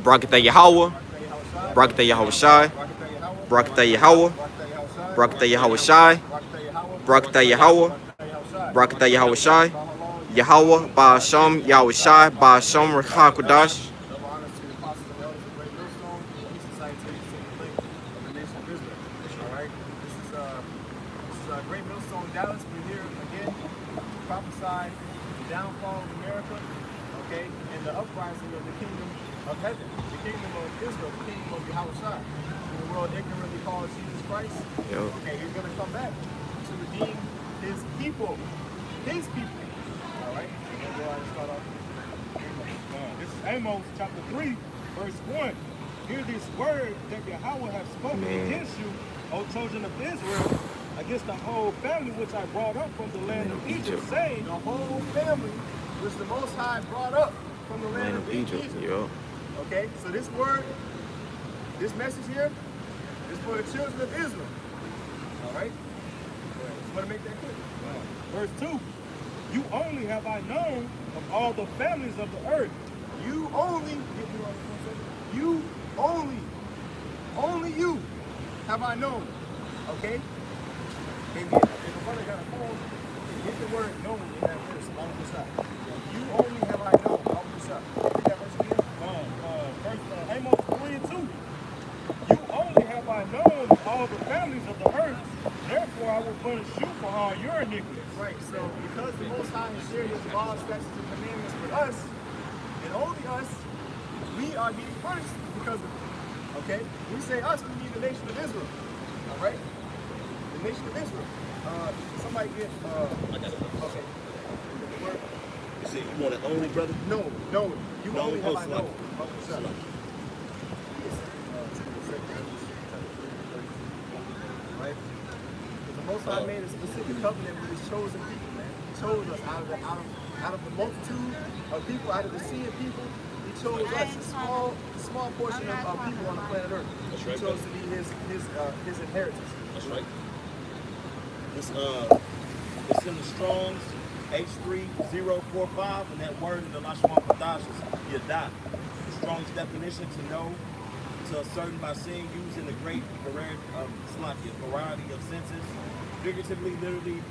Barakatah Yahweh, Barakatah Yahushai, Barakatah Yahweh, Barakatah Yahushai, Barakatah Yahweh, Barakatah Yahushai, Yahweh, Ba'asham, Yahushai, Ba'asham, Rechakodash. Great Millstone Dallas. We're here again to prophesy the downfall of America, okay, and the uprising of the kingdom of heaven, the kingdom of Israel, the kingdom of Yahushua, who the world ignorantly calls Jesus Christ. Okay, he's going to come back to redeem his people. His people. All right? So we'll go ahead and start off. This is Amos chapter 3, verse 1. Hear this word that Yahweh has spoken against you, O children of Israel, against the whole family which I brought up from the land of Egypt, saying, the whole family which the Most High brought up from the land of Egypt. Okay, so this word, this message here, is for the children of Israel. All right? Just want to make that clear. Verse 2. You only have I known of all the families of the earth. You only you have I known. Okay? If a brother got a phone, get the word known in that verse. All of this up. You only have I known. All of this up. Read that verse again. Amos 3 and 2. You only have I known all the families of the earth. Therefore I will punish you for all your iniquities. Right. So because the Most High has shared his laws, statutes, and commandments with us, and only us, we are getting punished because of it. Okay? We say us, we mean the nation of Israel. All right? The nation of Israel. Somebody get, I got it. Okay. You say you want it only, brother? No. You No, only have I slow. known. Right? The Most High made a specific covenant with his chosen people, man. He chose us out of the multitude of people, out of the sea of people. He chose us, a small portion of people on the planet Earth. That's He right, chose to be his inheritance. That's right. This it's in the Strong's H3045, and that word in the Lashon Kodash is Yadah. The Strong's definition to know, to ascertain by seeing, used in a great variety of senses, figuratively, literally,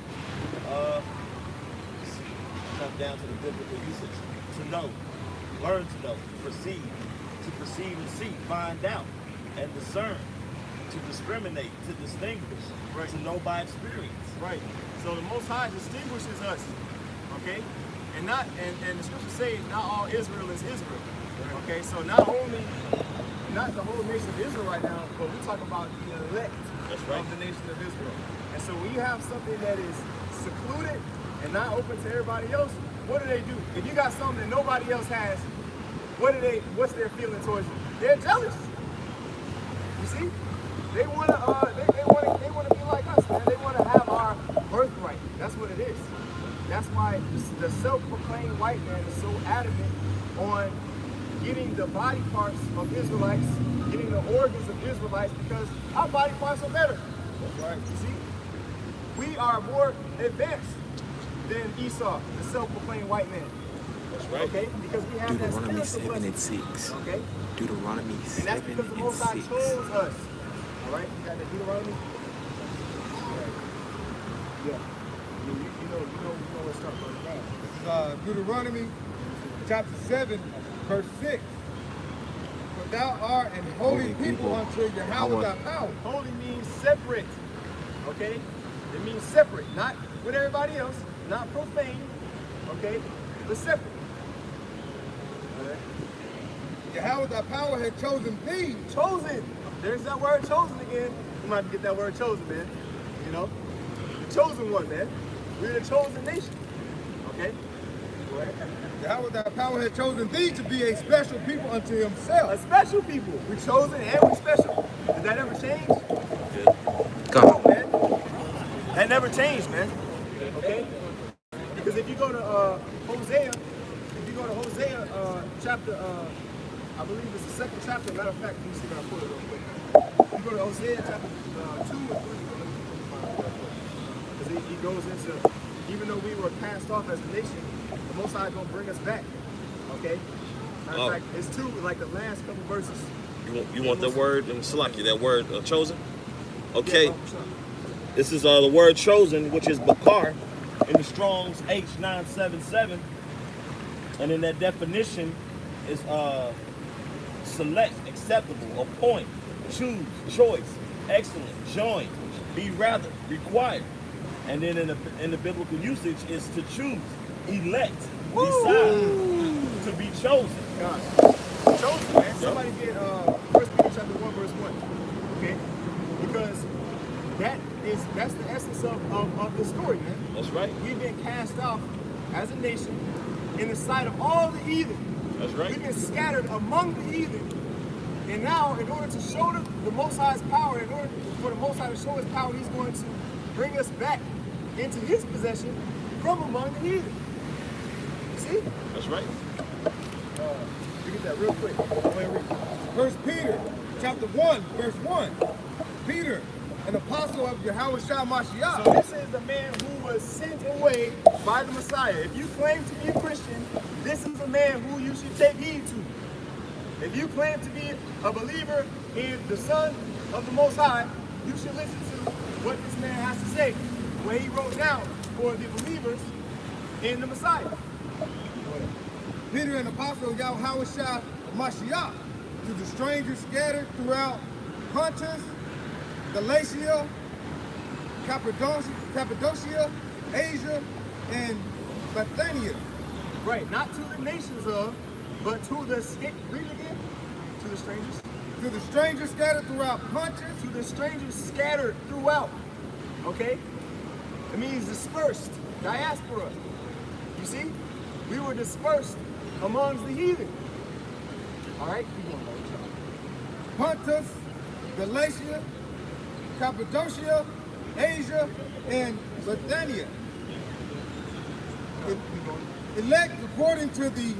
come down to the biblical usage. To know, learn to know, to perceive and see, find out, and discern, to discriminate, to distinguish, Right. to know by experience. Right. So the Most High distinguishes us. Okay? And the scriptures say not all Israel is Israel. Okay, so not the whole nation of Israel right now, but we talk about the elect of the nation of Israel. And so when you have something that is secluded and not open to everybody else, what do? If you got something that nobody else has, what's their feeling towards you? They're jealous. You see? They wanna be like us, man. They wanna have our birthright. That's what it is. That's why the self-proclaimed white man is so adamant on getting the body parts of Israelites, getting the organs of Israelites, because our body parts are better. That's right. You see? We are more advanced than Esau, the self-proclaimed white man. That's right. Okay? Because we have Deuteronomy that spiritual 7 and blessing. 6. Okay? Deuteronomy And 7 that's because the and Most High 6. chose us. All right? You got the Deuteronomy? Right. Yeah. You know what's up, brother. This is Deuteronomy chapter 7, verse 6. For thou art an holy people unto Yahweh thy power. Holy means separate. Okay? It means separate. Not with everybody else. Not profane. Okay? But separate. Yahweh thy power had chosen thee. Chosen. There's that word chosen again. You might have to get that word chosen, man. You know? The chosen one, man. We're the chosen nation. Okay? Go ahead. Yahweh thy power had chosen thee to be a special people unto A himself. special people. We're chosen and we're special. Did that ever change? Go. Man. That never changed, man. Okay? Because if you go to Hosea, chapter, I believe it's the second chapter. Matter of fact, let me see if I can pull it real quick. You go to Hosea chapter 2 and 3. Because he goes into, even though we were passed off as a nation, the Most High is going to bring us back. Okay? Matter of fact, it's two, like the last couple verses. You want the word in Salaki, that word chosen? Okay. Yeah, sure. This is the word chosen, which is bakar, in the Strong's H977. And in that definition is select, acceptable, appoint, choose, choice, excellent, join, be rather, required. And then in the biblical usage is to choose, elect, decide, to be chosen. God. Chosen, man. Somebody get 1 Peter chapter 1, verse 1. Okay? Because that's the essence of the story, man. That's right. We've been cast off as a nation in the sight of all the heathen. That's right. We've been scattered among the heathen. And now, in order to show the Most High's power, in order for the Most High to show his power, he's going to bring us back into his possession from among the heathen. You see? That's right. We get that real quick. First Peter, chapter 1, verse 1. Peter, an apostle of Yahweh Shah Mashiach. So this is the man who was sent away by the Messiah. If you claim to be a Christian, this is a man who you should take heed to. If you claim to be a believer in the Son of the Most High, you should listen to what this man has to say, what he wrote down for the believers in the Messiah. Peter, an apostle of Yahweh Shah Mashiach, to the strangers scattered throughout Pontus, Galatia, Cappadocia, Asia, and Bithynia. Right, not to the nations of, but to the, read it again, to the strangers. To the strangers scattered throughout Pontus, To the strangers scattered throughout, okay? It means dispersed, diaspora. You see? We were dispersed amongst the heathen. All right? Keep going, brother. Pontus, Galatia, Cappadocia, Asia, and Bithynia. Elect according to the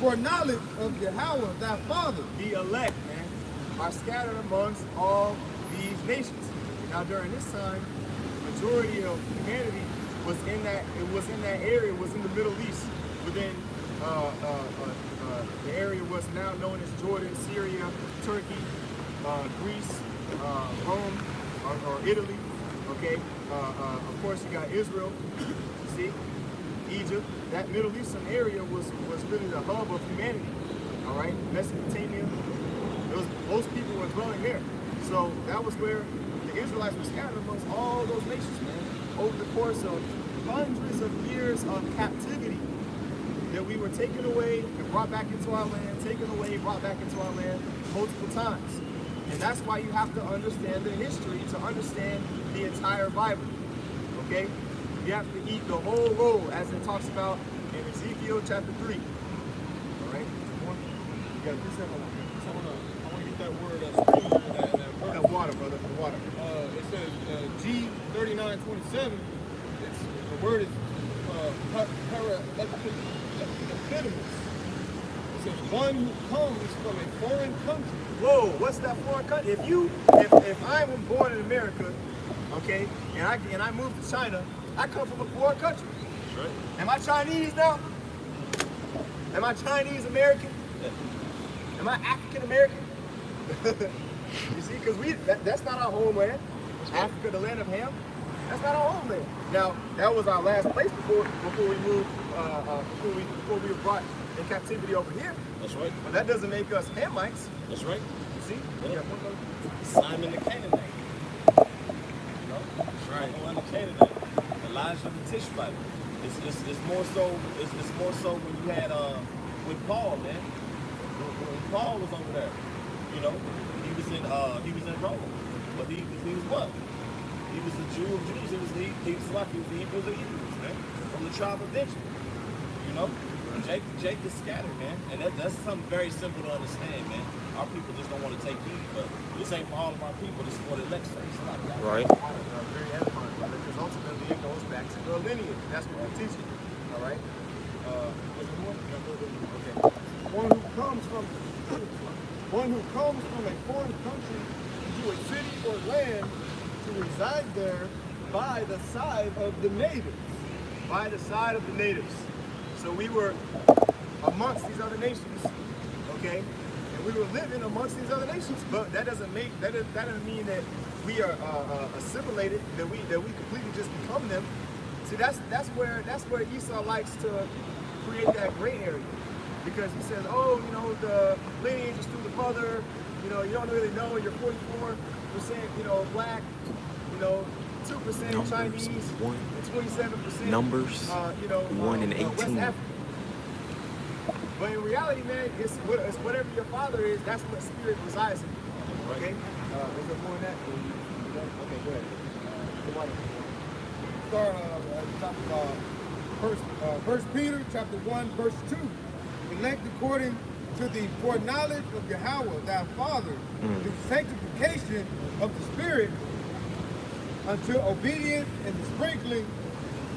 foreknowledge of Yahweh thy Father. The elect, man, are scattered amongst all these nations. Now, during this time, majority of humanity was in that. It was in that area. Was in the Middle East, within the area was now known as Jordan, Syria, Turkey, Greece, Rome, or Italy. Okay. Of course, you got Israel. See, Egypt. That Middle Eastern area was really the hub of humanity. All right, Mesopotamia. Most people were dwelling there. So that was where the Israelites were scattered amongst all those nations, man. Over the course of hundreds of years of captivity, that we were taken away and brought back into our land, taken away, brought back into our land multiple times. And that's why you have to understand the history to understand the entire Bible. Okay? You have to eat the whole roll, as it talks about in Ezekiel chapter 3. All right? You got this I want to get that word screen that verse. That water, brother, the water. It says G3927. The word is epitomus. It says one who comes from a foreign country. Whoa, what's that foreign country? If I was born in America, okay, and I moved to China, I come from a foreign country. That's right. Am I Chinese now? Am I Chinese American? Am I African American? You see, because that's not our homeland. Africa, the land of Ham, that's not our homeland. Now, that was our last place before we moved, before we were brought in captivity over here. That's right. But that doesn't make us Hamites. That's right. You see? Yeah. Yeah. Simon the Canaanite. You know? That's right. Noah the Canaanite. Elijah the Tishbite. It's more so when you had with Paul, man. When Paul was over there, you know, he was in Rome, but he was what? He was a Jew of Jews. He was like the Hebrews of Hebrews, man, from the tribe of Benjamin. You know, Jake is scattered, man, and that's something very simple to understand, man. Our people just don't want to take heed, but this ain't for all of our people. This is what it lets say. Right. Very edifying, because ultimately it goes back to the lineage. That's what we're teaching. All right. Was there more? Okay. One who comes from a foreign country into a city or land to reside there by the side of the natives. By the side of the natives. So we were amongst these other nations, okay? And we were living amongst these other nations, but that doesn't mean that we are assimilated, that we completely just become them. See, that's where Esau likes to create that gray area, because he says, oh, you know, the lineage is through the mother. You know, you don't really know. You're 44%, you know, black. You know, 2% Numbers, Chinese, 1. and 27%. Numbers, you know, 1 and 18. West Africa. But in reality, man, it's whatever your father is. That's what spirit resides in. Okay. Was there more than that? Okay, go ahead. Start at First Peter chapter 1, verse 2. Elect according to the foreknowledge of Yahweh, thy Father, through sanctification of the Spirit, unto obedience and the sprinkling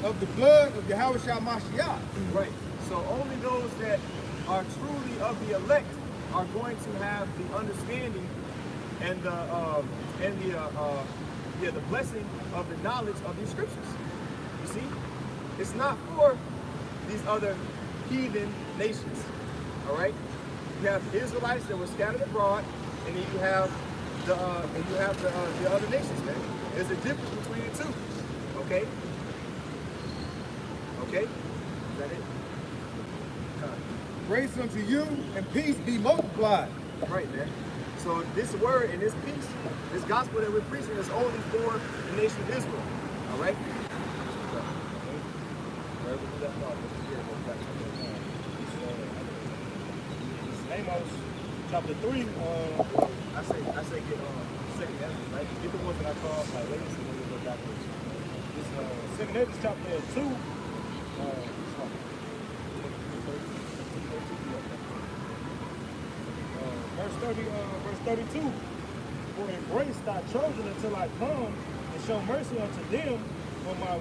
of the blood of Yahweh Shah Mashiach. Right. So only those that are truly of the elect are going to have the understanding and the blessing of the knowledge of these scriptures. You see, it's not for these other heathen nations. All right. You have the Israelites that were scattered abroad, and then you have the other nations, man. There's a difference between the two. Okay. Okay. Is that it? Grace unto you and peace be multiplied. Right, man. So this word and this peace, this gospel that we're preaching is only for the nation of Israel. All right? Amos chapter 3. I say get second Ezra, right? Get the ones that I call like latest and then we go backwards. This second Ezra chapter 2. Verse 32. For embrace thy children until I come and show mercy unto them, when my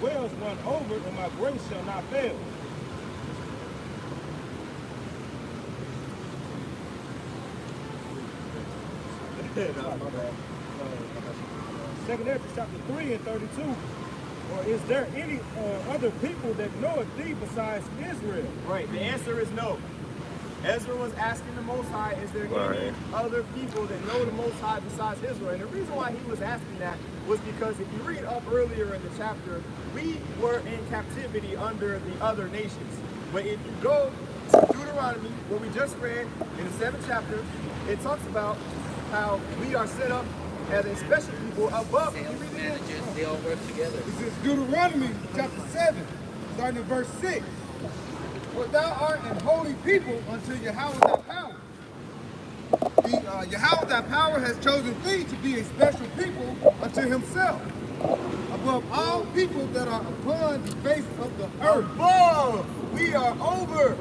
wells run over and my grace shall not fail. Second Ezra chapter 3 and 32. Or is there any other people that knoweth thee besides Israel? Right. The answer is no. Ezra was asking the Most High, is there any other people that know the Most High besides Israel? And the reason why he was asking that was because if you read up earlier in the chapter, we were in captivity under the other nations. But if you go to Deuteronomy, what we just read in the 7th chapter, it talks about how we are set up as a special people above. Managers, they all work together. This is Deuteronomy chapter 7, starting at verse 6. For thou art an holy people unto Yahweh thy power. Yahweh thy power has chosen thee to be a special people unto himself, above all people that are upon the face of the earth. Above! We are over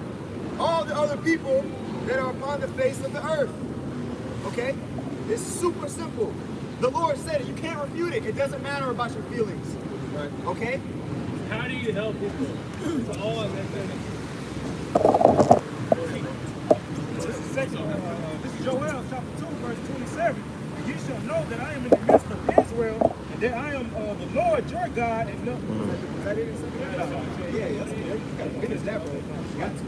all the other people that are upon the face of the earth. Okay? It's super simple. The Lord said it. You can't refute it. It doesn't matter about your feelings. Right. Okay? How do you help people to all understand? This is Joel chapter 2, verse 27. And ye shall know that I am in the midst of Israel, and that I am the Lord your God. And Is that it? Yeah, that's good. You gotta finish that, bro. You got to.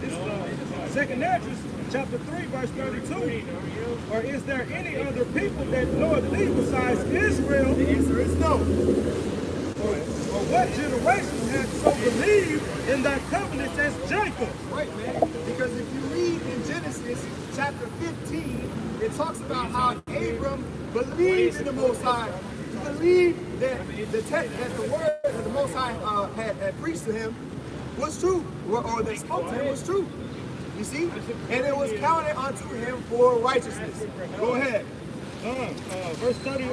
this is Second Ezra chapter 3, verse 32. Or is there any other people that knoweth thee besides Israel? The answer is no. Or what generation hath so believed in thy covenants as Jacob? Right, man. Because if you read in Genesis chapter 15, it talks about how Abram believed in the Most High. He believed that the word that the Most High had preached to him was true, or that spoke to him was true. You see? And it was counted unto him for righteousness. Go ahead. Verse 34.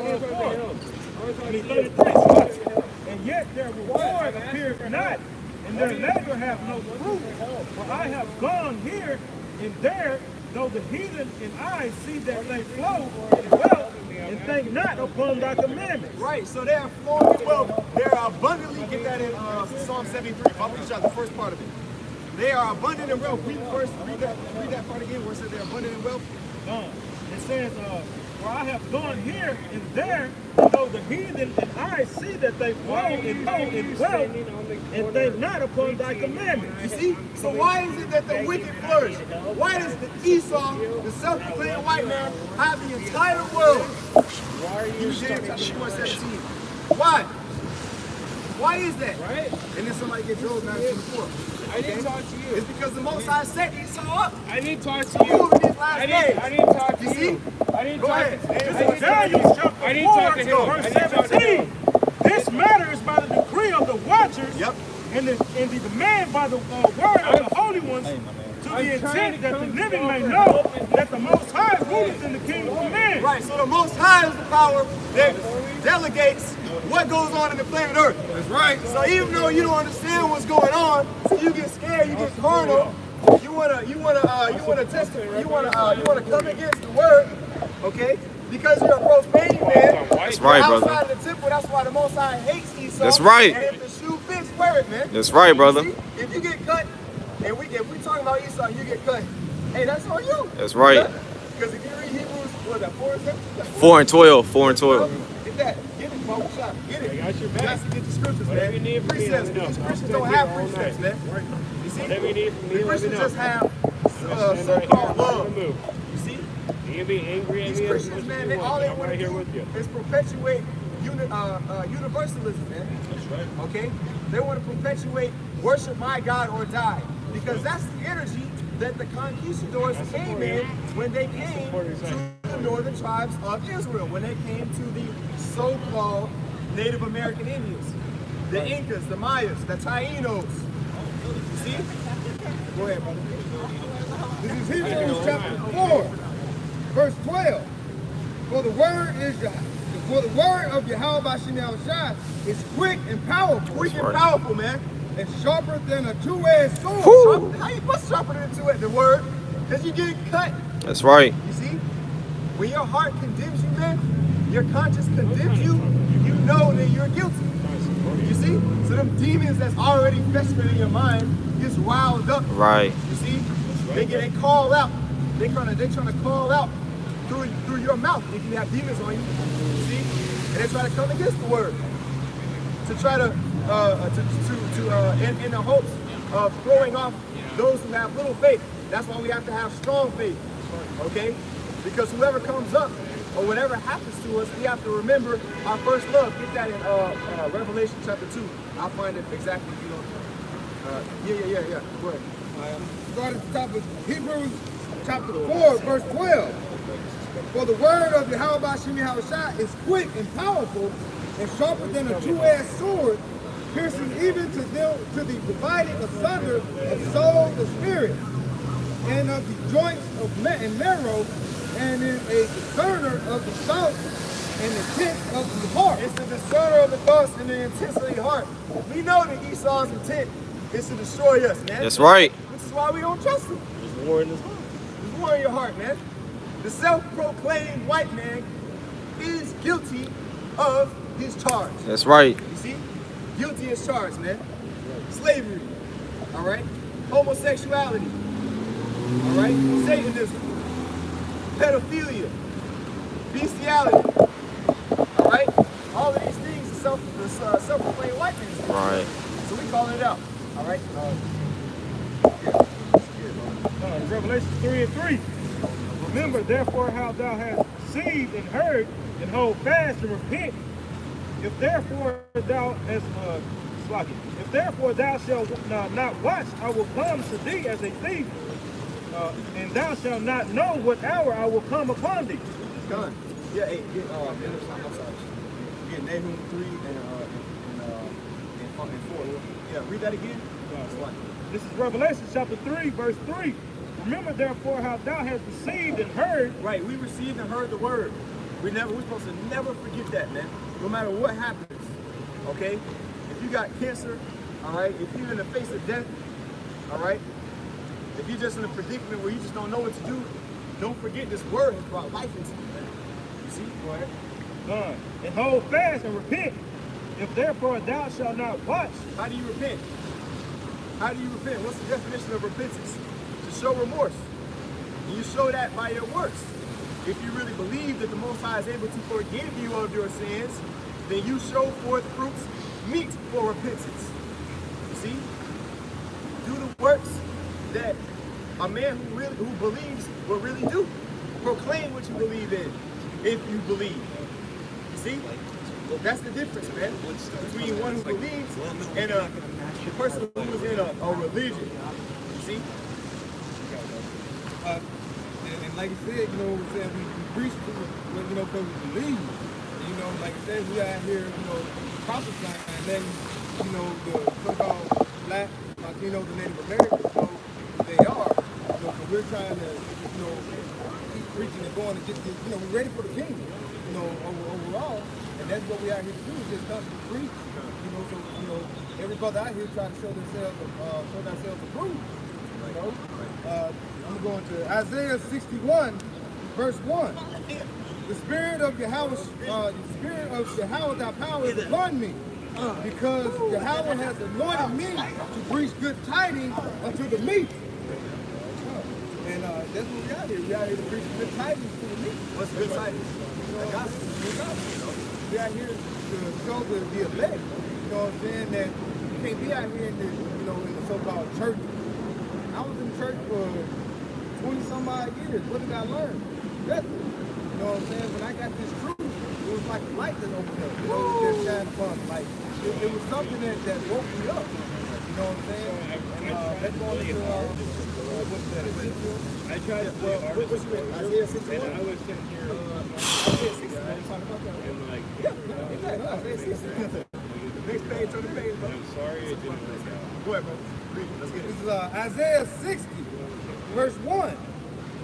I mean 33. And yet their reward appeareth not, and their labor hath no fruit. For I have gone here and there, though the heathen and I see that they flow in wealth, and think not upon thy commandments. Right, so they are flowing in wealth. They are abundantly, get that in Psalm 73. If I reach out the first part of it. They are abundant in wealth. Read that part again where it says they're abundant in wealth. It says, For I have gone here and there, and though the heathen and I see that they flow and go and dwell, and think not upon thy commandments. You see? So why is it that the wicked flourish? Why does the Esau, the self-proclaimed white man, have the entire world? Why are you James chapter 4:17? Why? Why is that? Right? And then somebody gets Job 9:24. I need to talk to you. It's because the Most High set Esau up. I need to talk to you. Over these last days. I need to talk to You see? you. I need to Go talk ahead. to This you. is Daniel chapter I need to 4, talk to him. verse I need to talk to 17. This matter is by the decree of the watchers, Yep. and the demand by the word of the holy ones, to the intent that the living may know that the Most High ruleth in the kingdom of men. Right, so the Most High is the power that delegates what goes on in the planet Earth. That's right. So even though you don't understand what's going on, so you get scared, you get carnal, you wanna test it, you wanna come against the word, okay? Because you're a profane man. That's right, you're brother. outside of the temple, that's why the Most High hates Esau. That's right. And if the shoe fits, wear it, man. That's right, brother. See, if you get cut, and if we talking about Esau, you get cut. Hey, that's on you. That's right. Because if you read Hebrews, what is that, 4 and 7? 4 and 12. 4 and 12. Get that. Get it, bro. Shot. Get it. I got your You back. got to get the scriptures, Whatever you man. need from me, Precepts. let me know. These Christians I'll don't take have it all precepts, night. man. You see? Whatever you need from me, The let me Christians know. just have Stand right here. so-called I'm on love. the move. You see? You can be angry at These me as Christians, much as man, you they, want. all they I'm want right to here do with you. is perpetuate universalism, man. That's right. Okay? They want to perpetuate worship my God or die. Because that's the energy that the conquistadors came in when they came to the northern tribes of Israel, when they came to the so-called Native American Indians, the Incas, the Mayas, the Taínos. You see? Go ahead, brother. This is Hebrews chapter 4, verse 12. For the word of Yahweh Bashim Yahushua is quick and powerful, Quick and right. powerful, man. and sharper than a two-edged sword. What's sharper than the word? Because you get cut. That's right. You see? When your heart condemns you, man, your conscience condemns you, you know that you're guilty. You see? So them demons that's already festering in your mind gets riled up. Right. You see? They call out. They're trying to call out through your mouth if you have demons on you. You see? And they try to come against the word. To try to in the hopes of throwing off those who have little faith. That's why we have to have strong faith, okay? Because whoever comes up or whatever happens to us, we have to remember our first love. Get that in Revelation chapter 2. I'll find it exactly, you know. Yeah. Go ahead. Start at the top of Hebrews chapter 4, verse 12. For the word of Yahweh Bashim Yahushua is quick and powerful, and sharper than a two-edged sword, piercing even to the dividing asunder of soul and spirit, and of the joints and marrow, and is a discerner of the thoughts and intent of the heart. It's the discerner of the thoughts and the intents of the heart. We know that Esau's intent is to destroy us, man. That's right. Which is why we don't trust him. There's war in this heart. There's war in your heart, man. The self-proclaimed white man is guilty of his charge. That's right. You see? Guilty as charged, man. Slavery. All right? Homosexuality. All right? Satanism. Pedophilia. Bestiality. All right? All of these things the self-proclaimed white man is guilty of. Right. So we calling it out. All right? Revelation 3 and 3. Remember therefore how thou hast seen and heard, and hold fast and repent. If therefore thou shalt not watch, I will come to thee as a thief, and thou shalt not know what hour I will come upon thee. Done. Yeah, I'm sorry. Get Nahum 3 and 4. Yeah, read that again. This is Revelation chapter 3, verse 3. Remember therefore how thou hast received and heard. Right, we received and heard the word. We're supposed to never forget that, man. No matter what happens, okay? If you got cancer, all right? If you're in the face of death, all right? If you're just in a predicament where you just don't know what to do, don't forget this word has brought life into you, man. You see? Go ahead. And hold fast and repent. If therefore thou shalt not watch. How do you repent? How do you repent? What's the definition of repentance? To show remorse. And you show that by your works. if you really believe that the Most High is able to forgive you of your sins, then you show forth fruits meet for repentance. You see? Do the works that a man who believes will really do. Proclaim what you believe in, if you believe. You see? That's the difference, man, between one who believes and a person who is in a religion. You see? And like I said, you know, we preach to, you know, because we believe. And, you know, like I said, we out here, you know, prophesying and letting, you know, the so-called black, you know, the Native Americans know who they are. You know, so we're trying to, you know, keep preaching and going to get this, you know, we're ready for the kingdom, you know, overall. And that's what we out here to do, is just constantly preach. You know, so, you know, every brother out here trying to show themselves approved. You know, I'm going to Isaiah 61, verse 1. The spirit of Yahweh, thy power is upon me, because Yahweh has anointed me to preach good tidings unto the meek. And that's what we out here. We out here to preach good tidings to the meek. What's good tidings? The gospel. We out here to show the elect. You know what I'm saying? That you can't be out here in the, you know, in the so-called church. I was in church for 20-some odd years. What did I learn? Nothing. You know what I'm saying? When I got this truth, it was like a light that opened up. You know, it just shined upon me. Like, it was something that woke me up. You know what I'm saying? And let's go into, what's that? I tried to play What's your name? Isaiah 61? and I was sitting here Isaiah 61. Talking about that. and like, Isaiah 61. Next page, turn the page, bro. I'm sorry it didn't work out. Go ahead, bro. Read it. Let's get it. This is Isaiah 60, verse 1.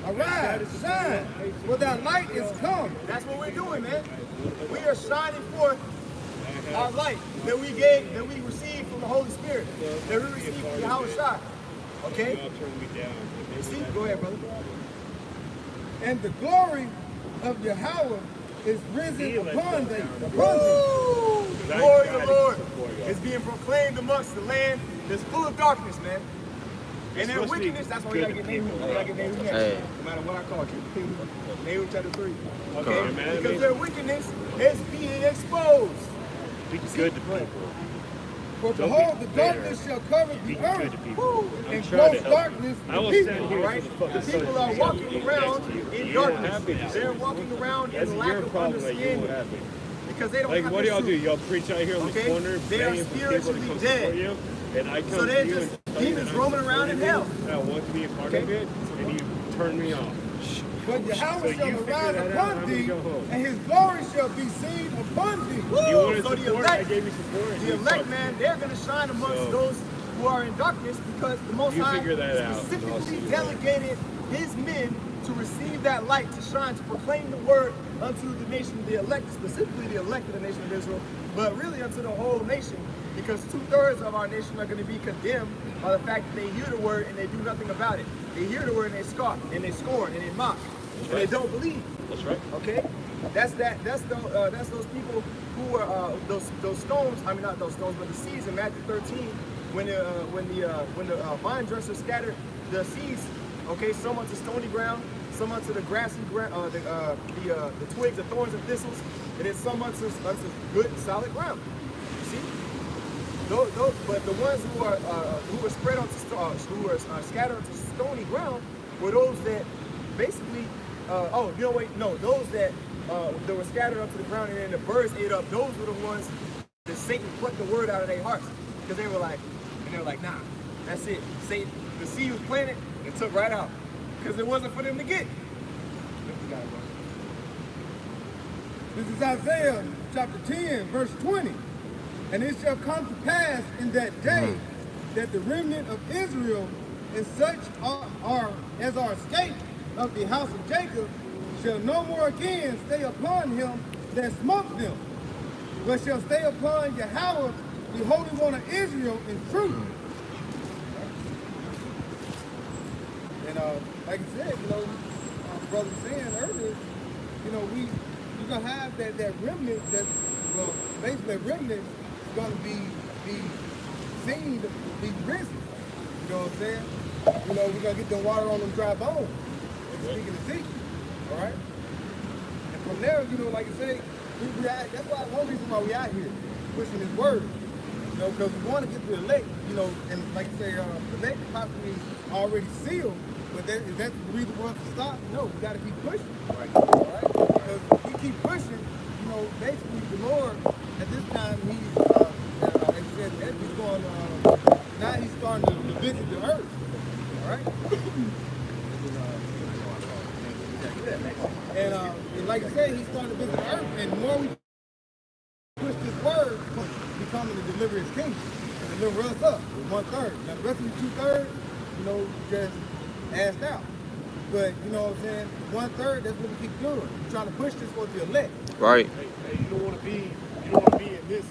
Arise, shine, for thy light is come. That's what we're doing, man. We are shining forth our light that we received from the Holy Spirit, that we received from Yahweh Shai. Okay? Y'all turned me down. You see? Go ahead, brother. And the glory of Yahweh is risen upon thee. Woo! Glory of the Lord is being proclaimed amongst the land that's full of darkness, man. And their wickedness, that's why we gotta get Nahum. We gotta get Nahum next. Hey. No matter what I call you. Nahum chapter 3. Come Okay? on, man. Because their wickedness is being exposed. Be good to people. For Don't behold, be the bitter. darkness shall cover Be the good earth, to people. Woo! and trying to gross help darkness I the will people. stand here Right? for the fucking The people sun. are walking around in darkness. They're walking around That's in lack your of problem that you won't understanding have it. because they don't Like, have what do the y'all do? truth. Y'all preach out here on the Okay? corner, They are begging for people to spiritually come dead. support you, and I come So they're to you just and tell you demons that I'm roaming around in supporting hell. you, and I want to be a part Okay? of it, and you turn me off. But Yahweh So shall you figure arise that out, upon I'm thee, gonna go home. and his glory shall be seen upon thee. You wanted So the support, I elect, gave you support. and the you elect, fucked man, me. they're going to shine amongst So- those who are in darkness because the Most You High figure that out, and I'll specifically see you delegated his men to receive that light, to shine, to proclaim the word unto the nation, the elect, specifically the elect of the nation of Israel, but really unto the whole nation, because 2/3 of our nation are going to be condemned by the fact that they hear the word and they do nothing about it. They hear the word and they scoff and they scorn and they mock and they don't believe. That's right. Okay, that's those people who were those stones. I mean, not those stones, but the seeds in Matthew 13, when the vine dresser scattered the seeds. Okay, some onto stony ground, some onto the grassy ground, the twigs of thorns and thistles, and then some onto good solid ground. You see, but the ones who were spread onto who were scattered onto stony ground were those that basically. Those that were scattered onto the ground and then the birds ate up. Those were the ones that Satan plucked the word out of their hearts because they were like, nah, that's it. Satan, the seed was planted and took right out because it wasn't for them to get. This is Isaiah chapter 10, verse 20. And it shall come to pass in that day that the remnant of Israel and such as are escaped of the house of Jacob shall no more again stay upon him that smote them, but shall stay upon Yahweh, the Holy One of Israel, in truth. And like I said, brother was saying earlier, you're gonna have that remnant basically that remnant is gonna be seen to be risen. You know what I'm saying? We're gonna get the water on them dry bones. Speaking of Ezekiel, all right? from there, you know, like I say, that's why one reason why we out here pushing this word. You know, because we want to get the elect, you know, and like I say, the elect possibly already sealed, but is that the reason for us to stop? No, we got to keep pushing. Right. All right? Because if we keep pushing, you know, basically the Lord, at this time, he's, like I said, he's going, now he's starting to visit the earth. All right? And like I said, he's starting to visit the earth, and the more we push this word, he's coming to deliver his kingdom, and deliver us up with 1/3. Now the rest of the 2/3, you know, just asked out. But you know what I'm saying? 1/3, that's what we keep doing. We're trying to push this for the elect. Right. Hey, you don't want to be in this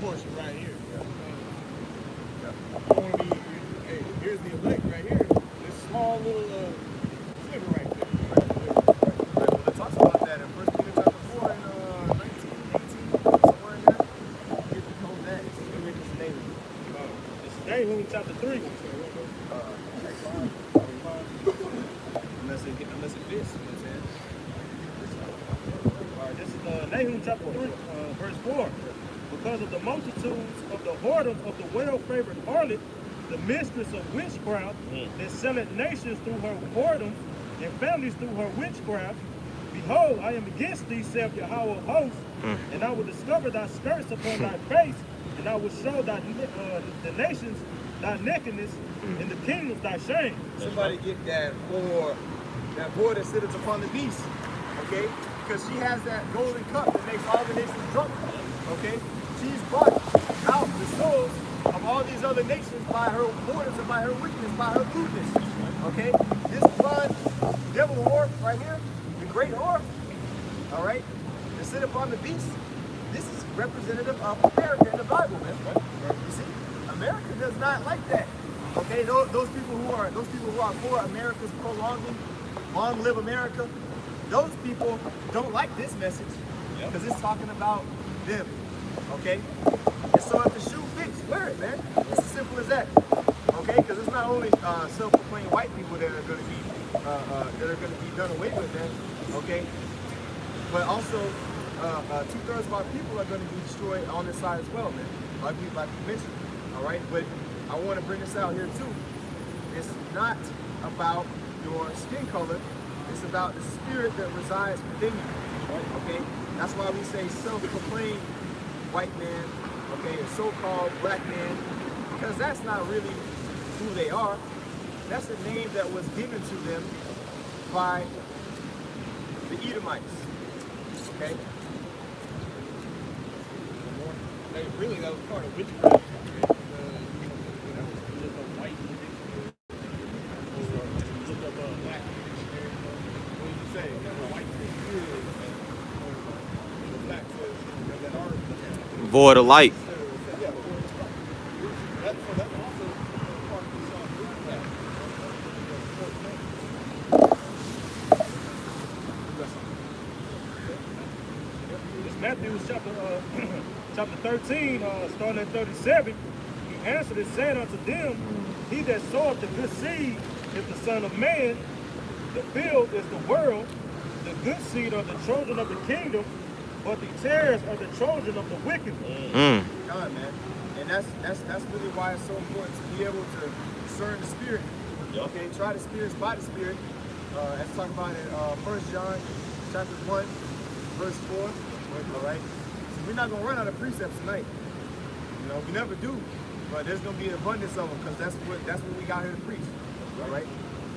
portion right here. You want to be. Hey, here's the elect right here. This small little sliver right there. Well, it talks about that in 1 Peter chapter 4 and 19, 18, somewhere in there. Get to know that. Let me read this name. This is Nahum chapter 3. Unless it fits. You know what I'm saying? All right, this is Nahum chapter 3, verse 4. Because of the multitudes of the whoredoms of the well-favored harlot, the mistress of witchcraft, that selleth nations through her whoredoms, and families through her witchcraft, behold, I am against thee, saith Yahweh of hosts, and I will discover thy skirts upon thy face, and I will show thy, the nations thy nakedness, and the kingdoms thy shame. Somebody get that whore that sitteth upon the beast, okay? Because she has that golden cup that makes all the nations drunk, okay? She's brought out the souls of all these other nations by her whoredoms and by her wickedness, by her lewdness, okay? This blind devil whore right here, the great whore, all right, that sit upon the beast, this is representative of America in the Bible, man. You see, America does not like that. Okay, those people who are for America's prolonging, long live America, those people don't like this message because it's talking about them. Okay, and so if the shoe fits, wear it, man. It's as simple as that. Okay, because it's not only self-proclaimed white people that are going to be done away with, man. Okay, but also 2/3 of our people are going to be destroyed on this side as well, man. Like we mentioned. All right, but I want to bring this out here too. It's not about your skin color. It's about the spirit that resides within you. Okay, that's why we say self-proclaimed white man, okay, a so-called black man, because that's not really who they are. That's a name that was given to them by the Edomites. Okay. Hey, really, that was part of witchcraft. Void of light. Matthew chapter 13, starting at 37, he answered and said unto them, he that soweth the good seed is the Son of Man, the field is the world, the good seed are the children of the kingdom, but the tares are the children of the wicked. God, man. And that's really why it's so important to be able to discern the spirit. Okay, try the spirits by the spirit. As talked about in 1 John chapter 1, verse 4. All right. So we're not gonna run out of precepts tonight. You know, we never do, but there's gonna be an abundance of them because that's what we got here to preach. All right.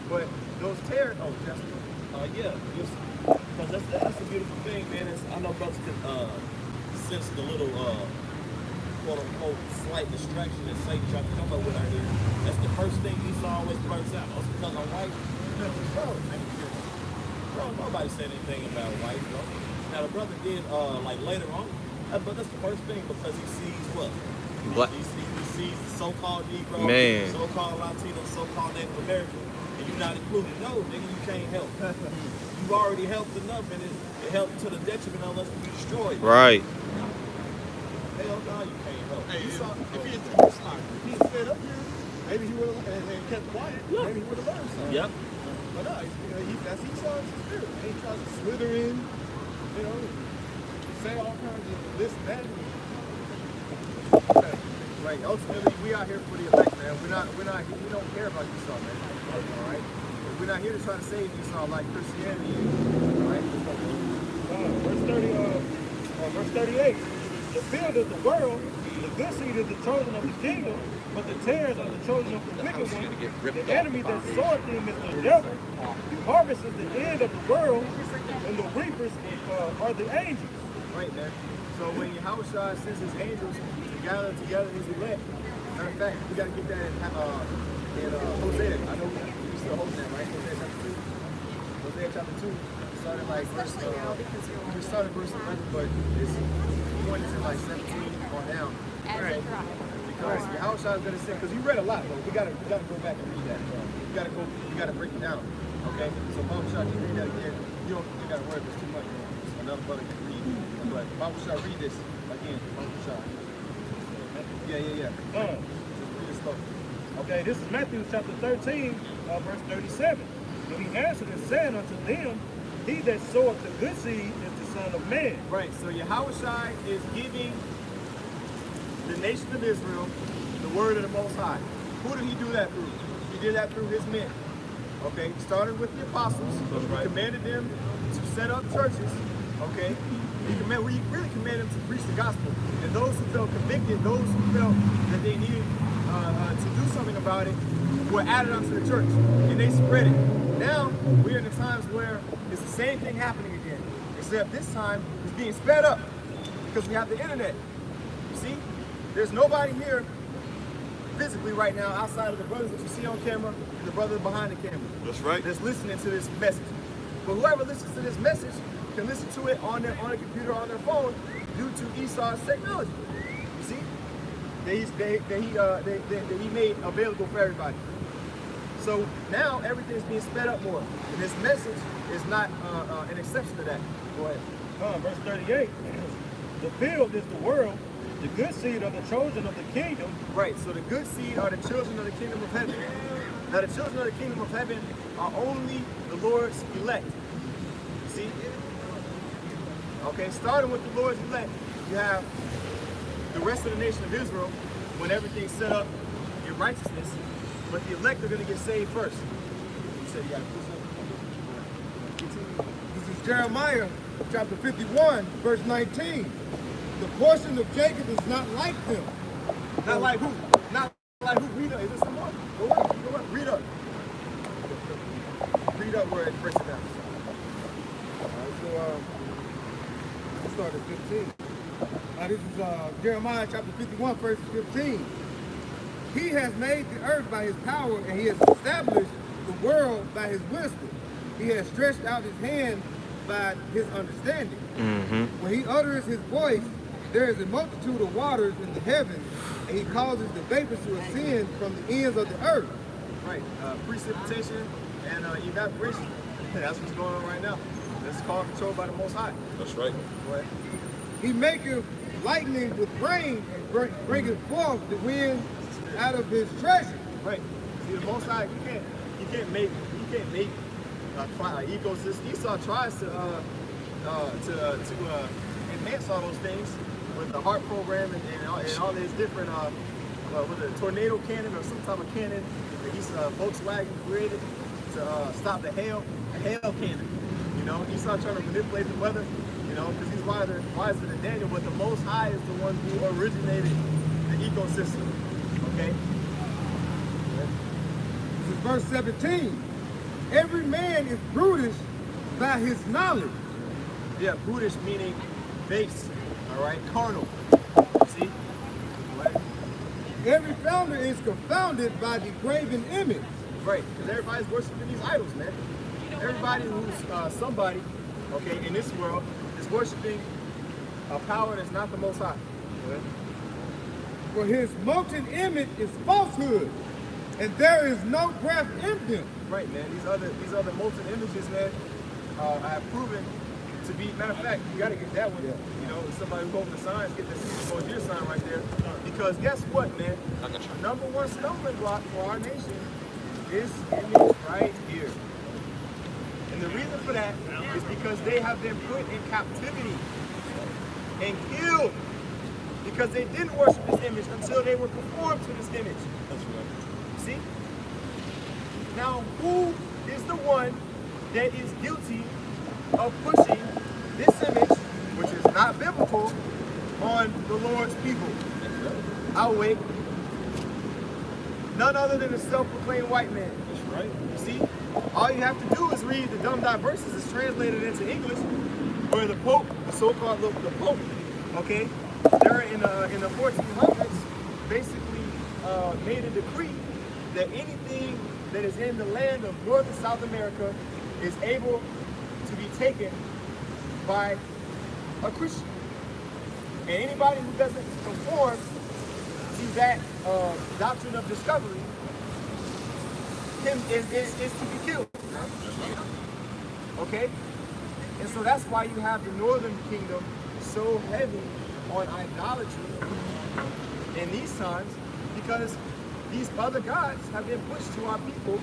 But those tares, Yeah, because that's a beautiful thing, man. I know brothers can sense the little quote unquote slight distraction that Satan tried to come up with out here. That's the first thing Esau always blurts out. Oh, it's because I'm white. Bro, nobody said anything about white, bro. Now the brother did like later on, but that's the first thing because he sees what? Black. He sees the so-called Negro, Man. so-called Latino, so-called Native American, and you're not included. No, nigga, you can't help. You've already helped enough, and it helped to the detriment unless you destroy it. Right. Hell no, you can't help. hey, if he had stayed up here, maybe he would have and kept quiet. Maybe he would have learned something. Yep. But no, that's Esau's spirit. And he tries to slither in, you know, say all kinds of this and that. Right. Ultimately, we out here for the elect, man. We don't care about Esau, man. All right. We're not here to try to save Esau like Christianity is. All right. Verse 38. The field is the world, the good seed is the chosen of the kingdom, but the tares are the chosen of the wicked one. The enemy that soweth them is the devil. The harvest is the end of the world, and the reapers are the angels. Right, man. So when Yahushua sends his angels to gather together his elect, matter of fact, we got to get that in Hosea. I know we still holding that, right? Hosea chapter 2. Hosea chapter 2. Started like verse, we started verse 11, but it's pointing to like 17 on down. Right? Because Yahushua is going to say, because you read a lot, but we gotta go back and read that. We gotta break it down. Okay? So Yahushua, can you read that again? You gotta worry if it's too much. Another brother can read. But Yahushua, read this again. Yahushua. Yeah. Just read it slow. Okay, this is Matthew chapter 13, verse 37. And he answered and said unto them, he that soweth the good seed is the Son of Man. Right, so Yahushua is giving the nation of Israel the word of the Most High. Who did he do that through? He did that through his men. Okay, started with the apostles. He commanded them to set up churches. Okay, we really commanded them to preach the gospel. And those who felt convicted, those who felt that they needed to do something about it, were added onto the church, and they spread it. Now we're in the times where it's the same thing happening again, except this time it's being sped up because we have the internet. You see, there's nobody here physically right now outside of the brothers that you see on camera and the brothers behind the camera. That's right. That's listening to this message. But whoever listens to this message can listen to it on their computer, on their phone, due to Esau's technology. You see, that he made available for everybody. So now everything's being sped up more, and this message is not an exception to that. Go ahead. Verse 38. The field is the world, the good seed are the chosen of the kingdom. Right, so the good seed are the children of the kingdom of heaven. Now the children of the kingdom of heaven are only the Lord's elect. You see? Okay, starting with the Lord's elect, you have the rest of the nation of Israel when everything's set up in righteousness, but the elect are going to get saved first. You said you got to do something? This is Jeremiah chapter 51, verse 19. The portion of Jacob is not like them. Not like who? Not like who? Read up. Is this someone? Go up. Read up. Read up where it breaks it down. Let's start at 15. This is Jeremiah chapter 51, verse 15. He has made the earth by his power, and he has established the world by his wisdom. He has stretched out his hand by his understanding. When he utters his voice, there is a multitude of waters in the heavens, and he causes the vapors to ascend from the ends of the earth. Right, precipitation and evaporation. That's what's going on right now. This is called controlled by the Most High. That's right. Go ahead. He maketh lightning with rain, and bringeth forth the wind out of his treasure. Right. See, the Most High, you can't make an ecosystem. Esau tries to enhance all those things with the HARP program and all these different with a tornado cannon or some type of cannon that Volkswagen created to stop the hail cannon. You know, Esau trying to manipulate the weather, you know, because he's wiser than Daniel, but the Most High is the one who originated the ecosystem. Okay? This is verse 17. Every man is brutish by his knowledge. Yeah, brutish meaning base, all right, carnal. See? Right. Every founder is confounded by the graven image. Right, because everybody's worshiping these idols, man. Everybody who's somebody, okay, in this world is worshiping a power that's not the Most High. Right? For his molten image is falsehood, and there is no breath in them. Right, man. These other molten images, man, have proven to be. Matter of fact, you got to get that one. Yeah. You know, somebody who's holding the signs, get the Gojir sign right there. Because guess what, man? The number one stumbling block for our nation is image right here. And the reason for that is because they have been put in captivity and killed because they didn't worship this image until they were conformed to this image. That's right. See? Now, who is the one that is guilty of pushing this image, which is not biblical, on the Lord's people? I'll wait. None other than a self-proclaimed white man. That's right. You see? All you have to do is read the Dumb Verses. It's translated into English, where the Pope, the so-called the Pope, okay, they're in the 1400s, basically made a decree that anything that is in the land of North and South America is able to be taken by a Christian. And anybody who doesn't conform to that doctrine of discovery is to be killed. Okay? And so that's why you have the Northern Kingdom so heavy on idolatry in these times, because these other gods have been pushed to our people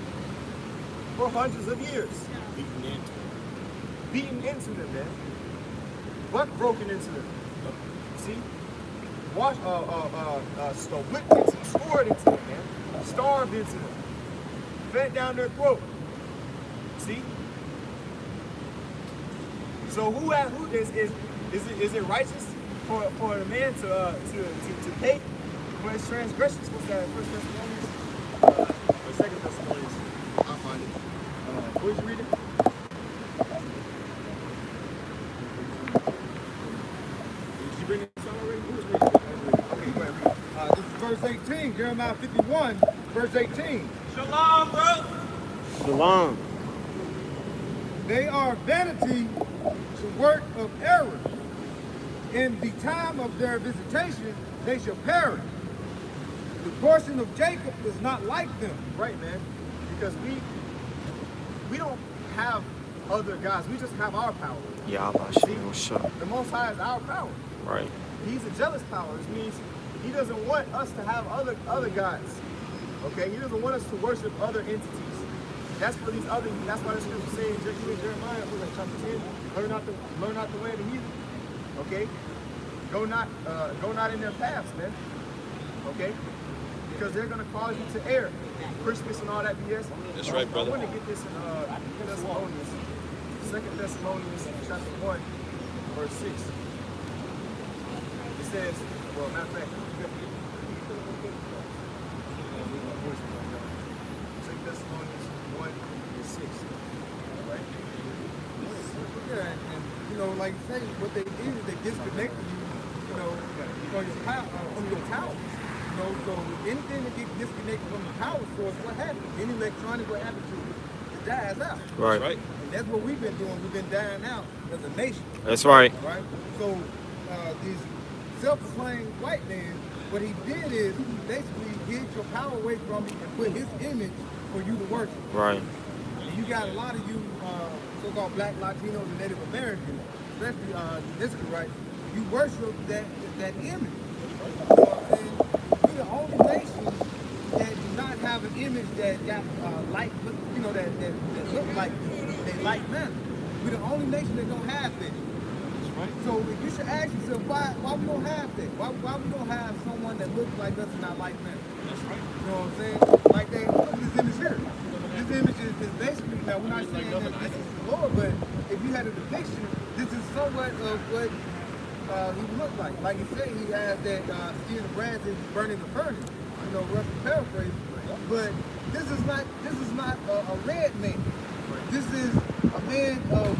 for hundreds of years. Beaten into them, man. What broken into them? See? Whipped into them, scored into them, man. Starved into them. Fed down their throat. See? So who is it righteous for the man to pay for his transgressions? What's that? 1 Thessalonians? Or 2 Thessalonians? I'll find it. What did you read it? Did you bring this on already? Who was reading it? Okay, go ahead, read it. This is verse 18, Jeremiah 51, verse 18. Shalom, bro. Shalom. They are vanity, the work of error. In the time of their visitation, they shall perish. The portion of Jacob is not like them. Right, man. Because we don't have other gods. We just have our power. Yeah, what's up? The Most High is our power. Right. He's a jealous power, which means he doesn't want us to have other gods. Okay? He doesn't want us to worship other entities. That's for these other. That's why the scripture says in Jeremiah, chapter 10, learn not the way of the heathen. Okay? Go not in their paths, man. Okay? Because they're gonna cause you to err. Christmas and all that BS. That's right, brother. I want to get this in Thessalonians, 2 Thessalonians chapter 1, verse 6. It says, well, matter of fact, 2 Thessalonians 1 and 6. All right? Yeah, and you know, like you say, what they did is they disconnected you, you know, from your tower. You know, so anything that gets disconnected from the power source, what happens? Any electronic, what happens to it? It dies out. Right. Right. And that's what we've been doing. We've been dying out as a nation. That's right. Right? So these self-proclaimed white man, what he did is he basically hid your power away from you and put his image for you to worship. Right. And you got a lot of you so-called black Latinos and Native Americans, especially this right, you worship that image. You know what I'm saying? We're the only nation that do not have an image that got that look like they like men. We're the only nation that don't have that. So you should ask yourself why we don't have that. Why we don't have someone that looks like us and not like men. That's right. You know what I'm saying? Like this image here. This image is basically, now we're not saying that this is the Lord, but if you had a depiction, this is somewhat of what he would look like. Like you say, he has that stealing the brands and burning the furnace. You know, rough paraphrase. But this is not a red man. This is a man of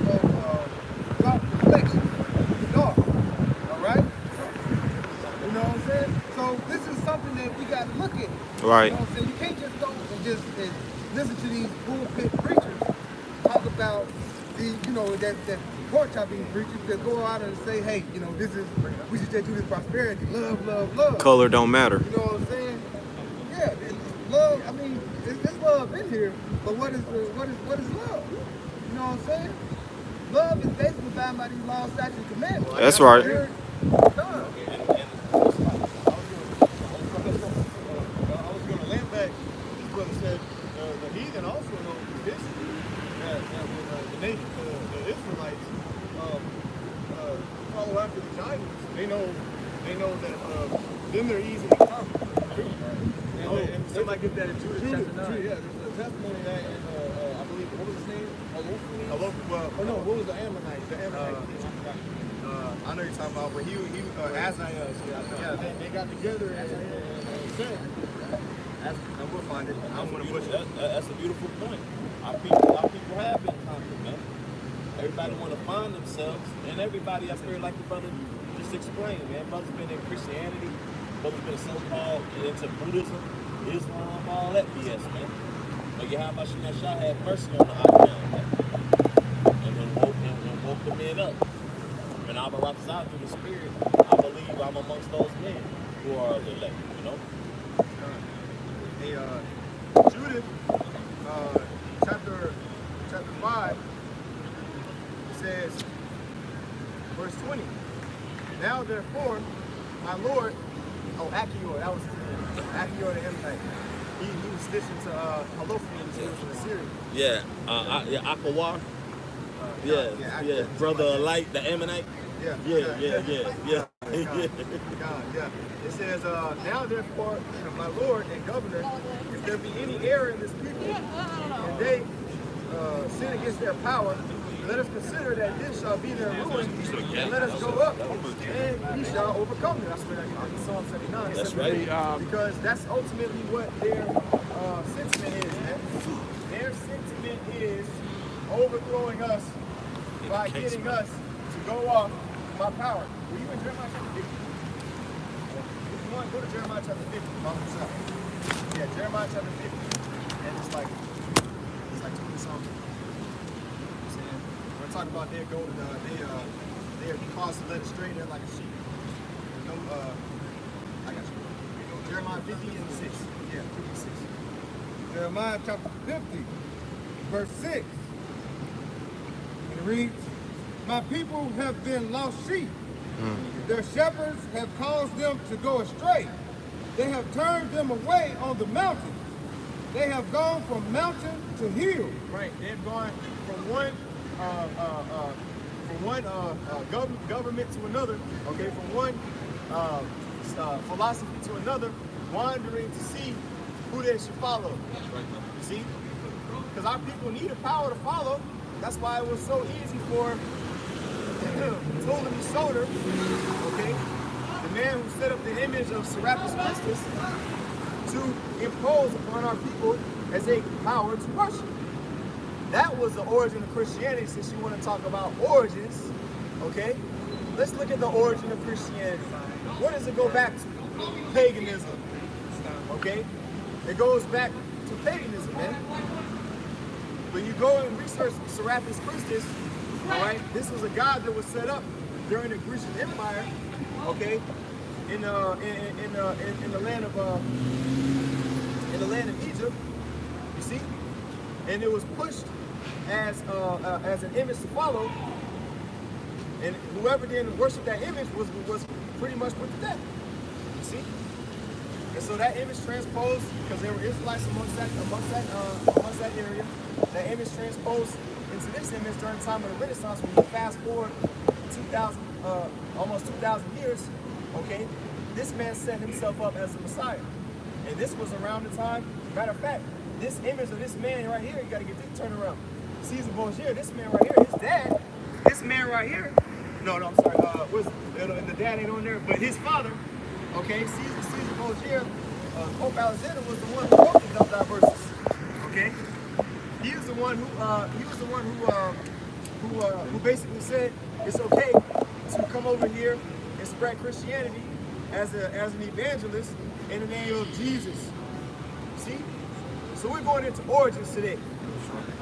dark complexion, dark. All right? You know what I'm saying? So this is something that we got to look at. Right. You know what I'm saying? You can't just go and just listen to these pulpit preachers talk about that pork chopping preachers that go out and say, hey, you know, we should just do this prosperity, love. Color don't matter. You know what I'm saying? Yeah, love. I mean, there's love in here, but what is love? You know what I'm saying? Love is basically bound by these laws, statutes, and commandments. That's right. Done. I was going to land back. This brother said the heathen also know this. That when the the Israelites follow after the giants. They know that then they're easy to conquer. And somebody get that in Judah chapter 9. Yeah, there's a testimony that in, I believe, what was his name? What was the Ammonite? I know you're talking about, but he Azariah. Yeah, they got together and said, and we'll find it. I don't want to push it. That's a beautiful point. Our people have been conquered, man. Everybody want to find themselves, and everybody up here, like the brother just explained, man. Brother's been in Christianity, brother's been so-called into Buddhism, Islam, all that BS, man. But Yahweh Shah had mercy on the Akram, man. And then woke the men up. When I was out through the Spirit, I believe I'm amongst those men who are the elect, you know? Judith, chapter 5, it says, verse 20. Now therefore, my Lord, Achior, that was his name. Achior the Ammonite. He was stitching to Holofernes, he was in Assyria. Yeah, Akawar. Yeah. Brother Light, the Ammonite. Yeah. It says, now therefore, my Lord and Governor, if there be any error in this people, and they sin against their power, let us consider that this shall be their ruin, and let us go up, and we shall overcome them. That's what Psalm 79. That's right. Because that's ultimately what their sentiment is, man. Their sentiment is overthrowing us by getting us to go off by power. Were you in Jeremiah chapter 50? If you want, go to Jeremiah chapter 50. Yeah, Jeremiah chapter 50. And it's like 20 something. We're talking about their golden, they are caused to let it stray there like a sheep. No, I got you. Jeremiah 50 and 6. Yeah, 56. Jeremiah chapter 50, verse 6. It reads, my people have been lost sheep. Their shepherds have caused them to go astray. They have turned them away on the mountains. They have gone from mountain to hill. Right, they've gone from one government to another. Okay, from one philosophy to another, wandering to see who they should follow. You see, because our people need a power to follow. That's why it was so easy for Ptolemy Soter, okay, the man who set up the image of Serapis Christus, to impose upon our people as a power to worship. That was the origin of Christianity. Since you want to talk about origins, okay, let's look at the origin of Christianity. Where does it go back to? Paganism, okay? It goes back to paganism, man. When you go and research Serapis Christus, all right, this was a god that was set up during the Grecian Empire, okay, in the land of Egypt, you see, and it was pushed as an image to follow, and whoever didn't worship that image was pretty much put to death. You see, and so that image transposed, because there were Israelites amongst that area. That image transposed into this image during the time of the Renaissance. When you fast forward 2,000, almost 2,000 years, okay, this man set himself up as the Messiah. And this was around the time, matter of fact, this image of this man right here, you gotta get this turn around. Caesar Borgia, this man right here, his dad, this man right here, no, I'm sorry, the dad ain't on there, but his father, okay, Caesar Borgia, Pope Alexander was the one who wrote the Diversus, okay? He was the one who basically said it's okay to come over here and spread Christianity as an evangelist in the name of Jesus. See? So we're going into origins today.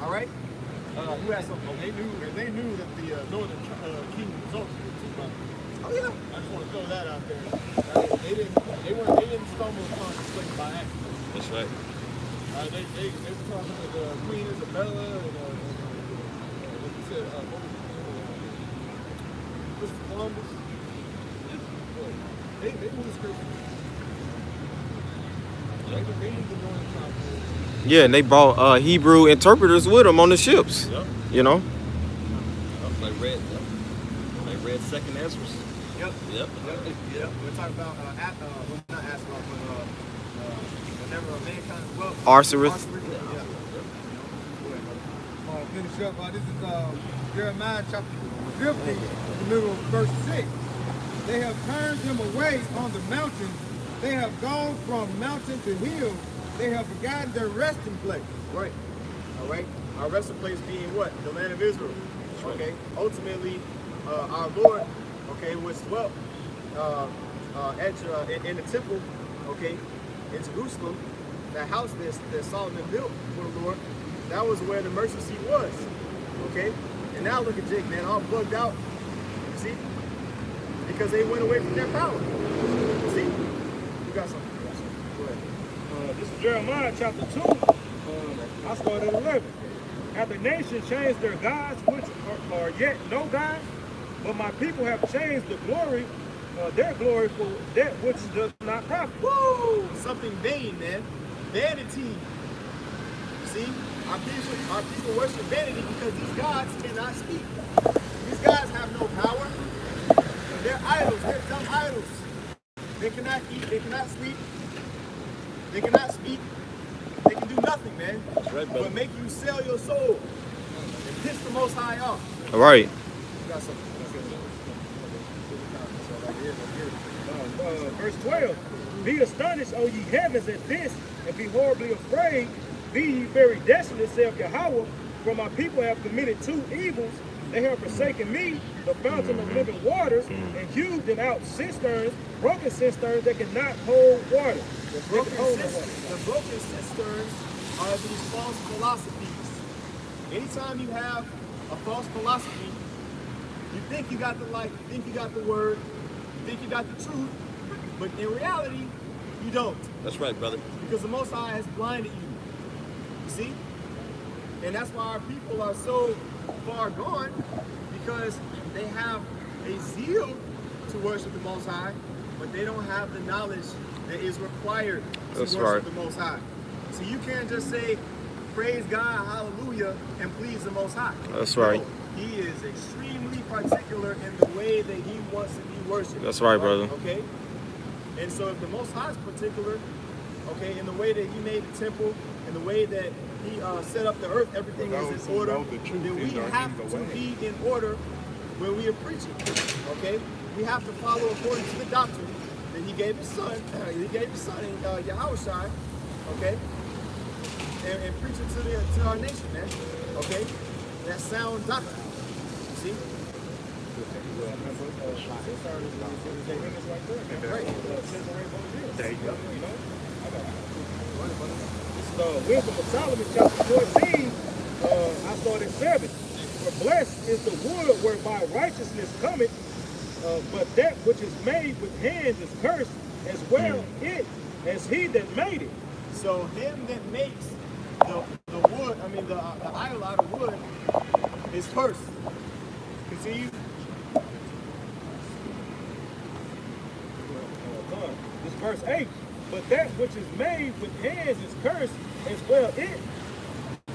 All right? Who has something? They knew that the northern kingdom was over. Oh yeah. I just want to throw that out there. They didn't stumble upon the slave by accident. That's right. They were talking with Queen Isabella and what you said, Christopher Columbus. They moved Christians. They moved the northern continent. Yeah, and they brought Hebrew interpreters with them on the ships. Yep. You know? Like read second Ezra's. Yep. Yep. We're talking about well, not Astaroth, but whenever mankind dwelt. Arcerus. Yeah. Finish up. This is Jeremiah chapter 50, the middle of verse 6. They have turned them away on the mountains. They have gone from mountain to hill. They have forgotten their resting place. Right. All right. Our resting place being what? The land of Israel. Okay. Ultimately, our Lord, okay, was dwelt in the temple, okay, in Jerusalem, that house that Solomon built for the Lord. That was where the mercy seat was. Okay. And now look at Jake, man, all bugged out. You see? Because they went away from their power. You see? You got something. Go ahead. This is Jeremiah chapter 2. I started at 11. Have the nation changed their gods, which are yet no God? But my people have changed the glory, their glory for that which does not profit. Woo! Something vain, man. Vanity. You see? Our people worship vanity because these gods cannot speak. These gods have no power. They're idols. They're dumb idols. They cannot eat. They cannot sleep. They cannot speak. They can do nothing, man. Right, but make you sell your soul and piss the Most High off. All right. You got something. Verse 12. Be astonished, O ye heavens, at this, and be horribly afraid. Be ye very desolate, saith Yahweh, for my people have committed two evils. They have forsaken me, the fountain of living waters, and hewed them out cisterns, broken cisterns that cannot hold water. The broken cisterns are these false philosophies. Anytime you have a false philosophy, you think you got the light, you think you got the word, you think you got the truth, but in reality, you don't. That's right, brother. Because the Most High has blinded you. You see? And that's why our people are so far gone, because they have a zeal to worship the Most High, but they don't have the knowledge that is required to worship the Most High. So you can't just say, praise God, hallelujah, and please the Most High. That's right. No, he is extremely particular in the way that he wants to be worshipped. That's right, brother. Okay? And so if the Most High is particular, okay, in the way that he made the temple, in the way that he set up the earth, everything is in order, then we have to be in order when we are preaching, okay? We have to follow according to the doctrine that he gave his son, Yahushua, okay? And preach it to our nation, man, okay? That sound doctrine, you see? Right. There you go. Wisdom of Solomon, chapter 14, I started 7. For blessed is the wood whereby righteousness cometh, but that which is made with hands is cursed, as well it as he that made it. So him that makes the wood, the idol out of wood, is cursed. Continue. This verse 8. But that which is made with hands is cursed, as well it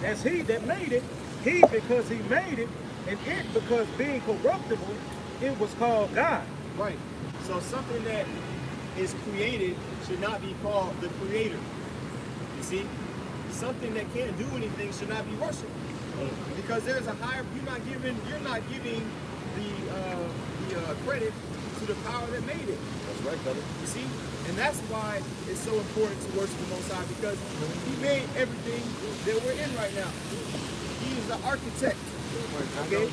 as he that made it. He because he made it, and it because being corruptible, it was called God. Right. So something that is created should not be called the creator. You see? Something that can't do anything should not be worshipped. Because there's a higher, you're not giving the credit to the power that made it. That's right, brother. You see? And that's why it's so important to worship the Most High, because he made everything that we're in right now. He is the architect. Okay?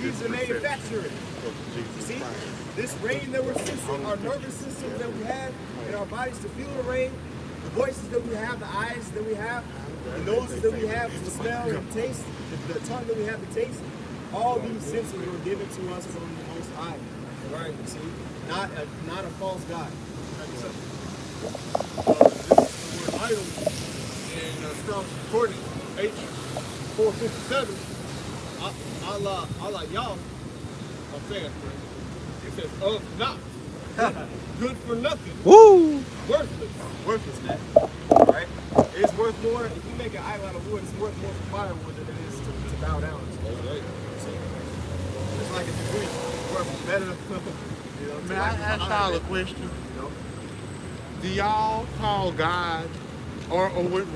He's the manufacturer. You see? This rain that we're sensing, our nervous systems that we have in our bodies to feel the rain, the voices that we have, the eyes that we have, the noses that we have to smell and taste, the tongue that we have to taste, all these senses were given to us from the Most High. Right? You see? Not a false God. This is the word idol in Strong's Concordance, H457. Allah y'all. I'm saying, it says, of not. Good for nothing. Woo! Worthless. Worthless, man. Alright? It's worth more, if you make an idol out of wood, it's worth more for firewood than it is to bow down to. That's right. See? like a degree worth better. You know, May I ask y'all a question? You know? Do y'all call God, or when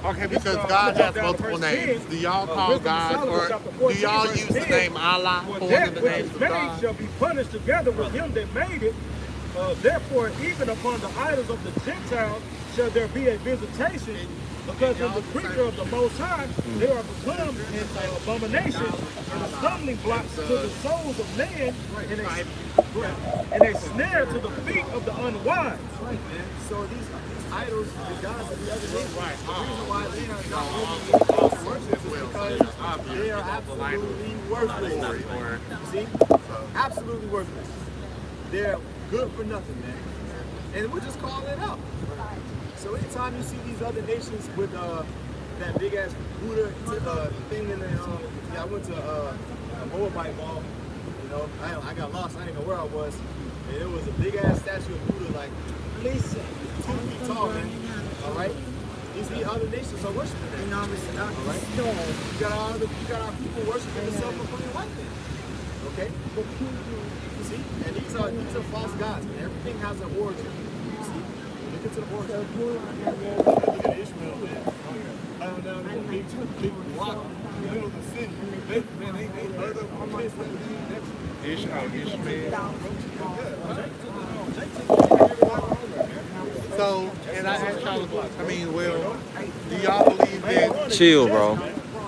okay, because God has multiple names. Do y'all call God, or do y'all use the name Allah for one of the names of made God? shall be punished together with him that made it. Therefore, even upon the idols of the Gentiles shall there be a visitation, because of the creature of the Most High, they are become an abomination and a stumbling block to the souls of man, and a snare to the feet of the unwise. Right, man. So these idols, the gods of the other nations, the reason why they are not only worship is because they are absolutely worthless. See? Absolutely worthless. They're good for nothing, man. And we're just calling it out. So anytime you see these other nations with that big ass Buddha thing in the, I went to a Moabite ball, you know, I got lost, I didn't know where I was, and it was a big ass statue of Buddha, like, at least 2 feet tall, man, all right? These other nations are worshiping that, all right? You got our people worshiping the self-proclaimed white man, okay? You see? And these are false gods, man. Everything has an origin, you see? Look into the origin. Look at Ishmael, man. Down in the big rock in the middle of the city. They heard of this. So, and I ask y'all, I mean, well, do y'all believe that? Chill, bro.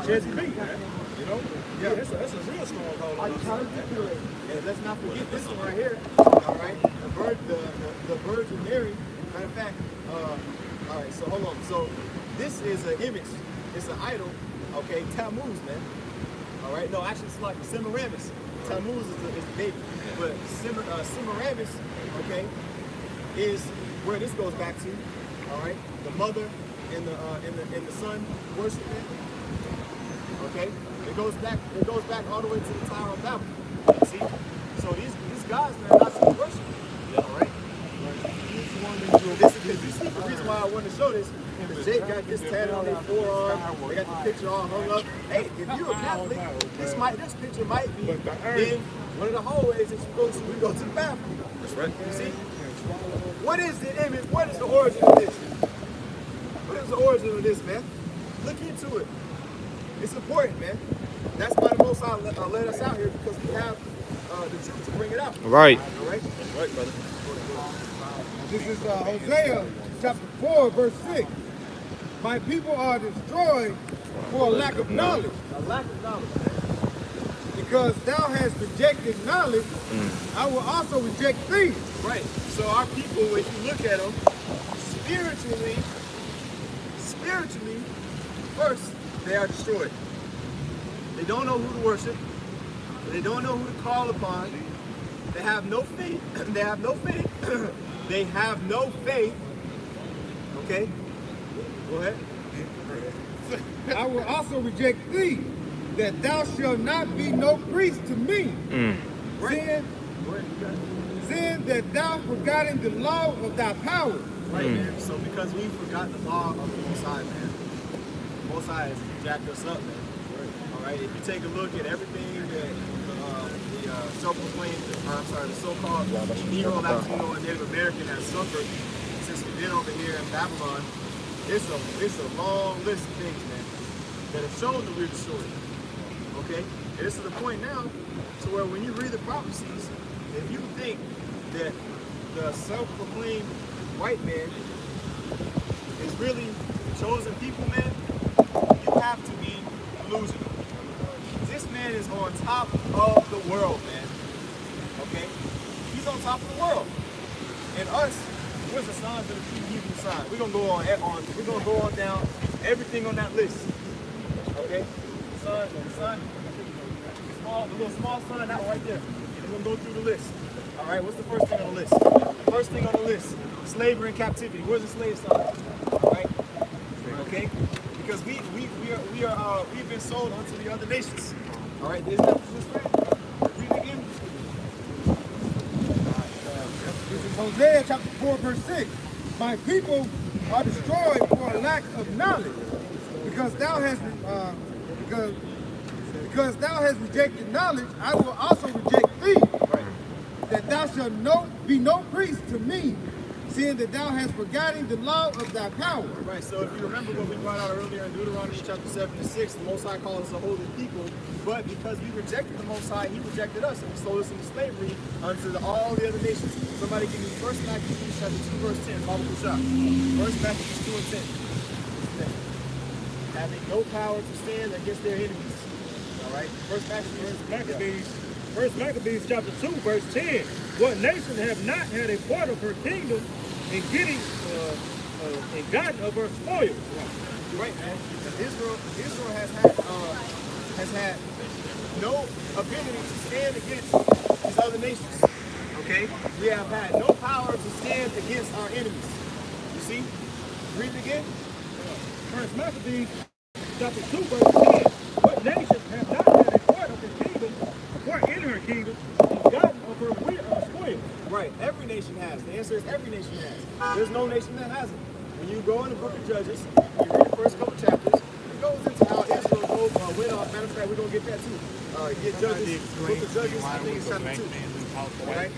Jesse B, man. You know? Yeah, that's a real stronghold. And let's not forget this one right here. All right, the Virgin Mary. Matter of fact, all right. So hold on. So this is an image. It's an idol. Okay, Tammuz, man. All right. No, actually, it's like Semiramis. Tammuz is the baby, but Semiramis, okay, is where this goes back to. All right, the mother and the son worshiping. Okay, it goes back all the way to the Tower of Babel. See, so these guys, man, are not supposed to worship. All right. This is the reason why I wanted to show this. Because Jake got this tatted on their forearm. They got the picture all hung up. Hey, if you're a Catholic, this picture might be in one of the hallways that you go to when you go to the bathroom. That's right. You see? What is the image? What is the origin of this? What is the origin of this, man? Look into it. It's important, man. That's why the Most High let us out here, because we have the truth to bring it out. Right. All right? That's right, brother. This is Hosea chapter 4, verse 6. My people are destroyed for a lack of knowledge. A lack of knowledge. Because thou hast rejected knowledge, I will also reject thee. Right. So our people, if you look at them, spiritually, first, they are destroyed. They don't know who to worship. They don't know who to call upon. They have no faith. They have no faith. They have no faith. Okay? Go ahead. I will also reject thee, that thou shalt not be no priest to me. Right. Seeing that thou forgotten the law of thy power. Right, man. So because we forgot the law of the Most High, man. The Most High has jacked us up, man. All right. If you take a look at everything that the so-called Negro, Latino, and Native American has suffered since we've been over here in Babylon, it's a long list of things, man, that have shown that we're destroyed. Okay? And it's to the point now to where when you read the prophecies, if you think that the self-proclaimed white man is really the chosen people, man, you have to be delusional. This man is on top of the world, man. Okay? He's on top of the world. And us, we're the sons of the true Hebrew sign. We're gonna go on down everything on that list. Okay? The little small sign out right there. We're gonna go through the list. All right, what's the first thing on the list? The first thing on the list, slavery and captivity. Where's the slave sign? All right? Okay? Because we've been sold unto the other nations. All right, isn't that what this read? Read it again. This is Hosea chapter 4, verse 6. My people are destroyed for a lack of knowledge, because thou hast because thou hast rejected knowledge, I will also reject thee. Right. That thou shalt be no priest to me, seeing that thou hast forgotten the law of thy power. Right, so if you remember what we brought out earlier in Deuteronomy chapter 7 and 6, the Most High called us a holy people, but because we rejected the Most High, he rejected us and he sold us into slavery unto all the other nations. Somebody give me 1 Maccabees chapter 2 verse 10, Bible Kushah. 1 Maccabees 2 and 10. Having no power to stand against their enemies. All right, 1 Maccabees chapter 2 verse 10. What nation have not had a part of her kingdom in getting and gotten of her spoils? Right, man. Israel has had no ability to stand against these other nations. Okay? We have had no power to stand against our enemies. You see? Read it again. First Maccabees chapter 2 verse 10. What nation have not had a part of her kingdom, a part in her kingdom, and gotten of her spoils? Right, every nation has. The answer is every nation has. There's no nation that hasn't. When you go in the book of Judges, you read the first couple chapters, it goes into how Israel went off. Matter of fact, we're going to get that too. Get Judges, book of Judges, I think it's chapter 2. All right?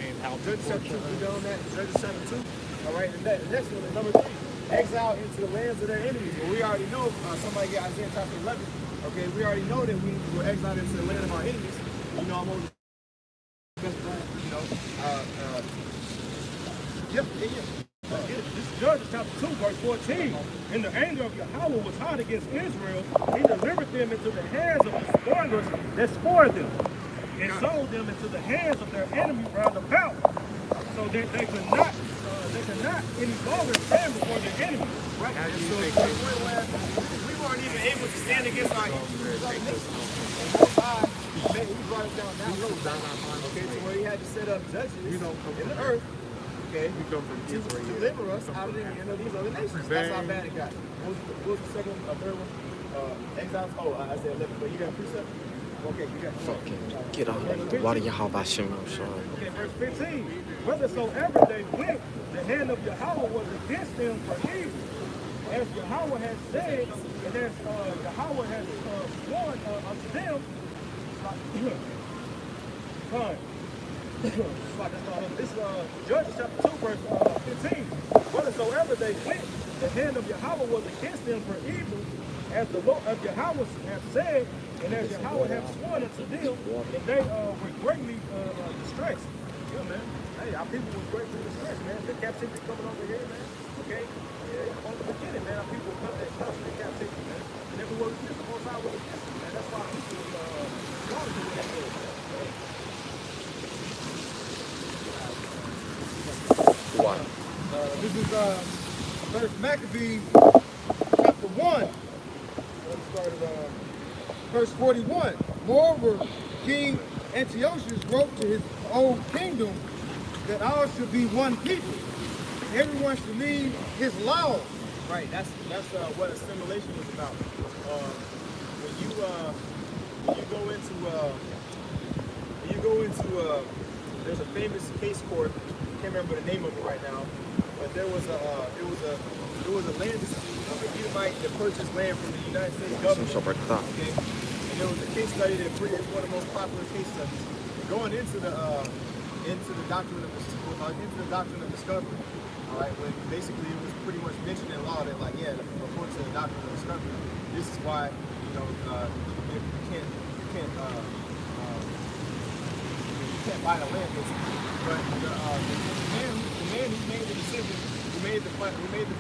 Judges chapter 2, we done on that. Judges chapter 2. All right, and the next one is number 3. Exile into the lands of their enemies. Well, we already know, somebody get Isaiah chapter 11. Okay, we already know that we were exiled into the land of our enemies. You know, I'm on This is Judges chapter 2, verse 14. And the anger of Yahweh was hot against Israel. He delivered them into the hands of the spoilers that spoiled them, and sold them into the hands of their enemy round about, so that they could not any longer stand before their enemy. Right. And so to the point where we weren't even able to stand against our enemies. He brought us down that road. Okay, to where he had to set up judges in the earth. Okay, to deliver us out of the hand of these other nations. That's how bad it got. What was the second, third one? Exiles. Oh, I said 11, but you got a precept? Okay, you got Get on it. Why do y'all buy Shimon? Okay, verse 15. Whithersoever they went, the hand of Yahweh was against them for evil. As Yahweh has said, and as Yahweh has sworn unto them, fine. This Judges chapter 2, verse 15. Whatsoever they went, the hand of Yahweh was against them for evil, as the Lord of Yahweh has said, and as Yahweh has sworn unto them, and they were greatly distressed. Yeah, man. Hey, our people were greatly distressed, man. The captivity coming over here, man. Okay? Yeah, on the beginning, man, our people were coming in captivity, man. And everywhere we went, the Most High was against them, man. That's why our people wanted to get there. Why? This is First Maccabees chapter 1. Let's start at verse 41. Moreover, King Antiochus wrote to his own kingdom that all should be one people. Everyone should leave his laws. Right, that's what assimilation is about. When you go into there's a famous case court. I can't remember the name of it right now, but there was a land dispute of an Edomite that purchased land from the United States government. Okay, and there was a case study that it's one of the most popular case studies. Going into the doctrine of discovery. All right, when basically it was pretty much mentioned in law that, like, yeah, according to the doctrine of discovery, this is why you can't buy the land, basically. But the man who made the decision, who made the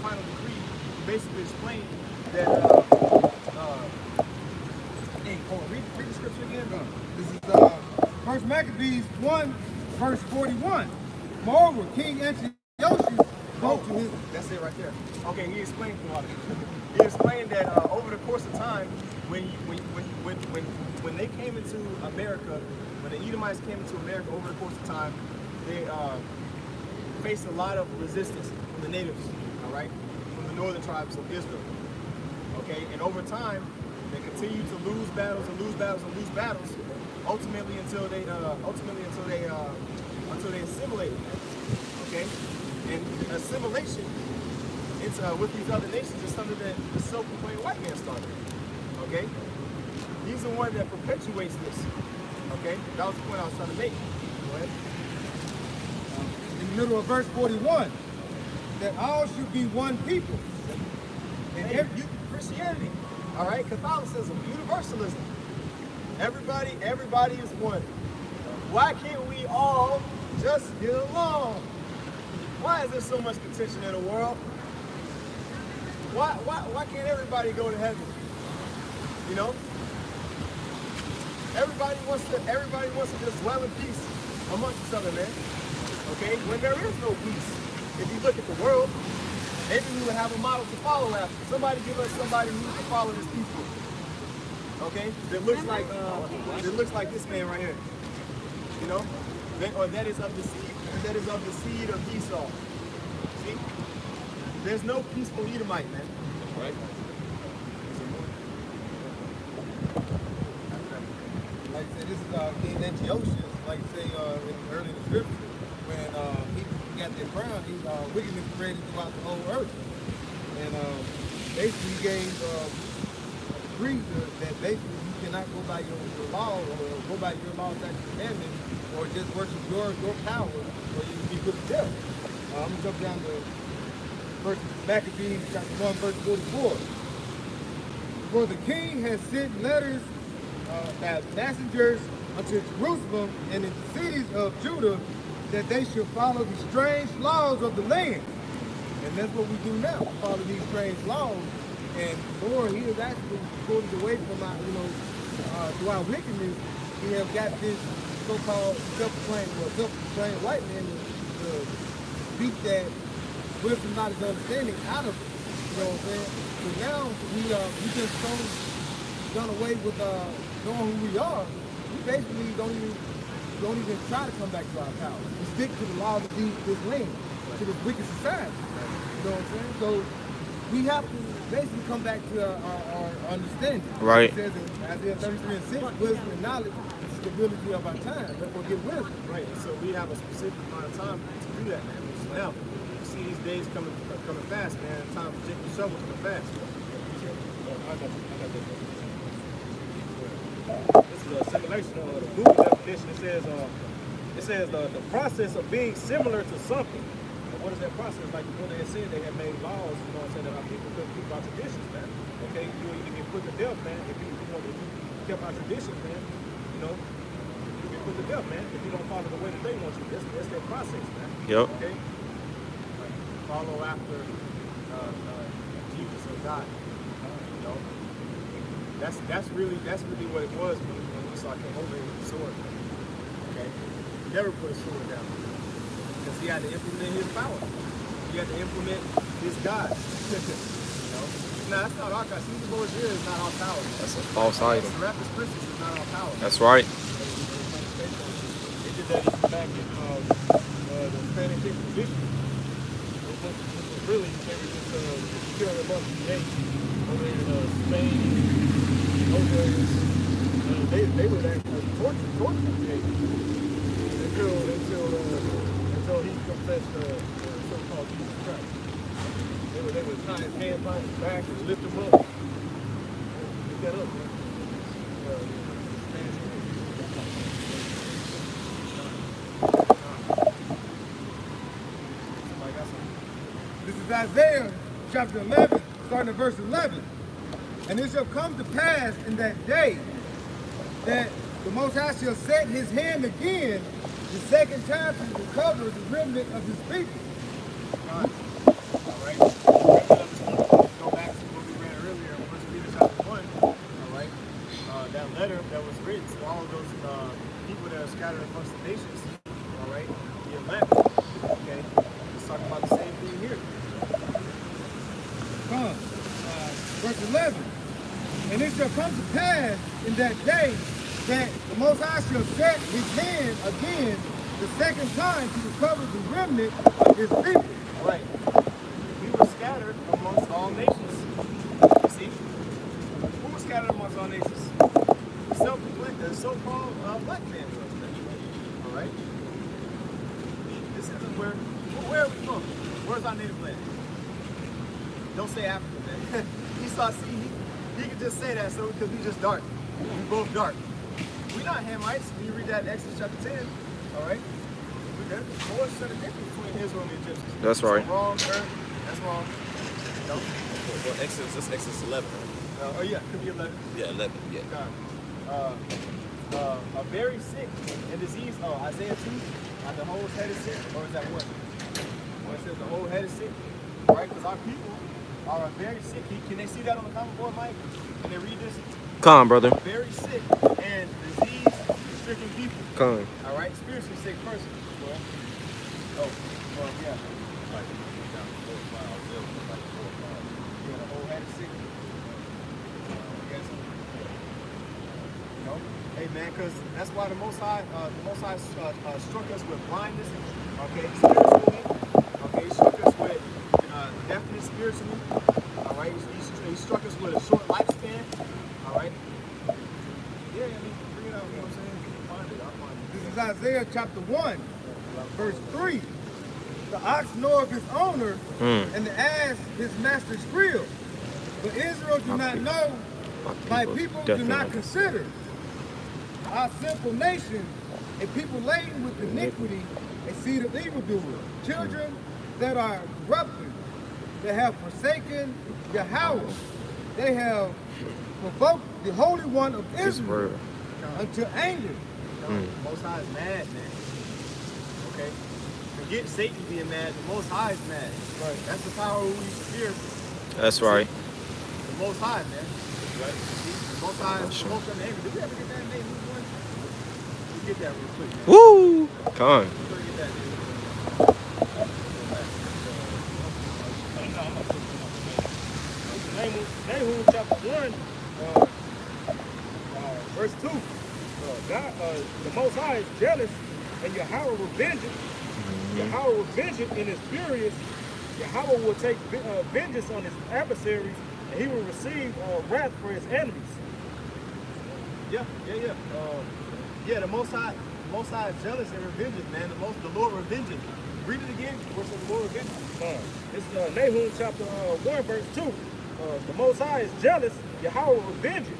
final decree, basically explained that. Hey, hold on, read the scripture again. This is First Maccabees 1, verse 41. Moreover, King Antiochus wrote to his. That's it right there. Okay, he explained a lot. He explained that over the course of time, when they came into America, when the Edomites came into America over the course of time, they faced a lot of resistance from the natives, all right, from the northern tribes of Israel. Okay, and over time, they continued to lose battles and lose battles and lose battles, ultimately until they assimilated. Okay, and assimilation with these other nations is something that the self-proclaimed white man started. Okay, He's the one that perpetuates this. Okay? That was the point I was trying to make. Go ahead. In the middle of verse 41, that all should be one people. And Hey, Christianity, all right? Catholicism, universalism. Everybody is one. Why can't we all just get along? Why is there so much contention in the world? Why can't everybody go to heaven? You know? Everybody wants to just dwell in peace amongst each other, man. Okay? When there is no peace, if you look at the world, maybe we would have a model to follow after. Somebody give us somebody who can follow this people. Okay? That looks like this man right here. You know? That is of the seed of Esau. See? There's no peaceful Edomite, man. Right? like I said, this is King Antiochus, like I say early in the scripture, when people got their crown, wickedness spread throughout the whole earth. And basically he gave a decree that basically you cannot go by your law or go by your law, statute, commandments, or just worship your power, or you can be put to death. I'm going to jump down to First Maccabees chapter 1, verse 44. For the king has sent letters as messengers unto Jerusalem and in the cities of Judah, that they should follow the strange laws of the land. And that's what we do now. We follow these strange laws. And the Lord, he has actually pulled us away from our, through our wickedness. We have got this so-called self-proclaimed white man to beat that wisdom, knowledge, understanding out of it. You know what I'm saying? So now we just done away with knowing who we are. We basically don't even try to come back to our power. We stick to the laws of this land, to this wicked society. You know what I'm saying? So we have to basically come back to our understanding. Right. It says in Isaiah 33 and 6, wisdom and knowledge is the stability of our time. Therefore get wisdom. Right. And so we have a specific amount of time to do that, man. Which is now. You see these days coming fast, man. Time for Jacob Shovel coming fast. This is a simulation of the Google definition. It says the process of being similar to something. And what is that process? Like the brother had said, they have made laws, you know what I'm saying, that our people couldn't keep our traditions, man. Okay, you either get put to death, man, if you kept our traditions, man, you know, you get put to death, man, if you don't follow the way that they want you. That's their process, man. Yep. Okay? Follow after Jesus or God. You know, that's really what it was when Esau came over with the sword. Okay, he never put a sword down because he had to implement his power. He had to implement his God. You know, now that's not our God. Caesar Borgia is not our power. That's a false idol. Serapis Christus is not our power. That's right. They did that even back in the Spanish Inquisition. Which was really, they were just killing a bunch of gays over in Spain, over they would actually torture gays until he confessed the so-called Jesus Christ. They would tie his hands behind his back and lift him up. Pick that up, man. Spanish This is Isaiah chapter 11, starting at verse 11. And it shall come to pass in that day that the Most High shall set his hand again the second time to recover the remnant of his people. All right. Go back to what we read earlier in 1 Peter chapter 1. All right. That letter that was written to all of those people that are scattered amongst the nations. All right. The elect. Okay. Let's talk about the same thing here. Verse 11. And it shall come to pass in that day that the Most High shall set his hand again the second time to recover the remnant of his people. All right. We were scattered amongst all nations. You see? Who was scattered amongst all nations? The so-called black man was. All right. This isn't where are we from? Where's our native land? Don't say Africa, man. Esau, see, he can just say that so because we just dark. We both dark. We're not Hamites. When you read that in Exodus chapter 10, all right? There's more set of difference between Israel and the Egyptians. That's right. So wrong, that's wrong. No? Well, Exodus, that's Exodus 11. Oh yeah, could be 11. Yeah, 11, yeah. A very sick and diseased. Oh, Isaiah 2. The whole head is sick, or is that what? Where it says the whole head is sick, right? Because our people are very sick. Can they see that on the common board, Mike? Can they read this? Come on, brother. Very sick and disease-stricken people. Come on. All right, spiritually sick person. Oh, well, yeah. Yeah, the whole head is sick. No? Hey man, because that's why the Most High struck us with blindness, okay, spiritually. Okay, he struck us with deafness spiritually. All right, he struck us with a short lifespan. All right. Yeah, I mean, bring it out. You know what I'm saying? Find it. I'll find it. This is Isaiah chapter 1, verse 3. The ox knoweth his owner, and the ass his master's crib. But Israel do not know, my people do not consider. Our sinful nation, a people laden with iniquity, a seed of evildoers, children that are corrupted, they have forsaken Yahweh. They have provoked the Holy One of Israel unto anger. Most High is mad, man. Okay? Forget Satan being mad, the Most High is mad. Right. That's the power who we should fear. That's right. The Most High, man. Right? The Most High is provoked unto anger. Did we ever get that name? Let's get that real quick, man. Woo! Come on. Let's go get that, dude. Nahum chapter 1, verse 2. The Most High is jealous, and Yahweh will venge it. Yahweh will venge it in his furious. Yahweh will take vengeance on his adversaries, and he will receive wrath for his enemies. Yeah. Yeah, the Most High is jealous and revenges, man. The Lord revenges. Read it again. Where says the Lord revenges? It's Nahum chapter 1, verse 2. The Most High is jealous, Yahweh will revenge it.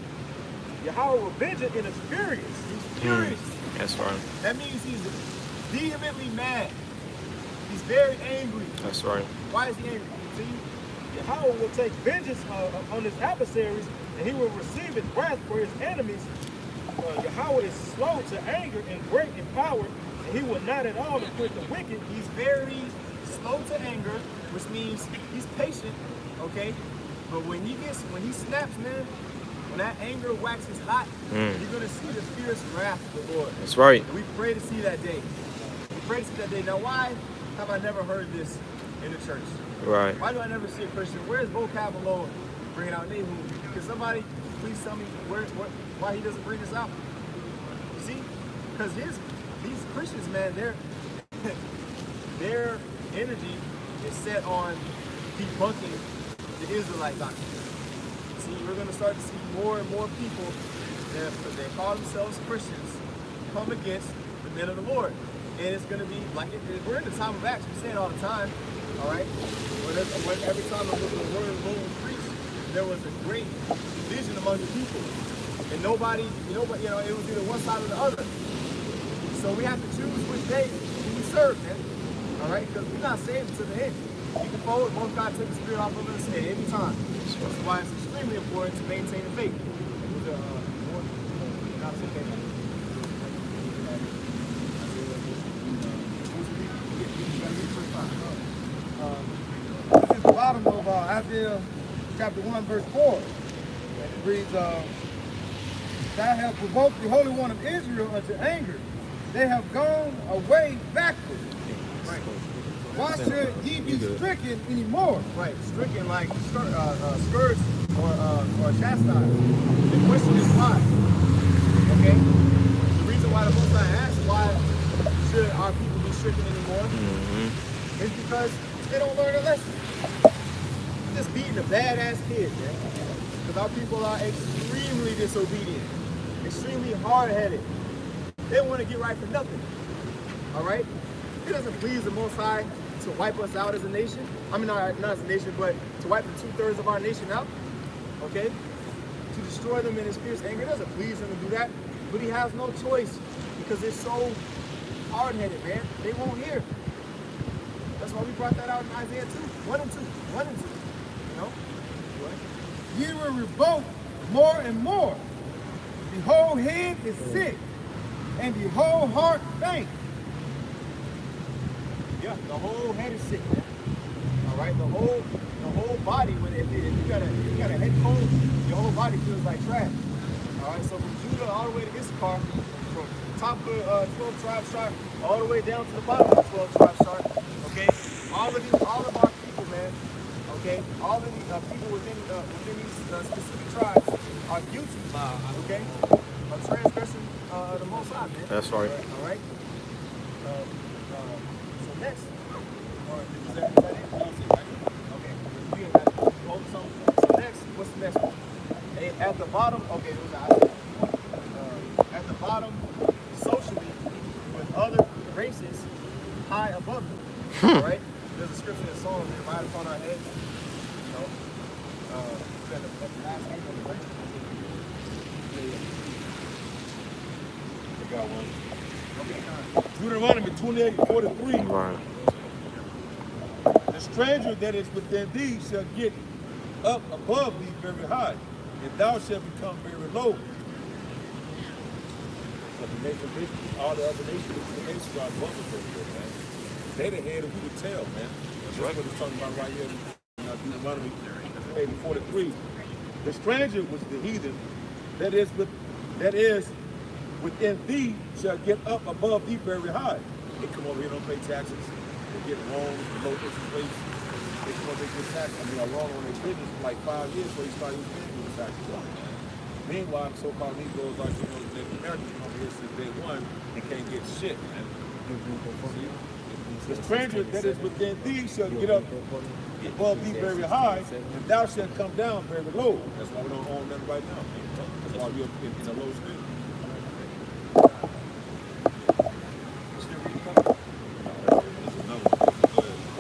Yahweh will revenge it in his furious. He's furious. That's right. That means he's vehemently mad. He's very angry. That's right. Why is he angry? See? Yahweh will take vengeance on his adversaries, and he will receive his wrath for his enemies. Yahweh is slow to anger and great in power, and he will not at all acquit the wicked. He's very slow to anger, which means he's patient, okay? But when he snaps, man, when that anger waxes hot, you're gonna see the fierce wrath of the Lord. That's right. And we pray to see that day. We pray to see that day. Now, why have I never heard this in the church? Right. Why do I never see a Christian? Where's vocab alone bringing out Nahum? Can somebody please tell me why he doesn't bring this out? You see? Because these Christians, man, their energy is set on debunking the Israelite doctrine. See, we're going to start to see more and more people that call themselves Christians come against the men of the Lord. And it's going to be like, we're in the time of Acts, we say it all the time, all right? Every time the word of the Lord was preached, there was a great division among the people. And nobody, it was either one side or the other. So we have to choose which day we serve, man. All right? Because we're not saved to the end. You can forward, both God take the spirit off of us at any time. That's why it's extremely important to maintain the faith. This is the bottom of Isaiah chapter 1, verse 4. It reads, Thou hast provoked the Holy One of Israel unto anger. They have gone away backward. Right. Why should ye be stricken anymore? Right, stricken like scourged or chastised. The question is why. Okay? The reason why the Most High asks why should our people be stricken anymore is because they don't learn a lesson. Just beating a badass kid, man. Because our people are extremely disobedient, extremely hard-headed. They want to get right for nothing. All right? It doesn't please the Most High to wipe us out as a nation. I mean, not as a nation, but to wipe the 2/3 of our nation out. Okay? to destroy them in his fierce anger. It doesn't please him to do that, but he has no choice because they're so hard-headed, man. They won't hear. That's why we brought that out in Isaiah 2. 1 and 2. 1 and 2. You know? Ye will revolt more and more. The whole head is sick, and the whole heart faint. Yeah, the whole head is sick, man. All right, the whole body. When if you got a head cold, your whole body feels like trash. All right, so from Judah all the way to Issachar, from top of the 12 tribes chart all the way down to the bottom of the 12 tribes chart. Okay, all of our people, man. Okay, all of the people within these specific tribes are guilty. Okay, of transgressing the Most High, man. That's right. All right. So next, or is that it? Okay. We ain't got to hold something. So next, what's the next one? At the bottom, okay, it was at the bottom, socially, with other races high above them. All right. There's a scripture in Psalms that right upon our heads. You know, at the last name of the verse. I got one. Okay, Deuteronomy 28:43. Right. The stranger that is within thee shall get up above thee very high, and thou shalt become very low. But the nation, all the other nations, the nations are above us over here, man. They the head of who to tell, man. That's right. What it's talking about right here in Deuteronomy 28:43. The stranger was the heathen that is within thee shall get up above thee very high. They come over here, don't pay taxes. They get loans, low interest rates. They come over, they get taxes. I mean, a loan on their business for like 5 years before you start even paying the taxes on, man. Meanwhile, so-called Negroes like the Native Americans come over here since day one and can't get shit, man. The stranger that is within thee shall get up above thee very high, and thou shalt come down very low. That's why we don't own nothing right now, man. That's why we're in a low state.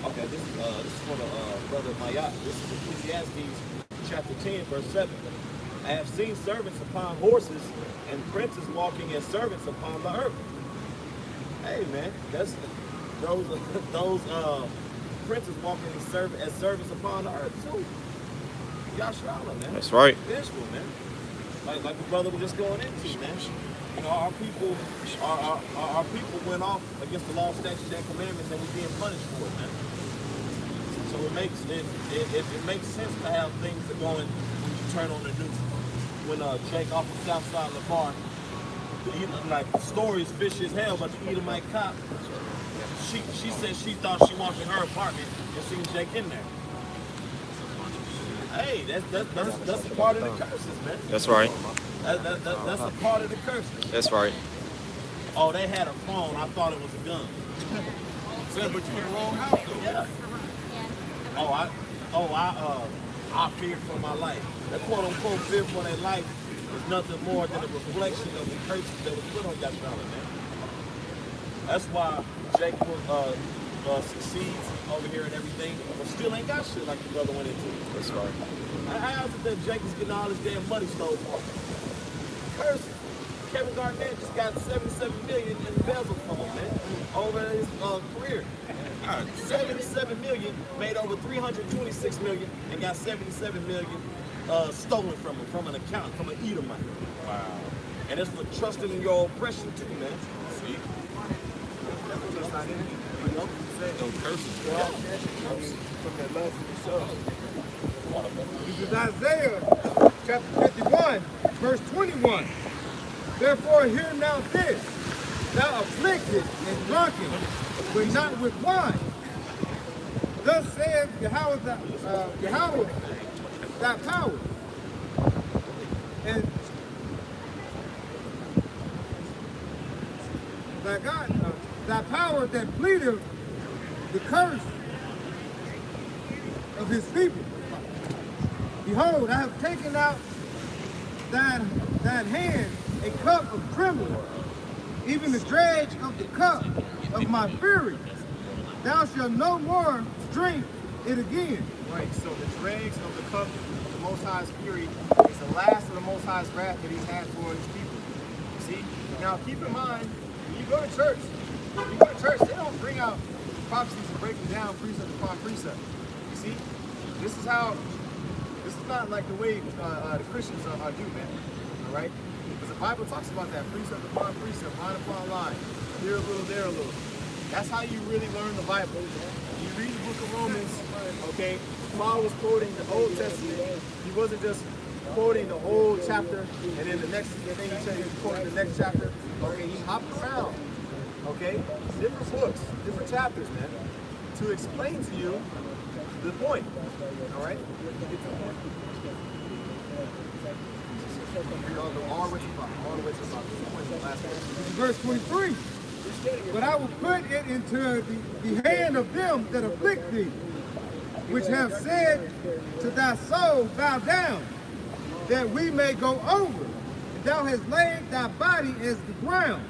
Okay, this is for the brother Mayat. This is Ecclesiastes chapter 10, verse 7. I have seen servants upon horses and princes walking as servants upon the earth. Hey man, that's those princes walking as servants upon the earth too. Yashrala, man. That's right. Israel, man. Like the brother was just going into, man. You know, our people went off against the law, statutes, and commandments, and we're being punished for it, man. So it makes sense to have things that are going when you turn on the news. When Jake off the south side of Lamar, like the story is fishy as hell, but the Edomite cop, she said she thought she walked in her apartment and seen Jake in there. Hey, that's a part of the curses, man. That's right. That's a part of the curses. That's right. Oh, they had a phone. I thought it was a gun. But you in the wrong house, though. Yeah. I feared for my life. That quote unquote fear for their life is nothing more than a reflection of the curses that was put on Yashrala, man. That's why Jake succeeds over here and everything, but still ain't got shit like the brother went into. That's right. How is it that Jake is getting all this damn money stolen from him? Curse. Kevin Garnett just got $77 million in embezzled from him, man, over his career. 77 million, made over 326 million, and got 77 million stolen from him, from an account, from an Edomite. Wow. And it's for trusting in your oppression too, man. See? That's not in it. You know, Those curses. from that love for yourself. This is Isaiah chapter 51, verse 21. Therefore hear now this, thou afflicted and drunken, but not with wine. Thus saith Yahweh thy power. And thy God, thy power that pleadeth the curse of his people. Behold, I have taken out thine hand a cup of trembling, even the dredge of the cup of my fury. Thou shalt no more drink it again. Right, so the dregs of the cup Most High's fury. It's the last of the Most High's wrath that he's had toward his people. You see? Now keep in mind, when you go to church, they don't bring out prophecies and break them down precept upon precept. You see? This is not like the way the Christians do, man. All right? Because the Bible talks about that, precept upon precept, line upon line, here a little, there a little. That's how you really learn the Bible. You read the book of Romans, okay? Paul was quoting the Old Testament. He wasn't just quoting the whole chapter, and then the next thing he said, he was quoting the next chapter. Okay, he hopped around, okay? Different books, different chapters, man, to explain to you the point, all right? All the way to the last one. Verse 23. But I will put it into the hand of them that afflict thee, which have said to thy soul, bow down, that we may go over. And thou hast laid thy body as the ground,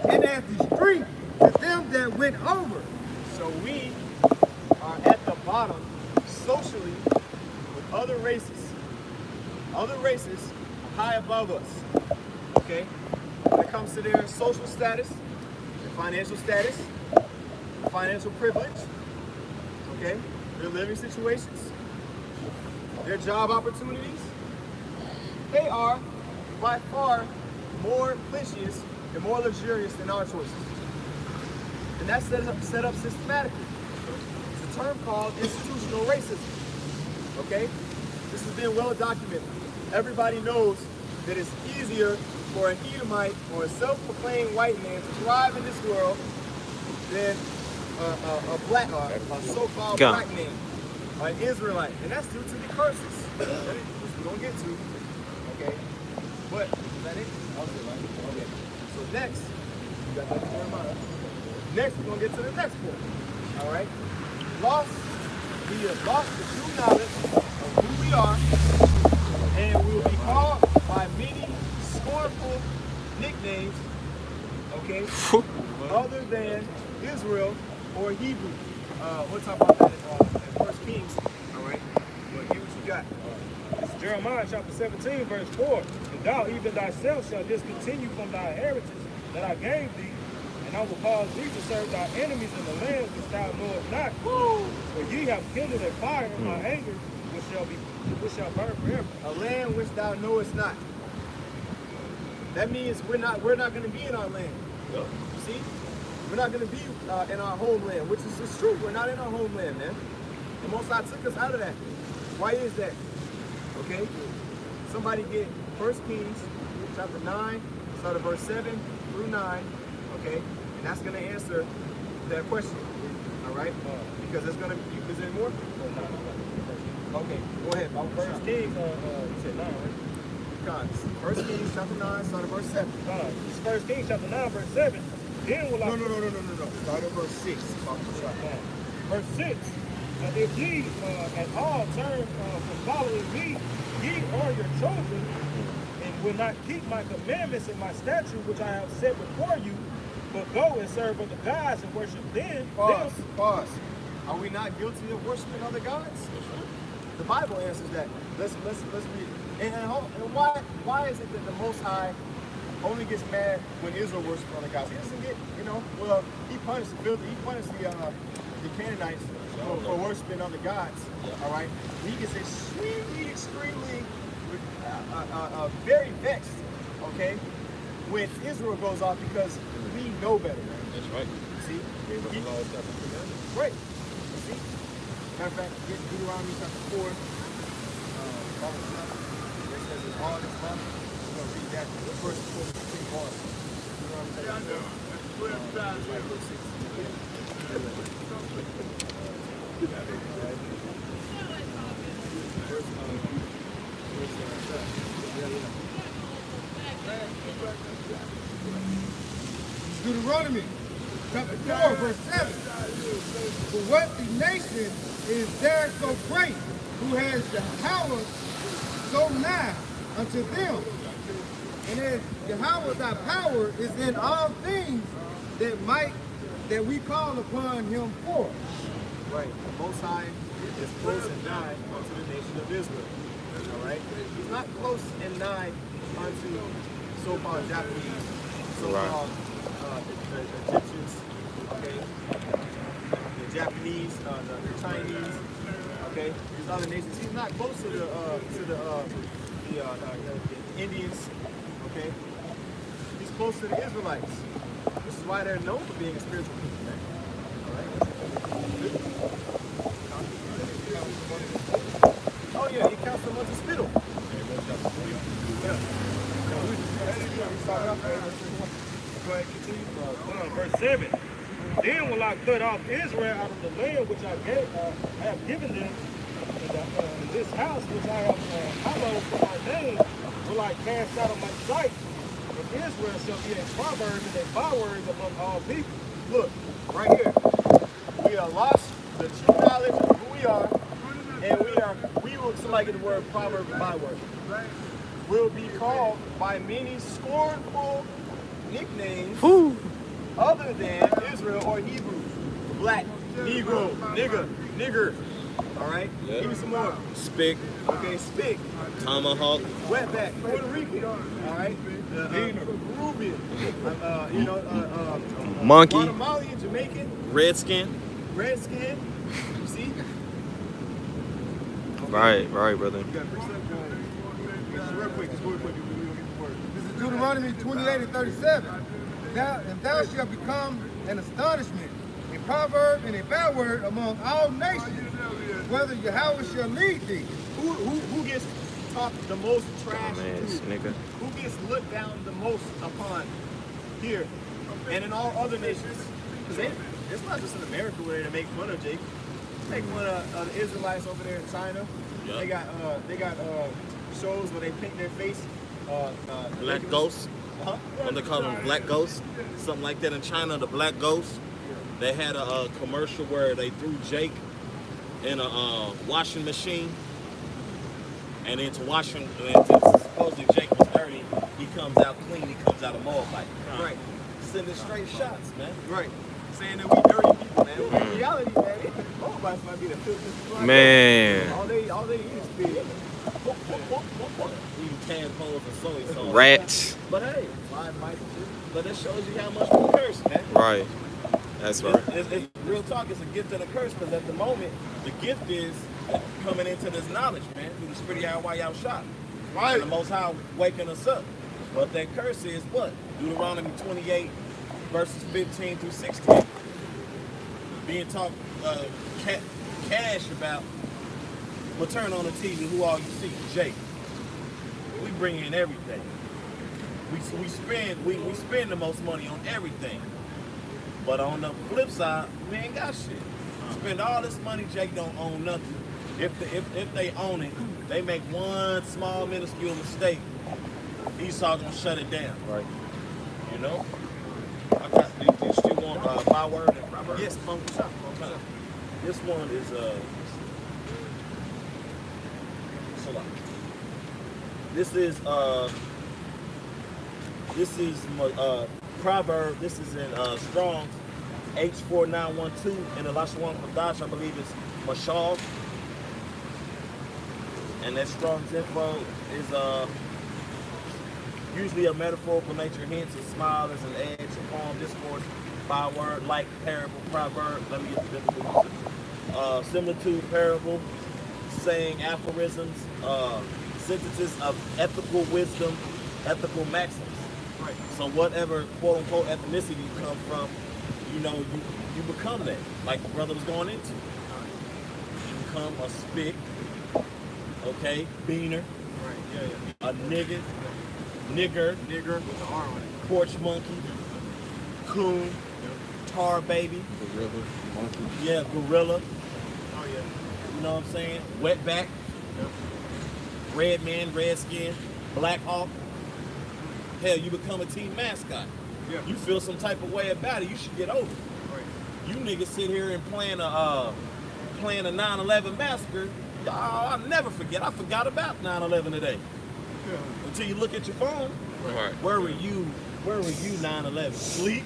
and as the street to them that went over. So we are at the bottom socially with other races. Other races high above us. Okay? When it comes to their social status, their financial status, financial privilege, okay? Their living situations, their job opportunities, they are by far more plenteous and more luxurious than our choices. And that's set up systematically. It's a term called institutional racism. Okay? This has been well documented. Everybody knows that it's easier for an Edomite or a self-proclaimed white man to thrive in this world than a black, a so-called black man, or an Israelite. And that's due to the curses, which we're going to get to. Okay? But, is that it? Okay. So next, you got that in your mind. Next, we're going to get to the next point. All right? We have lost the true knowledge of who we are, and we will be called by many scornful nicknames, okay, other than Israel or Hebrew. We'll talk about that in 1 Kings. All right? Well, here's what you got. It's Jeremiah chapter 17, verse 4. And thou even thyself shalt discontinue from thy heritage that I gave thee, and I will cause thee to serve thy enemies in the land which thou knowest not. For ye have kindled a fire in my anger, which shall burn forever. A land which thou knowest not. That means we're not going to be in our land. You see? We're not going to be in our homeland, which is just true. We're not in our homeland, man. The Most High took us out of that. Why is that? Okay? Somebody get 1 Kings chapter 9, start at verse 7 through 9. Okay? And that's going to answer that question. All right? Because it's going to be, is there more? Okay, go ahead. First Kings, you said 9, right? First Kings chapter 9, start at verse 7. It's First Kings chapter 9, verse 7. Then will I... No. Start at verse 6. Verse 6. If ye at all turn from following me, ye are your children, and will not keep my commandments and my statutes which I have set before you, but go and serve other gods and worship them. Pause. Are we not guilty of worshiping other gods? The Bible answers that. Let's read it. And why is it that the Most High only gets mad when Israel worships other gods? He doesn't get, well, he punished the Canaanites for worshiping other gods. All right, he gets extremely, very vexed. Okay, when Israel goes off because we know better. That's right. See, right. See, matter of fact, get Deuteronomy chapter 4. It says it's all this month. We're gonna read that. The first 23 bars. Deuteronomy chapter 4. Verse 6. Deuteronomy chapter 4, verse 7. For what the nation is there so great, who has the power so nigh unto them? And as Yahweh thy power is in all things that we call upon him for. Right. The Most High is close and nigh unto the nation of Israel. All right, he's not close and nigh unto so-called Japanese, so-called the Egyptians, okay, the Japanese, the Chinese, okay, these other nations. He's not close to the Indians, okay. He's close to the Israelites. This is why they're known for being a spiritual people, man. All right. Oh yeah, he counts them as a spittle. Verse 7. Then will I cut off Israel out of the land which I have given them, and this house which I have hallowed for my name will I cast out of my sight. And Israel shall be a proverb and a byword among all people. Look, right here. We are lost the true knowledge of who we are, and we will, somebody get the word proverb and byword. Will be called by many scornful nicknames other than Israel or Hebrew. Black, Negro, nigger. All right? Yeah. Give me some more. Spick, Okay, spick, tomahawk, wetback, Puerto Rican. All right? Peruvian. monkey, Guatemala, Jamaican, redskin. redskin. You see? Right, brother. You got precept. Just real quick. We don't get the word. This is Deuteronomy 28 and 37. And thou shalt become an astonishment, a proverb and a byword among all nations, whether Yahweh shall lead thee. Who gets talked the most trash Man, to? nigga. Who gets looked down the most upon here and in all other nations? Because it's not just in America where they make fun of Jake. They make fun of the Israelites over there in China. Yep. They got shows where they paint their face. Black ghosts. Huh? What they call them, black ghosts, something like that in China. The black ghost. They had a commercial where they threw Jake in a washing machine, and then supposedly Jake was dirty. He comes out clean. He comes out a Moabite. Right. Sending straight shots, man. Right. Saying that we dirty people, man. In reality, man, Moabites might be the filthiest. Man. All they eat is pig. Eating tadpoles and soy sauce. Rats. But hey, but that shows you how much we curse, man. Right. That's right. It's real talk. It's a gift and a curse, because at the moment, the gift is coming into this knowledge, man, through the Spirit of Yahweh shot. Right. And the Most High waking us up. But that curse is what? Deuteronomy 28, verses 15 through 16. Being talked cash about. But turn on the TV, who all you see? Jake. We bring in everything. We spend the most money on everything. But on the flip side, we ain't got shit. Spend all this money, Jake don't own nothing. If they own it, they make one small minuscule mistake, Esau gonna shut it down. Right. You know? I got do you still want my word and proverb? Yes, Punk Shop. This one is this is proverb. This is in Strong's H4912 in the Lashwan Kodash. I believe it's Mashal. And that Strong's info is usually a metaphorical nature, hints, a smile as an edge, a poem, discourse, byword, like, parable, proverb. Let me get the biblical usage. Similitude, parable, saying, aphorisms, sentences of ethical wisdom, ethical maxims. Right. So whatever quote unquote ethnicity you come from, you know, you become that. Like the brother was going into. You become a spick, okay, beaner, Right. Yeah. a nigger, Nigger with the R on it. porch monkey, coon, tar baby, Gorilla, monkey. yeah, gorilla, Oh yeah. you know what I'm saying? Wetback, red man, redskin, Black Hawk. Hell, you become a team mascot. Yeah. You feel some type of way about it, you should get over it. Right. You niggas sit here and plan a 9/11 massacre. I'll never forget. I forgot about 9/11 today. Yeah. Until you look at your phone. Right. Where were you 9/11? Sleep?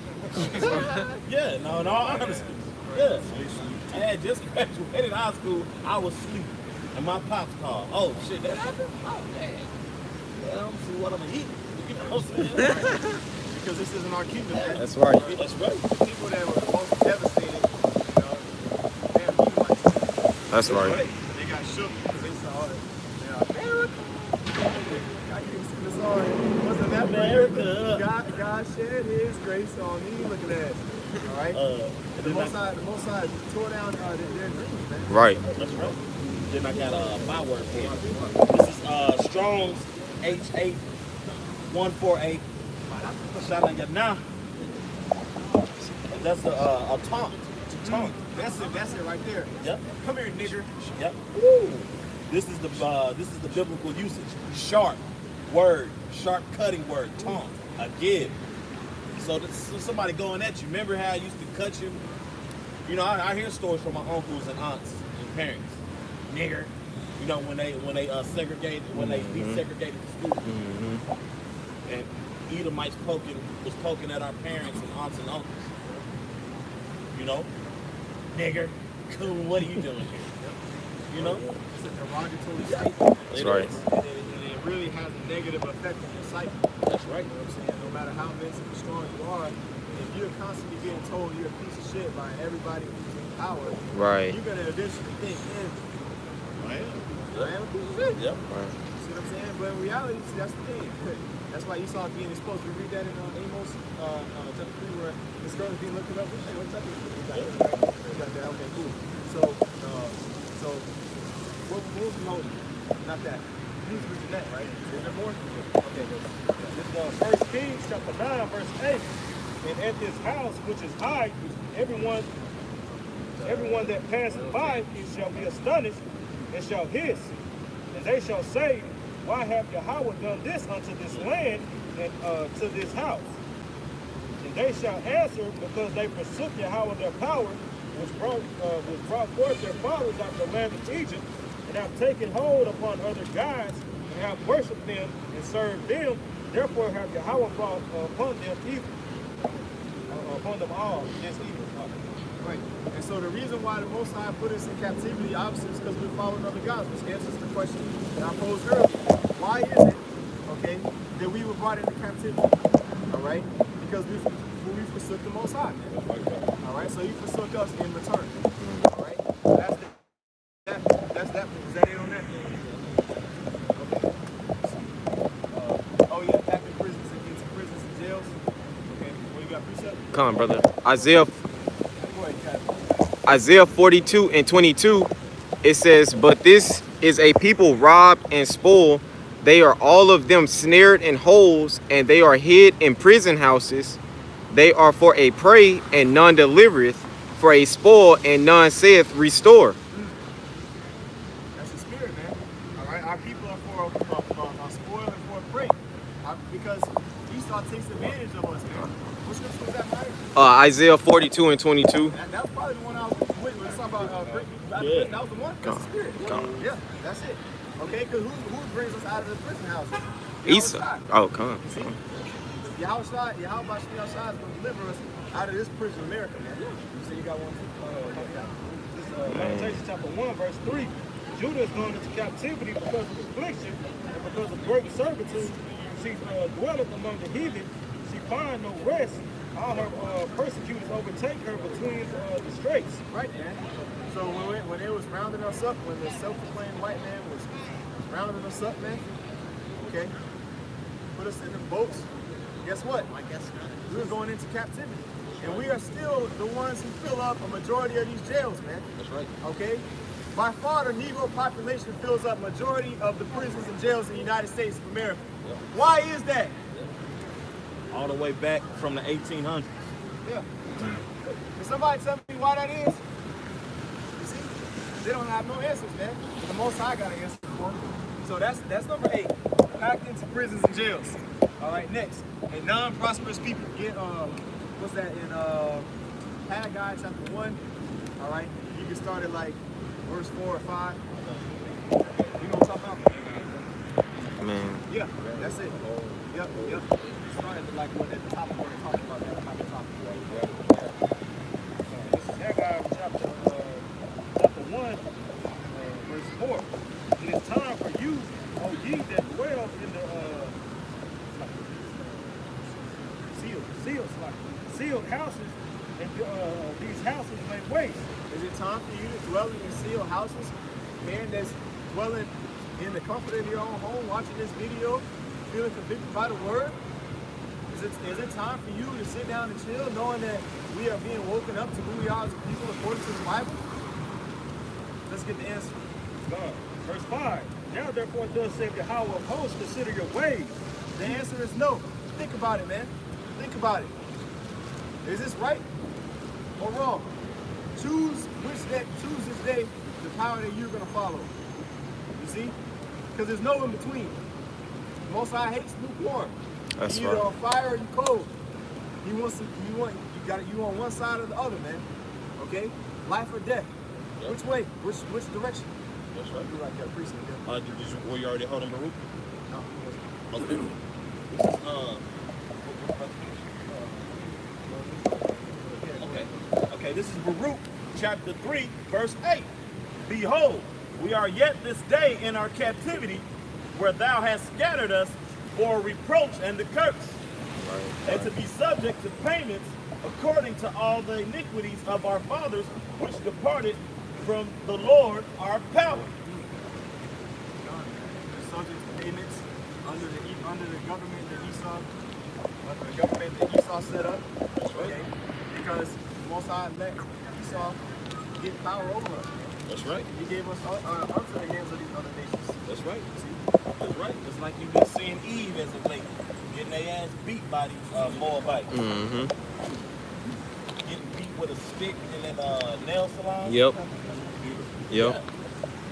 Yeah, no, honesty. Yeah. I had just graduated high school. I was asleep. And my pops called. Oh shit, that happened? Oh man. Yeah, I'm see what I'm gonna eat. You know what I'm saying? Because this isn't our kingdom, man. That's right. That's right. The people that were most devastated, you know, damn Edomites. That's right. They got shook because they saw it. America. I can see the song. Wasn't that America. God shed His grace on me. Look at that. All right. The Most High tore down their dreams, man. Right. That's right. Then I got a byword for it. This is Strong's H8148. Shout out your now. That's a taunt. That's it right there. Yep. Come here, nigger. Yep. Woo. This is the biblical usage. Sharp word, sharp cutting word, taunt, a give. So somebody going at you. Remember how I used to cut you? You know, I hear stories from my uncles and aunts and parents. Nigger. You know, when they segregated, when they desegregated the school. And Edomites was poking at our parents and aunts and uncles. You know? Nigger. Coon, what are you doing here? You know? It's a derogatory statement. That's right. And it really has a negative effect on your psyche. That's right. You know what I'm saying? No matter how mentally strong you are, if you're constantly getting told you're a piece of shit by everybody who's in power, Right. you're gonna eventually think, I am a piece of shit. Yep. Right. See what I'm saying? But in reality, see, that's the thing. That's why Esau is being exposed. We read that in Amos chapter 3 where this girl is being looked up. Hey, what's up? You got that? Okay, cool. So what was he holding? Not that. He's reading that, right? Is there more? Okay, good. This is 1 Kings chapter 9, verse 8. And at this house which is high, everyone that passeth by it shall be astonished and shall hiss. And they shall say, why have Yahweh done this unto this land and to this house? And they shall answer, because they forsook Yahweh their power, which brought forth their fathers out of the land of Egypt, and have taken hold upon other gods, and have worshipped them and served them. Therefore have Yahweh brought upon them evil, upon them all this evil. Right. And so the reason why the Most High put us in captivity, obviously, is because we're following other gods, which answers the question that I posed earlier. Why is it, okay, that we were brought into captivity? All right? Because we forsook the Most High. All right? So He forsook us in return. All right? That's that. Is that it on that? Okay. Oh yeah, back in prisons and into prisons and jails. Okay. What you got, precept? Come on, brother. Isaiah 42 and 22, it says, but this is a people robbed and spoiled. They are all of them snared in holes, and they are hid in prison houses. They are for a prey, and none delivereth, for a spoil, and none saith, restore. That's the spirit, man. All right, our people are for a spoil and for a prey, because Esau takes advantage of us, man. What scripture was that, Mike? Isaiah 42 and 22. That was probably the one I was with. When it's talking about breaking out of prison. That was the one. That's the spirit. Yeah, that's it. Okay, because who brings us out of the prison houses? Esau. Oh, come on. See, Yahweh is going to deliver us out of this prison, America, man. You say you got one too? This is Lamentations chapter 1, verse 3. Judah is going into captivity because of affliction and because of great servitude. She dwelleth among the heathen. She find no rest. All her persecutors overtake her between the straits. Right, man. So when it was rounding us up, when the self-proclaimed white man was rounding us up, man, okay, put us in the boats, guess what? We were going into captivity. And we are still the ones who fill up a majority of these jails, man. That's right. Okay? By far, the Negro population fills up majority of the prisons and jails in the United States of America. Yep. Why is that? All the way back from the 1800s. Yeah. Can somebody tell me why that is? You see? They don't have no answers, man. The Most High got an answer for them. So that's number 8. Packed into prisons and jails. All right, next. And non-prosperous people. Get, what's that in Haggai chapter 1. All right? You can start at like verse 4 or 5. You know what I'm talking about? Man. Yeah, that's it. Yep. Start at like what at the top of where we're talking about that top. This is Haggai chapter 1, verse 4. sealed houses, and these houses lay waste. Is it time for you to dwell in sealed houses? Man that's dwelling in the comfort of your own home, watching this video, feeling convicted by the word? Is it time for you to sit down and chill, knowing that we are being woken up to who we are as a people according to the Bible? Let's get the answer. God. Verse 5. Now therefore does say Yahweh of hosts, consider your ways. The answer is no. Think about it, man. Think about it. Is this right or wrong? Choose this day the power that you're gonna follow. You see? Because there's no in between. Most High hates lukewarm. That's You're either right. on fire or you cold. You on one side or the other, man. Okay? Life or death. Yep. Which way? Which direction? That's right. You like that precinct there. Were you already holding Baruch? No. Okay. Okay, this is Baruch chapter 3, verse 8. Behold, we are yet this day in our captivity, where thou hast scattered us for reproach and the curse, and to be subject to payments according to all the iniquities of our fathers, which departed from the Lord our power. They're subject to payments under the government that Esau set up. Okay? Because the Most High let Esau get power over us. That's right. He gave us unto the hands of these other nations. That's right. That's right. It's like you've been seeing Eve as of late, getting their ass beat by these Moabites. Mm-hmm. Getting beat with a stick in that nail salon. Yep. Yep. Yeah.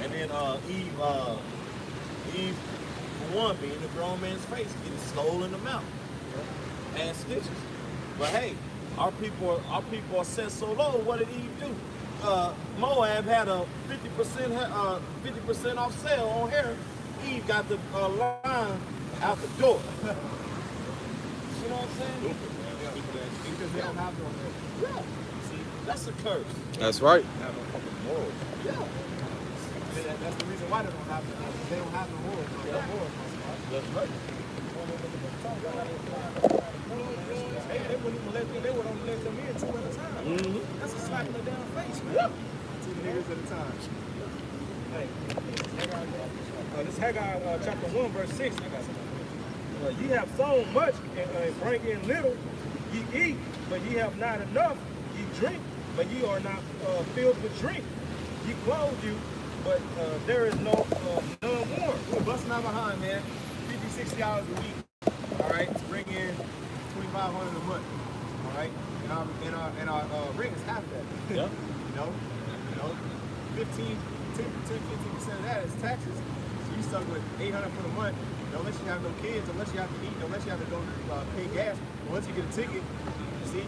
And then Eve, for one, being the grown man's face, getting skull in the mouth. And stitches. But hey, our people are set so low, what did Eve do? Moab had a 50% off sale on hair. Eve got the line out the door. You know what I'm saying? Because they don't have no hair. Yeah. See, that's a curse. That's right. Have no fucking morals. Yeah. That's the reason why they don't have no morals. They don't have no morals. They have morals. That's right. They wouldn't even let them in two at a time. Mm-hmm. That's a slap in the damn face, man. Yep. 2 niggas at a time. Hey, this is Haggai chapter 1, verse 6. Ye have sown much and bring in little. Ye eat, but ye have not enough. Ye drink, but ye are not filled with drink. Ye clothe you, but there is none warm. We're busting out behind, man. 50, 60 hours a week. All right, to bring in $2,500 a month. All right, and our rent is half that. Yep. You know, 15% of that is taxes. So you stuck with $800 for the month. Unless you have no kids, unless you have to eat, unless you have to go pay gas. But once you get a ticket, you see,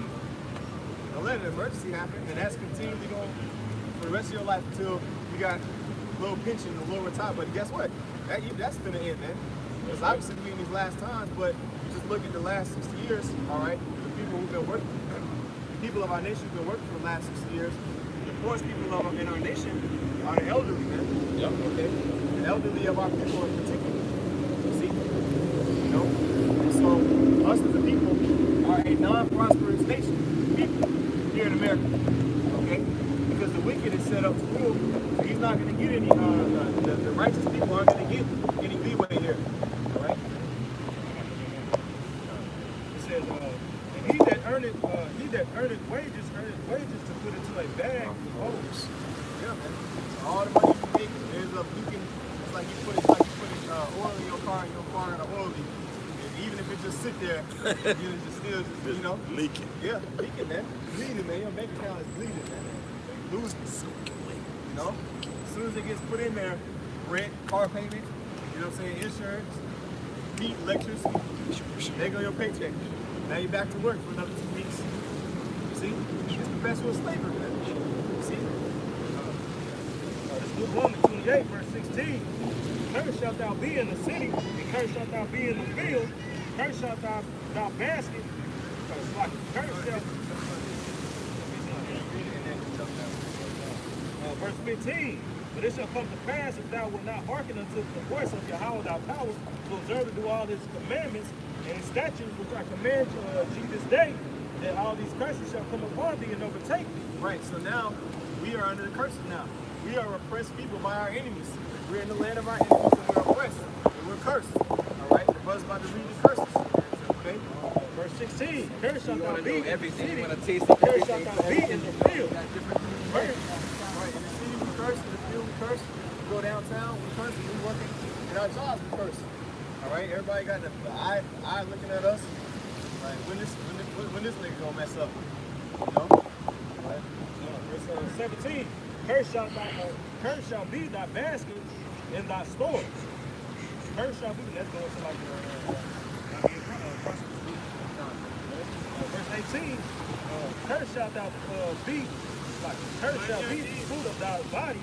don't let an emergency happen, and that's continually going for the rest of your life until you got a little pension, a little retirement. But guess what? That's gonna end, man. Because obviously we in these last times, but you just look at the last 60 years, all right, the people who've been working, the people of our nation who've been working for the last 60 years, the poorest people in our nation are the elderly, man. Yep. Okay? The elderly of our people in particular. You see? You know? And so us as a people are a non-prosperous nation, people here in America. Okay? Because the wicked is set up to rule, so he's not gonna get any the righteous people aren't gonna get any leeway here. Alright? It says, and he that earneth wages to put into a bag for others. Yeah, man. So all the money you make ends up leaking. It's like you put oil in your car and your car in an oil leak. And even if it just sit there, you just still you know. Leaking. Yeah, leaking, man. Bleeding, man. Your bank account is bleeding, man. Losing. You know? As soon as it gets put in there, rent, car payment, you know what I'm saying, insurance, heat, electricity, there go your paycheck. Now you're back to work for another 2 weeks. You see? It's perpetual slavery, man. You see? This Deuteronomy 28, verse 16. Cursed shalt thou be in the city, and cursed shalt thou be in the field. Cursed shalt thou basket. Cursed shalt. Verse 15. But it shall come to pass if thou wilt not hearken unto the voice of Yahweh thy power, to observe to do all his commandments and his statutes which I command you this day, that all these curses shall come upon thee and overtake thee. Right, so now we are under the curses now. We are oppressed people by our enemies. We're in the land of our enemies and we're oppressed. And we're cursed. All right, the brother's about to read the curses. Okay? Verse 16, curse shalt thou be in the everything. city, You want to taste of curse everything. shalt thou be in the field. Right. Right. In the city we curse, in the field we curse, we go downtown, we curse, and we working in our jobs we curse. All right, everybody got the eye looking at us. Like when this nigga gonna mess up? You know? Right. Verse 17, curse shall be thy basket in thy stores. Curse shall be, let's go into like verse 18, curse shalt thou be, like, curse shall be the fruit of thy body,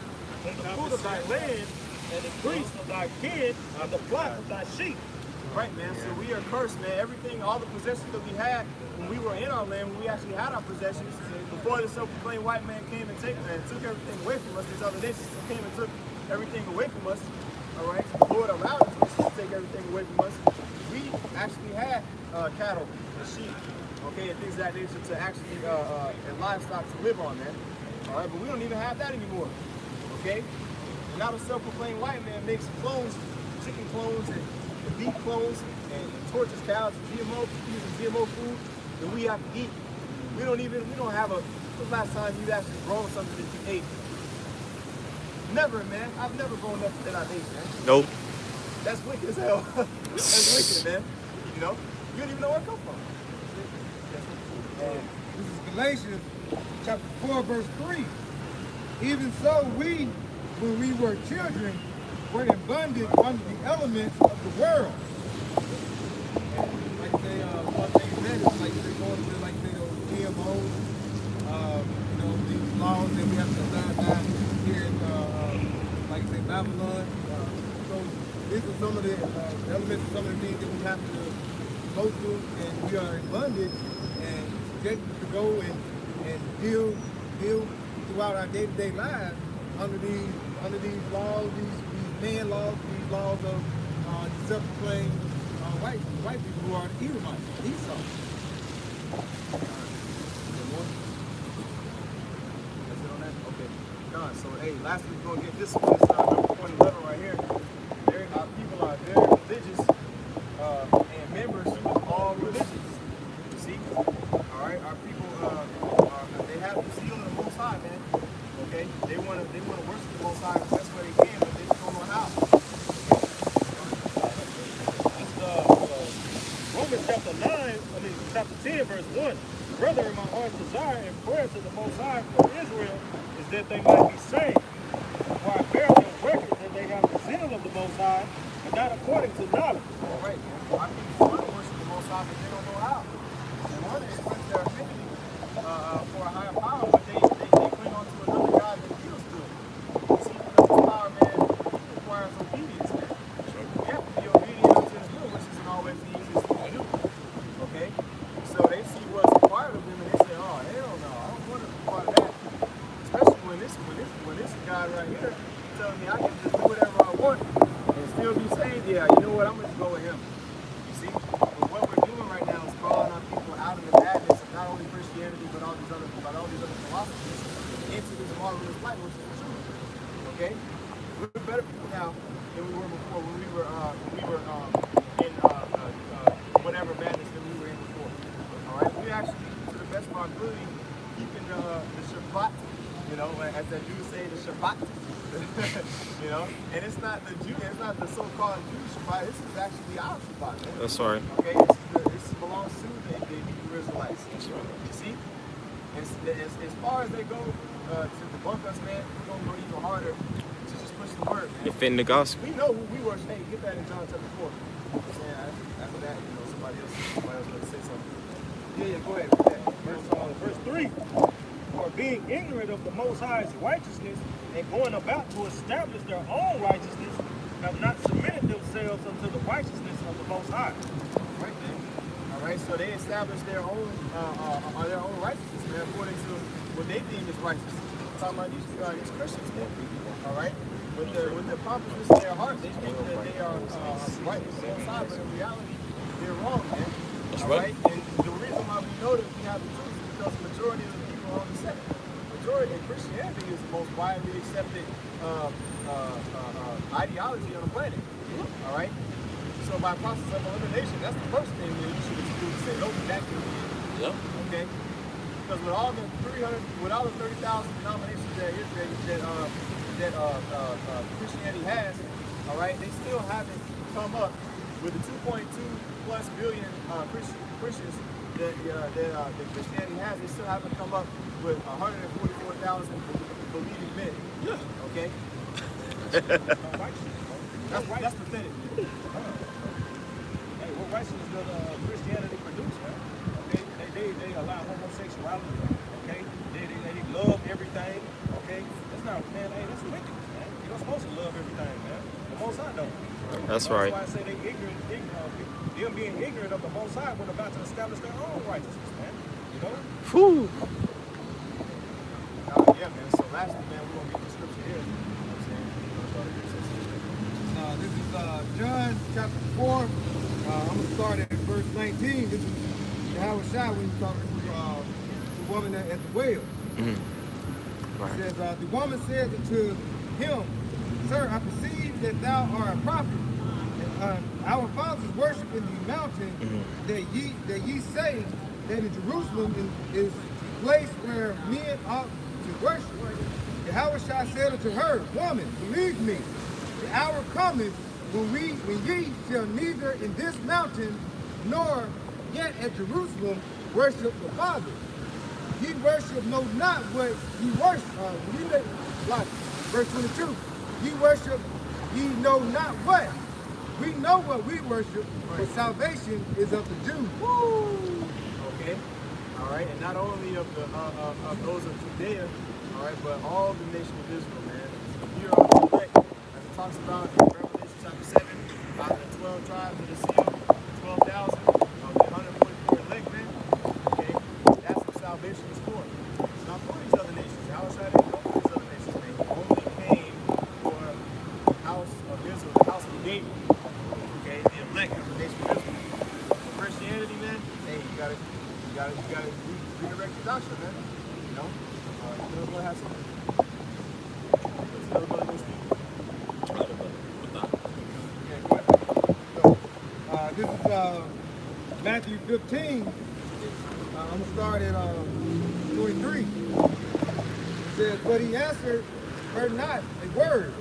and the fruit of thy land, and the increase of thy kin, and the flock of thy sheep. Right, man. So we are cursed, man. Everything, all the possessions that we had when we were in our land, when we actually had our possessions, before the self-proclaimed white man came and took everything away from us, these other nations came and took everything away from us. All right, the Lord allowed us to take everything away from us. We actually had cattle and sheep, okay, and things of that nature to actually and livestock to live on, man. All right, but we don't even have that anymore. Okay, and now the self-proclaimed white man makes clones, chicken clones and beef clones and tortures cows and using GMO food that we have to eat. We don't have a. When's the last time you actually grown something that you ate? Never, man. I've never grown nothing that I've ate, man. Nope. That's wicked as hell. That's wicked, man. You know, you don't even know where it comes from. This is Galatians chapter 4, verse 3. Even so, we, when we were children, were in bondage under the elements of the world. And like they, one thing said is like they're going to like they GMOs, you know, these laws that we have to abide by here in, like say Babylon. So these are some of the elements, some of the things that we have to go through, and we are in bondage and subjected to go and deal throughout our day-to-day lives under these laws, these man laws, these laws of self-proclaimed white people who are the Edomites, Esau. That's it on that? Okay. Done. So, hey, last week we're going to get this one. This number 111 right here. Our people are very religious and members of all religions. You see? All right? Our people, they have the zeal of the Most High, man. Okay? They want to worship the Most High the best way they can, but they just don't know how. Romans chapter 10, verse 1. Brother, my heart's desire and prayer to the Most High for Israel is that they might be saved. For I bear them record that they have the zeal of the Most High, but not according to knowledge. All right, man. Our people want to worship the Most High, but they don't know how. They want to express their affinity for a higher power, but they cling on to another God that feels good. See, because this power, man, requires obedience, man. You have to be obedient unto His will, which isn't always the easiest thing to do. Okay? So they see what's required of them, and they say, oh, hell no, I don't want to be part of that. Especially when this guy right here telling me I can just do whatever I want and still be saved. Yeah, you know what? I'm going to go with him. You see? But what we're doing right now is calling our people out of the madness of not only Christianity, but all these other philosophies into this marvelous light, which is the truth. Okay? We're better people now than we were before when we were in whatever madness that we were in before. All right? We actually, to the best of our ability, keeping the Shabbat. You know, as the Jews say, the Shabbat. You know, and it's not the so-called Jewish Shabbat. This is actually our Shabbat. Man. That's right. Okay, this belongs to the Hebrew Israelites. That's right. You see, as far as they go to debunk us, man, we're gonna go even harder to just push the word, man. Defend the gospel. We know who we were. Hey, get that in John chapter 4. Yeah, after that, you know, somebody else going to say something. Yeah, go ahead. Verse 3. For being ignorant of the Most High's righteousness and going about to establish their own righteousness, have not submitted themselves unto the righteousness of the Most High. Right, man. All right, so they established their own righteousness, man, according to what they deem as righteous. talking about these Christians, man. All right? With the purpose in their heart, they think that they are right on the side, but in reality, they're wrong, man. All right? And the reason why we know that we have the truth is because the majority of the people are on the sect. Majority of Christianity is the most widely accepted ideology on the planet. All right? So by process of elimination, that's the first thing that you should do to say, no, that can be it. Yep. Okay? Because with all the 30,000 denominations that Christianity has, all right, they still haven't come up with the 2.2+ billion Christians that Christianity has. They still haven't come up with 144,000 believing men. Yeah. Okay. That's pathetic. Hey, what righteousness does Christianity produce, man? Okay, they allow homosexuality. Okay, they love everything. Okay, that's not, man. Hey, that's ridiculous, man. You're not supposed to love everything, man. The Most High don't. That's right. That's why I say they ignorant. Them being ignorant of the Most High when about to establish their own righteousness, man. You know. Whew. Yeah, man. So lastly, man, we're gonna get the scripture here. You know what I'm saying? This is John chapter 4. I'm going to start at verse 19. This is Yahweh Shai when he's talking to the woman at the well. Right. It says, the woman said unto him, Sir, I perceive that thou art a prophet. Our fathers worship in the mountain that ye say that in Jerusalem is the place where men ought to worship. Yahweh Shai said unto her, Woman, believe me, the hour cometh when ye shall neither in this mountain nor yet at Jerusalem worship the Father. Ye worship know not what ye worship. Verse 22. Ye worship ye know not what. We know what we worship, but salvation is of the Jews. Woo! Okay. All right. And not only of the of those of Judea, all right, but all the nation of Israel, man. Here are the elect, as it talks about in Revelation chapter 7, out of the 12 tribes of the seal, 12,000 of the 144 elect, man. Okay. That's what salvation is for. It's not for these other nations. How is that for these other nations, man? He only came for the house of Israel, the house of David. Okay, the elect of the nation of Israel. Christianity, man, hey, you gotta redirect the doctrine, man. You know? Another brother has something. Another brother go speak. Okay, go ahead. This is Matthew 15. I'm going to start at 23. It says, But he answered her not a word.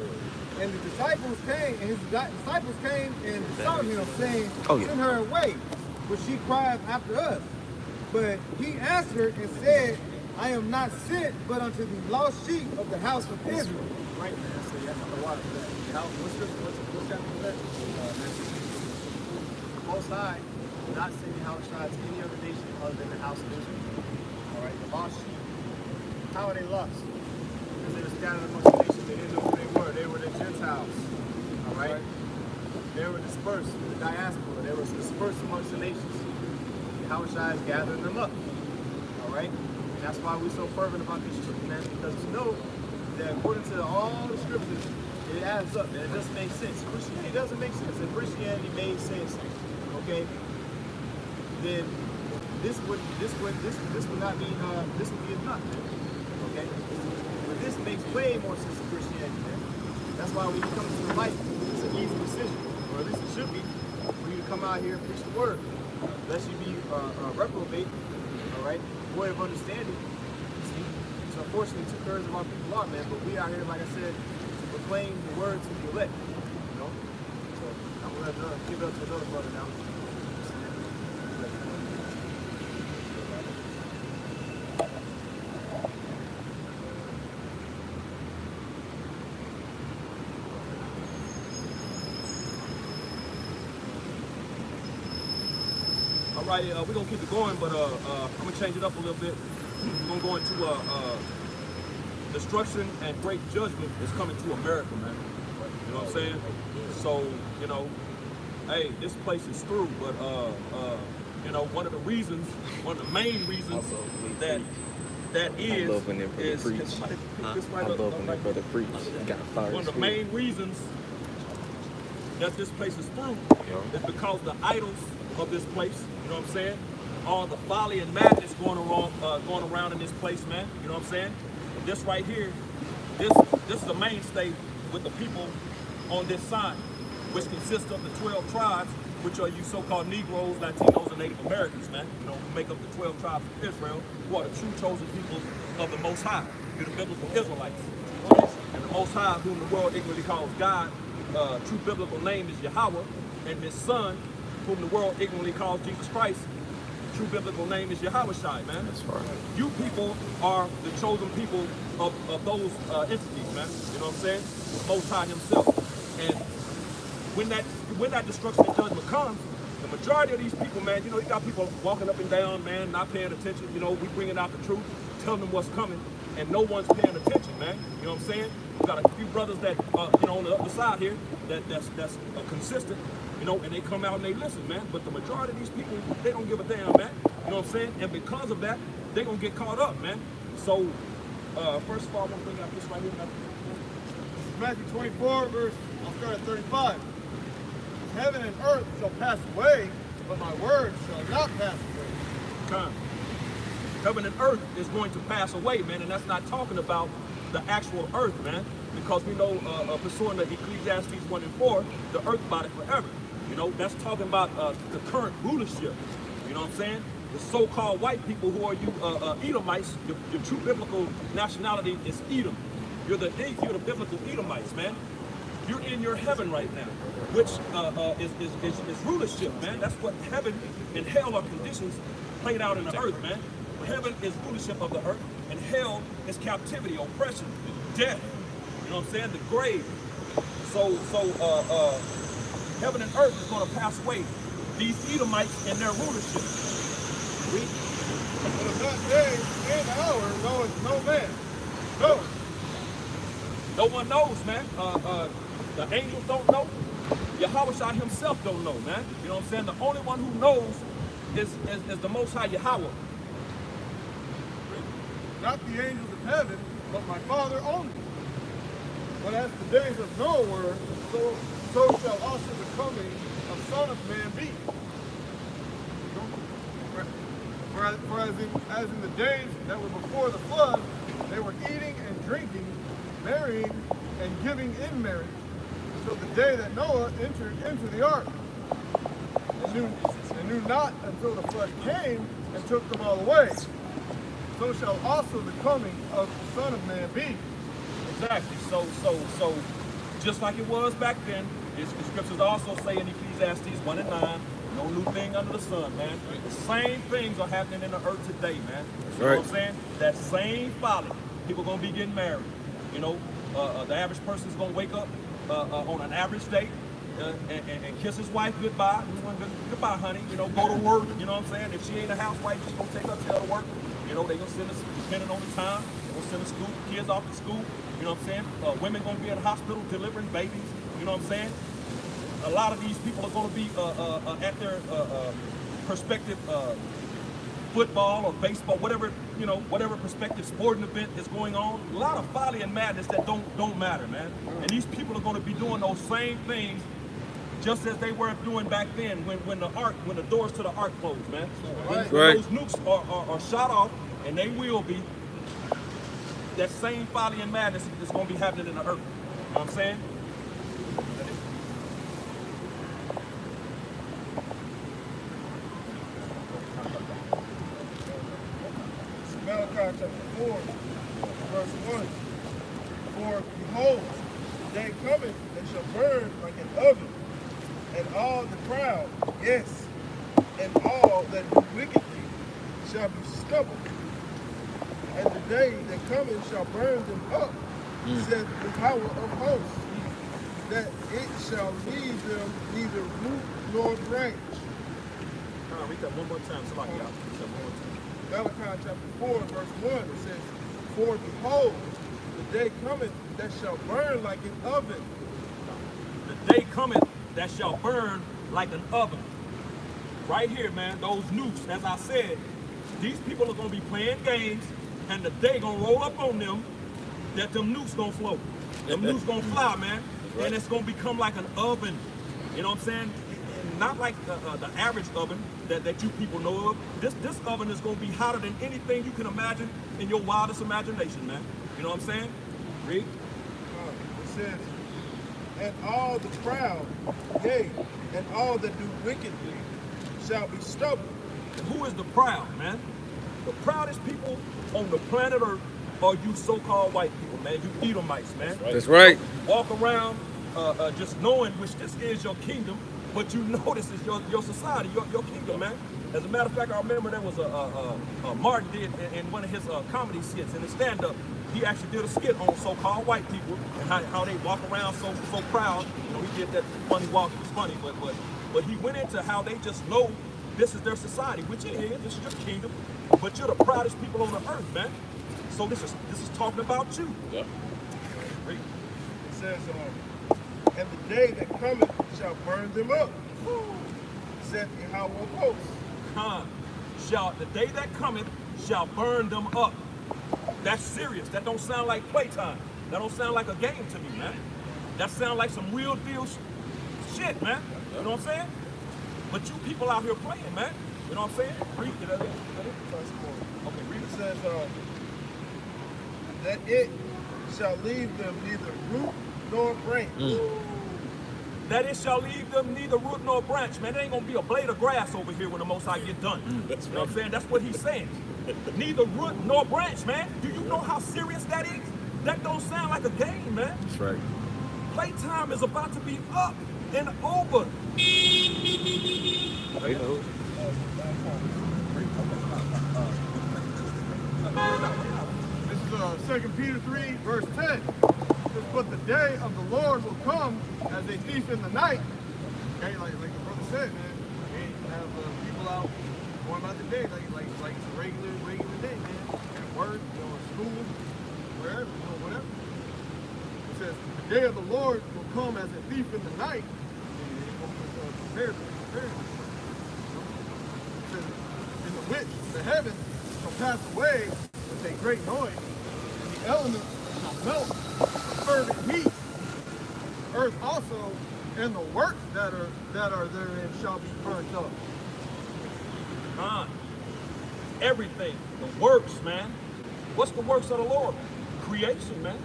And the disciples came, and his disciples came and sought him, saying, Send her away, for she crieth after us. But he answered and said, I am not sent but unto the lost sheep of the house of Israel. Right, man. So you have to water for that. What's chapter for that? Most High did not send Yahushua to any other nation other than the house of Israel. All right, the lost sheep. How are they lost? Because they were scattered amongst the nations. They didn't know who they were. They were the Gentiles. All right? They were dispersed, the diaspora. They were dispersed amongst the nations. Yahushua is gathering them up. All right? And that's why we're so fervent about this truth, man, because you know that according to all the scriptures, it adds up, and it doesn't make sense. Christianity doesn't make sense. If Christianity made sense, okay, then this would not be this would be enough, man. Okay? But this makes way more sense than Christianity, man. That's why when you come to the light, it's an easy decision, or at least it should be, for you to come out here and preach the word. Lest you be reprobate, all right, void of understanding. See? So unfortunately, 2/3 of our people are, man, but we out here, like I said, to proclaim the word to the elect, you know? So I'm going to give it up to another brother now. All right, we're gonna keep it going, but I'm gonna change it up a little bit. We're gonna go into destruction and great judgment is coming to America, man. You know what I'm saying? So, you know, hey, this place is through, but you know, one of the main reasons that that I is, love when that brother is preach. can somebody pick I this right up? love when that brother preach. Got a fire One of the spirit. main reasons that this place is through Yeah. is because the idols of this place, you know what I'm saying? All the folly and madness going around in this place, man. You know what I'm saying? And this right here, this is a mainstay with the people on this side, which consists of the 12 tribes, which are you so-called Negroes, Latinos, and Native Americans, man. You know, who make up the 12 tribes of Israel, who are the true chosen people of the Most High. You're the biblical Israelites. And the Most High, whom the world ignorantly calls God, true biblical name is Yahweh, and his son, whom the world ignorantly calls Jesus Christ, true biblical name is Yahweh Shai, man. That's right. You people are the chosen people of those entities, man. You know what I'm saying? The Most High himself. And when that destruction and judgment comes, the majority of these people, man, you know, you got people walking up and down, man, not paying attention. You know, we bringing out the truth, telling them what's coming, and no one's paying attention, man. You know what I'm saying? We got a few brothers that, you know, on the other side here, that's consistent, you know, and they come out and they listen, man. But the majority of these people, they don't give a damn, man. You know what I'm saying? And because of that, they're gonna get caught up, man. So, first of all, I'm gonna bring out this right here. Matthew 24, I'll start at 35. Heaven and earth shall pass away, but my words shall not pass away. Time. Heaven and earth is going to pass away, man, and that's not talking about the actual earth, man, because we know, pursuing the Ecclesiastes 1 and 4, the earth body forever. You know, that's talking about the current rulership. You know what I'm saying? The so-called white people who are you Edomites, your true biblical nationality is Edom. You're the biblical Edomites, man. You're in your heaven right now, which is rulership, man. That's what heaven and hell are conditions played out in the earth, man. Heaven is rulership of the earth, and hell is captivity, oppression, death. You know what I'm saying? The grave. So heaven and earth is going to pass away. These Edomites and their rulership. But of that day and hour knoweth no man. No. No one knows, man. The angels don't know. Yahweh Shai himself don't know, man. You know what I'm saying? The only one who knows is the Most High Yahweh. Not the angels of heaven, but my Father only. But as the days of Noah were, so shall also the coming of Son of Man be. For as in the days that were before the flood, they were eating and drinking, marrying and giving in marriage, until the day that Noah entered into the ark, and knew not until the flood came and took them all away. So shall also the coming of the Son of Man be. Exactly. So just like it was back then, the scriptures also say in Ecclesiastes 1 and 9, no new thing under the sun, man. The same things are happening in the earth today, man. You know what I'm saying? That same folly. People gonna be getting married. You know, the average person's gonna wake up on an average day and kiss his wife goodbye. Goodbye, honey. You know, go to work. You know what I'm saying? If she ain't a housewife, she's gonna take her tail to work. You know, they gonna send us, depending on the time, they gonna send the kids off to school. You know what I'm saying? Women gonna be in the hospital delivering babies. You know what I'm saying? A lot of these people are gonna be at their prospective football or baseball, whatever, you know, whatever prospective sporting event is going on. A lot of folly and madness that don't matter, man. And these people are gonna be doing those same things just as they were doing back then when the doors to the ark closed, man. When those nukes are shot off, and they will be, that same folly and madness is going to be happening in the earth. You know what I'm saying? Malachi chapter 4, verse 1. For behold, the day cometh that shall burn like an oven, and all the proud, yes, and all that do wickedly shall be stubble. And the day that cometh shall burn them up, saith the power of hosts, that it shall leave them neither root nor branch. Read that one more time. Somebody out. Malachi chapter 4, verse 1, it says, For behold, the day cometh that shall burn like an oven. The day cometh that shall burn like an oven. Right here, man, those nukes, as I said, these people are going to be playing games, and the day gonna roll up on them that them nukes gonna float. Them nukes gonna fly, man. Right. And it's gonna become like an oven. You know what I'm saying? Not like the average oven that you people know of. This oven is gonna be hotter than anything you can imagine in your wildest imagination, man. You know what I'm saying? Read. It says, and all the proud, yea, and all that do wickedly shall be stubble. And who is the proud, man? The proudest people on the planet Earth are you so-called white people, man. You Edomites, man. That's right. You walk around just knowing which this is your kingdom, but you know this is your society, your kingdom, man. As a matter of fact, I remember there was a Martin did in one of his comedy skits, in his stand-up, he actually did a skit on so-called white people and how they walk around so proud. You know, he did that funny walk, it was funny, but he went into how they just know this is their society, which it is, this is your kingdom, but you're the proudest people on the earth, man. So this is talking about you. Yeah. It says, and the day that cometh shall burn them up, saith Yahweh of hosts. The day that cometh shall burn them up. That's serious. That don't sound like playtime. That don't sound like a game to me, man. That sound like some real deal shit, man. You know what I'm saying? But you people out here playing, man. You know what I'm saying? Read it. Okay, read it. Says, that it shall leave them neither root nor branch. That it shall leave them neither root nor branch. Man, there ain't gonna be a blade of grass over here when the Most High get done. That's you know what I'm saying? That's what he's saying. Neither root nor branch, man. Do you know how serious that is? That don't sound like a game, man. That's right. Playtime is about to be up and over. This is 2 Peter 3, verse 10. It says, but the day of the Lord will come as a thief in the night. Okay, like the brother said, man. You have people out going about the day like it's a regular day, man. At work, at school, wherever, whatever. It says, the day of the Lord will come as a thief in the night. Prepared. It says, in the which the heavens shall pass away with a great noise, and the elements shall melt with fervent heat. Earth also and the works that are therein shall be burnt up. Everything, the works, man. What's the works of the Lord? Creation, man.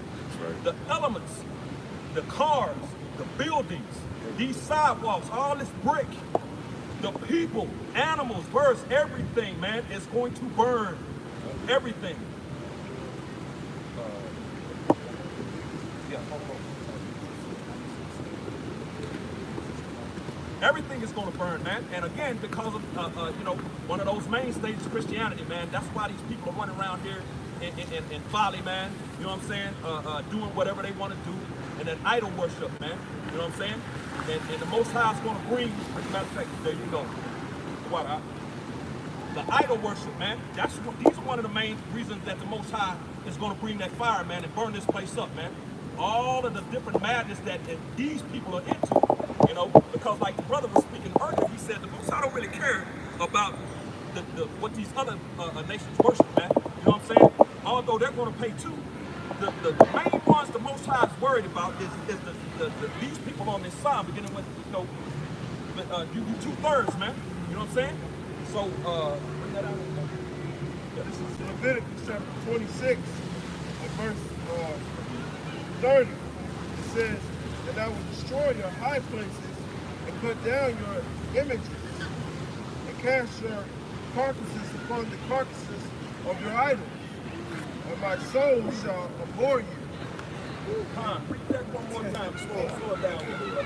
Right. The elements, the cars, the buildings, these sidewalks, all this brick, the people, animals, birds, everything, man, is going to burn. Everything. Everything is going to burn, man. And again, because of, one of those mainstays of Christianity, man. That's why these people are running around here in folly, man. You know what I'm saying? Doing whatever they want to do. And then idol worship, man. You know what I'm saying? And the Most High is going to bring, as a matter of fact, there you go. What? The idol worship, man. These are one of the main reasons that the Most High is going to bring that fire, man, and burn this place up, man. All of the different madness that these people are into, you know, because like the brother was speaking earlier, he said the Most High don't really care about what these other nations worship, man. You know what I'm saying? Although they're going to pay too. The main ones the Most High is worried about is these people on this side, beginning with, you 2/3, man. You know what I'm saying? So, bring that out. Yeah, this is Leviticus chapter 26, and verse 30. It says, and I will destroy your high places and cut down your images and cast your carcasses upon the carcasses of your idols. And my soul shall abhor you. Read that one more time. Slow it down.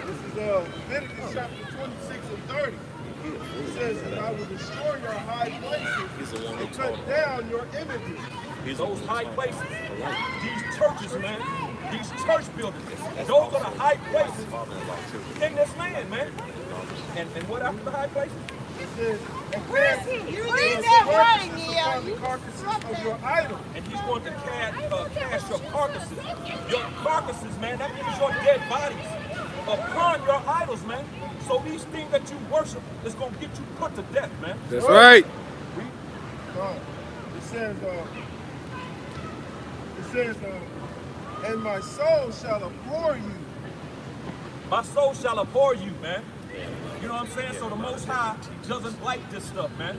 This is Leviticus chapter 26 and 30. It says, and I will destroy your high places and cut down your images. Those high places, these churches, man, these church buildings, those are the high places in this land, man. And what after the high places? It says, where is he? You leave that running, yeah. the carcasses of your idol. And he's going to cast your carcasses. Your carcasses, man, that means your dead bodies upon your idols, man. So these things that you worship is going to get you put to death, man. That's right. It says, says, and my soul shall abhor you. My soul shall abhor you, man. You know what I'm saying? So the Most High doesn't like this stuff, man.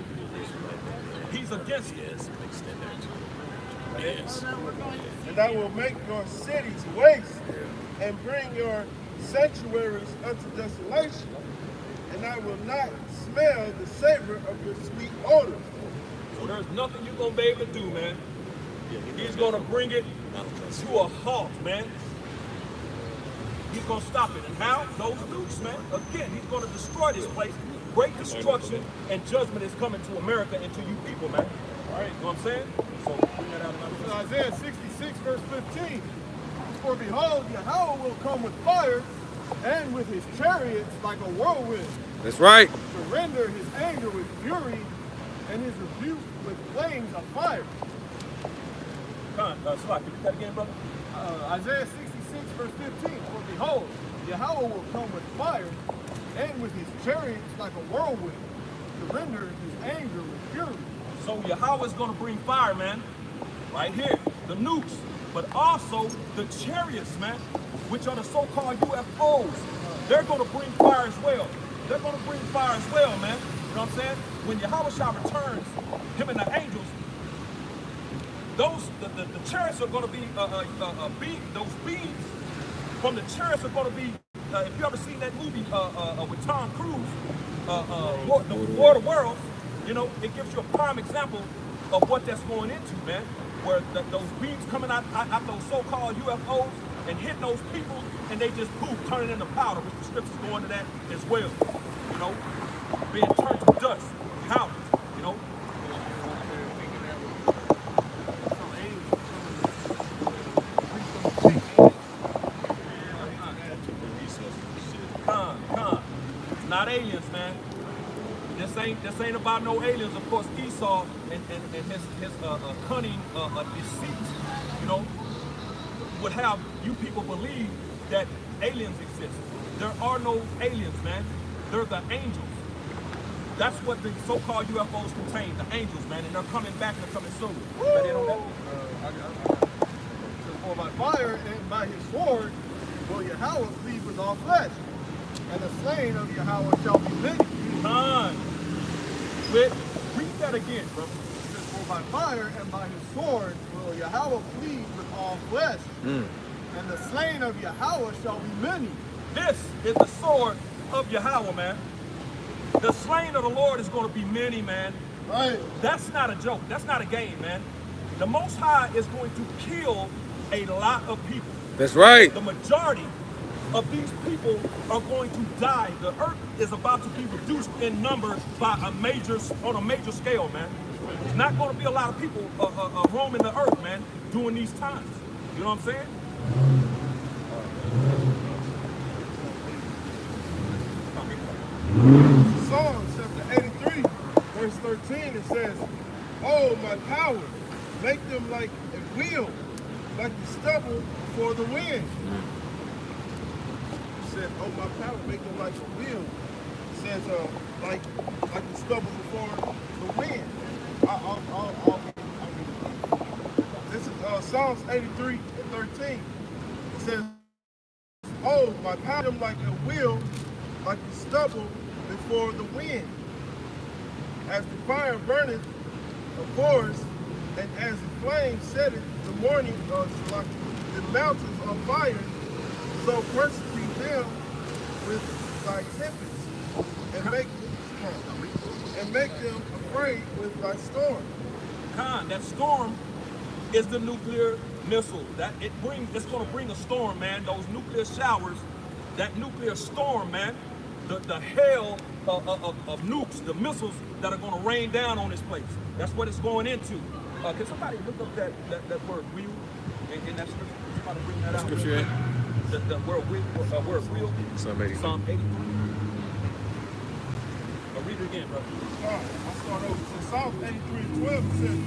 He's against it. And I will make your cities waste and bring your sanctuaries unto desolation. And I will not smell the savor of your sweet odor. So there's nothing you're going to be able to do, man. He's going to bring it to a halt, man. He's going to stop it. And how? Those nukes, man. Again, he's going to destroy this place. Great destruction and judgment is coming to America and to you people, man. All right, you know what I'm saying? So bring that out In Isaiah 66, verse 15. For behold, Yahweh will come with fire, and with his chariots like a whirlwind. That's right. To render his anger with fury, and his rebuke with flames of fire. Slot, can you read that again, brother? Isaiah 66, verse 15. For behold, Yahweh will come with fire, and with his chariots like a whirlwind, to render his anger with fury. So Yahweh is going to bring fire, man. Right here, the nukes, but also the chariots, man, which are the so-called UFOs. They're going to bring fire as well. They're going to bring fire as well, man. You know what I'm saying? When Yahweh returns, him and the angels, the chariots are going to be those beams from the chariots are going to be. If you ever seen that movie with Tom Cruise, The War of the Worlds, you know, it gives you a prime example of what that's going into, man. Where those beams coming out those so-called UFOs and hitting those people, and they just poof, turning into powder, which the scriptures go into that as well. You know, being turned to dust, powder, you know. It's not aliens, man. This ain't about no aliens. Of course, Esau and his cunning deceit, you know, would have you people believe that aliens exist. There are no aliens, man. They're the angels. That's what the so-called UFOs contain, the angels, man, and they're coming back and they're coming soon. Ready on that? For by fire and by his sword will Yahweh plead with all flesh, and the slain of Yahweh shall be many. Read that again, bro. For by fire and by his sword will Yahweh plead with all flesh, and the slain of Yahweh shall be many. This is the sword of Yahweh, man. The slain of the Lord is going to be many, man. Right. That's not a joke. That's not a game, man. The Most High is going to kill a lot of people. That's right. The majority of these people are going to die. The earth is about to be reduced in numbers by on a major scale, man. There's not going to be a lot of people roaming the earth, man, during these times. You know what I'm saying? Psalms chapter 83, verse 13, it says, "Oh, my power, make them like a wheel, like the stubble before the wind." It said, "Oh, my power, make them like a wheel." It says, like the stubble before the wind. This is Psalms 83 and 13. It says, "Oh, my power, make them like a wheel, like the stubble before the wind. As the fire burneth a forest, and as the flame setteth the morning the mountains on fire, so persecute them with thy tempest, and make them afraid with thy storm." That storm is the nuclear missile. It's going to bring a storm, man. Those nuclear showers, that nuclear storm, man. The hail of nukes, the missiles that are going to rain down on this place. That's what it's going into. Can somebody look up that word wheel in that scripture? Somebody bring that out. Scripture, The word wheel. Psalm 83. Psalm 83. Read it again, brother. I'll start over. So Psalm 83 and 12 says,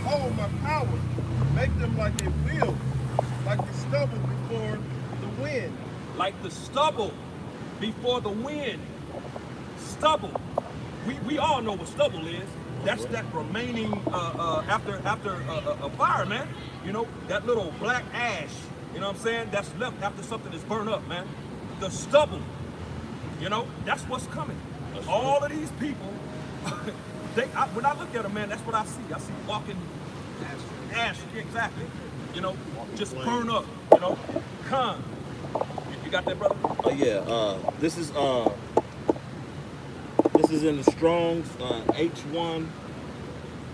"Oh, my power, make them like a wheel, like the stubble before the wind." Like the stubble before the wind. Stubble. We all know what stubble is. That's that remaining after a fire, man. You know, that little black ash. You know what I'm saying? That's left after something is burned up, man. The stubble. You know, that's what's coming. All of these people, when I look at them, man, that's what I see. I see walking ash, exactly. You know, just burn up. You know, Khan. You got that, brother? Yeah. This is in the Strong's H1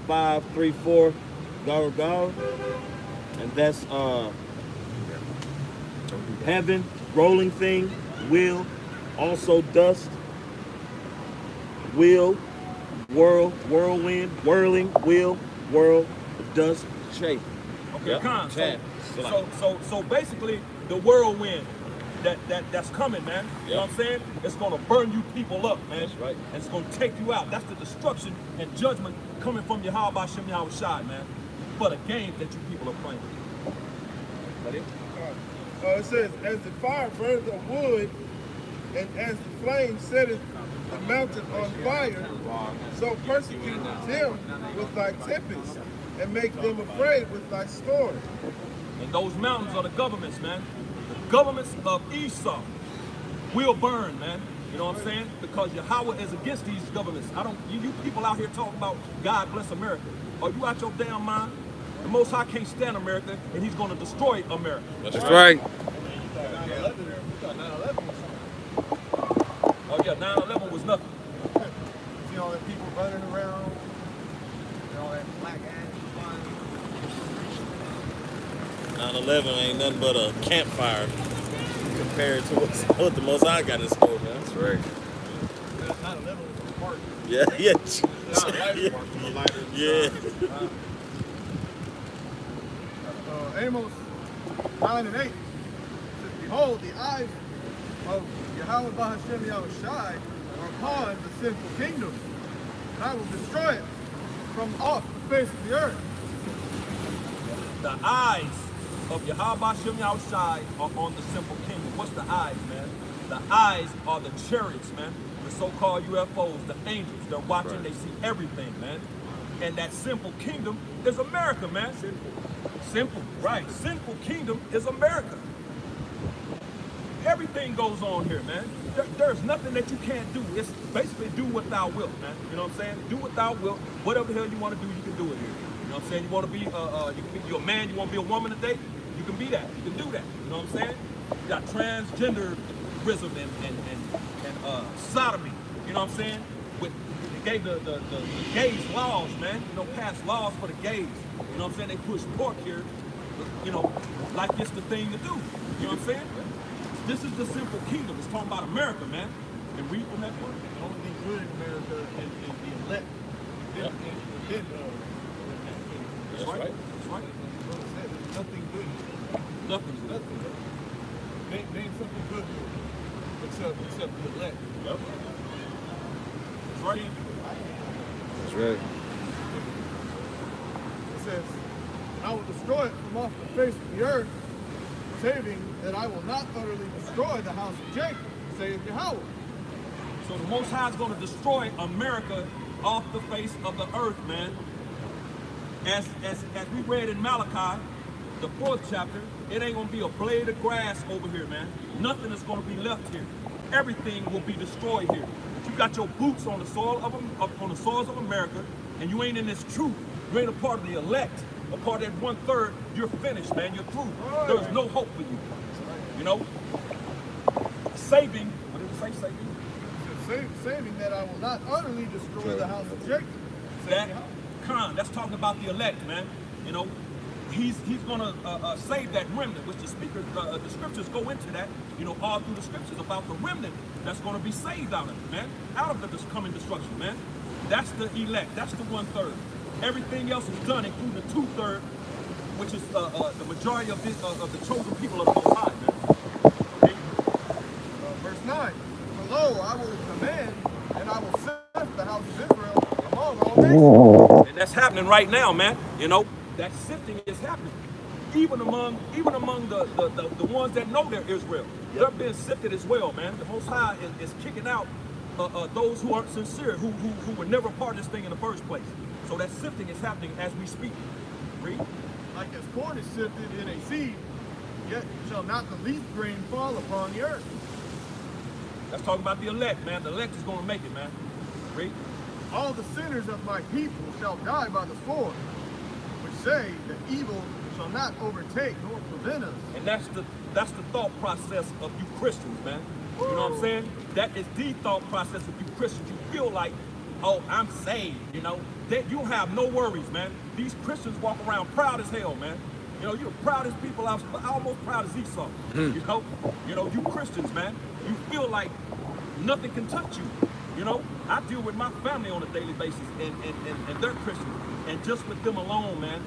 534 Gar, and that's heaven, rolling thing, wheel, also dust, wheel, whirlwind, whirling, wheel, whirl, dust, shape. Okay, Yep. Khan. Chad. So basically, the whirlwind that's coming, man. You know what I'm saying? It's gonna burn you people up, man. That's right. And it's gonna take you out. That's the destruction and judgment coming from Yahweh Bashem Yahweh Shai, man. For the games that you people are playing. That it? It says, as the fire burns the wood, and as the flame setteth the mountain on fire, so persecute them with thy tempest, and make them afraid with thy storm. And those mountains are the governments, man. The governments of Esau will burn, man. You know what I'm saying? Because Yahweh is against these governments. You people out here talking about God bless America. Are you out your damn mind? The Most High can't stand America, and he's going to destroy America. That's right. Oh yeah, 9/11 was nothing. See all the people running around, and all that black ash flying. 9/11 ain't nothing but a campfire compared to what the Most High got in store, man. That's right. 9/11 was a party. Yeah. Yeah. Amos 9 and 8 says, behold, the eyes of Yahweh Bahashem Yahweh Shai are upon the sinful kingdom, and I will destroy it from off the face of the earth. The eyes of Yahweh Bashem Yahweh Shai are on the simple kingdom. What's the eyes, man? The eyes are the chariots, man. The so-called UFOs, the angels. They're watching, they see everything, man. And that simple kingdom is America, man. Simple, right. Simple kingdom is America. Everything goes on here, man. There's nothing that you can't do. It's basically do what thou wilt, man. You know what I'm saying? Do what thou wilt. Whatever the hell you want to do, you can do it here. You know what I'm saying? You want to be, you're a man, you want to be a woman today? You can be that. You can do that. You know what I'm saying? You got transgenderism and sodomy. You know what I'm saying? They gave the gays laws, man. You know, passed laws for the gays. You know what I'm saying? They push pork here, you know, like it's the thing to do. You know what I'm saying? This is the simple kingdom. It's talking about America, man. And read from that book. The only thing good in America is the elect. That's right. That's right. There's nothing good. Nothing's good. Name something good except the elect. Yep. That's right. That's right. It says, I will destroy it from off the face of the earth, saving that I will not utterly destroy the house of Jacob, saith Yahweh. So the Most High is going to destroy America off the face of the earth, man. As we read in Malachi, the 4th chapter, it ain't going to be a blade of grass over here, man. Nothing is going to be left here. Everything will be destroyed here. You got your boots on the soil on the soils of America, and you ain't in this truth. You ain't a part of the elect, a part of that 1/3. You're finished, man. You're through. There's no hope for you. You know, saving. What did it say? Saving. Saving that I will not utterly destroy the house of Jacob. That's talking about the elect, man. You know, he's gonna save that remnant, which the scriptures go into that. You know, all through the scriptures about the remnant that's gonna be saved out of it, man, out of the coming destruction, man. That's the elect. That's the 1/3. Everything else is done, including the 2/3, which is the majority of the chosen people of the Most High, man. Okay? Verse 9. For lo, I will command, and I will sift the house of Israel among all nations. And that's happening right now, man. You know, that sifting is happening. Even among the ones that know they're Israel. They're being sifted as well, man. The Most High is kicking out those who aren't sincere, who were never part of this thing in the first place. So that sifting is happening as we speak. Read. Like as corn is sifted in a seed, yet shall not the least grain fall upon the earth. That's talking about the elect, man. The elect is going to make it, man. Read. All the sinners of my people shall die by the sword, which say that evil shall not overtake nor prevent us. And that's the thought process of you Christians, man. You know what I'm saying? That is the thought process of you Christians. You feel like, oh, I'm saved, you know? That you have no worries, man. These Christians walk around proud as hell, man. You know, you're the proudest people, almost proud as Esau. You know, you Christians, man. You feel like nothing can touch you. You know, I deal with my family on a daily basis, and they're Christians. And just with them alone, man,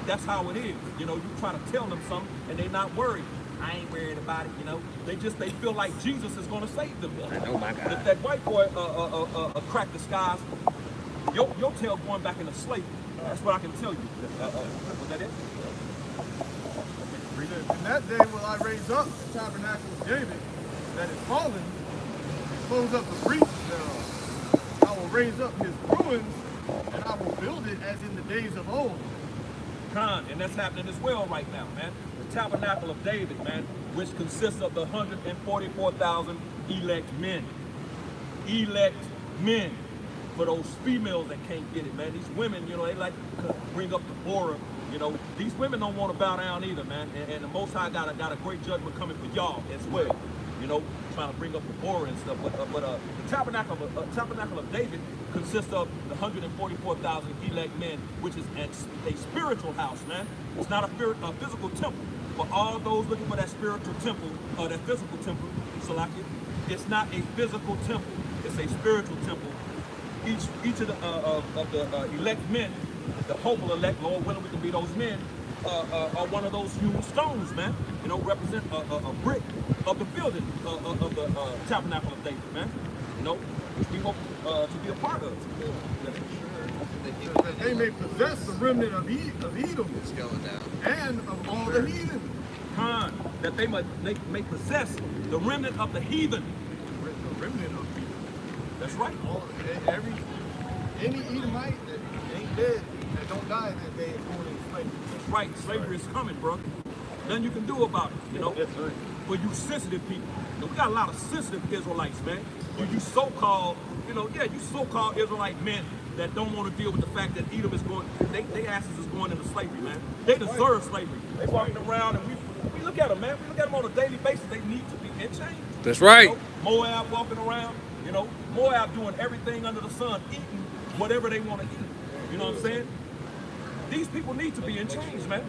that's how it is. You know, you try to tell them something, and they're not worried. I ain't worried about it, you know. They feel like Jesus is going to save them. Oh my God. If that white boy cracked the skies, your tail going back into slavery. That's what I can tell you. Was that it? In that day will I raise up the tabernacle of David that is fallen, and close up the breaches thereof. I will raise up his ruins, and I will build it as in the days of old. And that's happening as well right now, man. The tabernacle of David, man, which consists of the 144,000 elect men. Elect men. For those females that can't get it, man. These women, you know, they like to bring up the Torah. You know, these women don't want to bow down either, man. And the Most High got a great judgment coming for y'all as well. You know, trying to bring up the Torah and stuff. But the tabernacle of David consists of the 144,000 elect men, which is a spiritual house, man. It's not a physical temple. For all those looking for that spiritual temple, or that physical temple, Salakia, it's not a physical temple. It's a spiritual temple. Each of the elect men, the hopeful elect, Lord willing we can be those men, are one of those hewn stones, man. You know, represent a brick of the building of the tabernacle of David, man. You know, which we hope to be a part of. That they may possess the remnant of Edom and of all the heathen. That they may possess the remnant of the heathen. The remnant of heathen. That's right. Any Edomite that ain't dead, that don't die that day, is going into slavery. That's right. Slavery is coming, bro. Nothing you can do about it, you know. That's right. For you sensitive people. You know, we got a lot of sensitive Israelites, man. You so-called, you so-called Israelite men that don't want to deal with the fact that Edom is going, they asses is going into slavery, man. They deserve slavery. They walking around and we look at them, man. We look at them on a daily basis. They need to be in chains. That's right. You know, Moab walking around, you know, Moab doing everything under the sun, eating whatever they want to eat. You know what I'm saying? These people need to be in chains, man.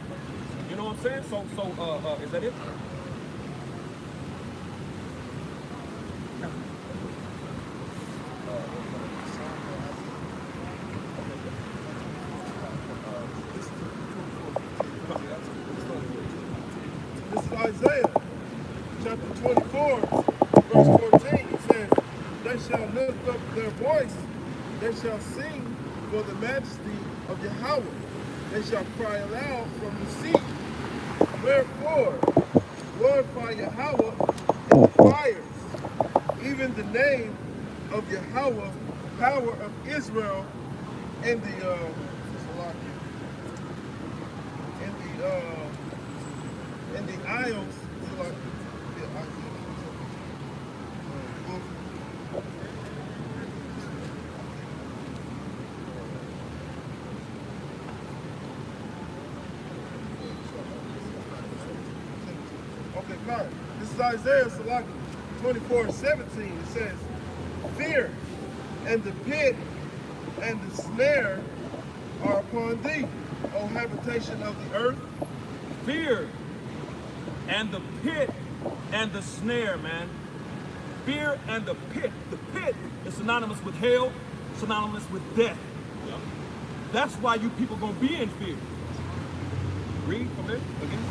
You know what I'm saying? So, is that it? This is Isaiah, chapter 24, verse 14. It says, they shall lift up their voice, they shall sing for the majesty of Yahweh. They shall cry aloud from the sea. Wherefore, glorify Yahweh in the fires, even the name of Yahweh, power of Israel, in the isles. Okay, fine. This is Isaiah Salaki 24:17. It says, fear and the pit and the snare are upon thee, O habitation of the earth. Fear and the pit and the snare, man. Fear and the pit. The pit is synonymous with hell, synonymous with death. That's why you people gonna be in fear. Read from it again.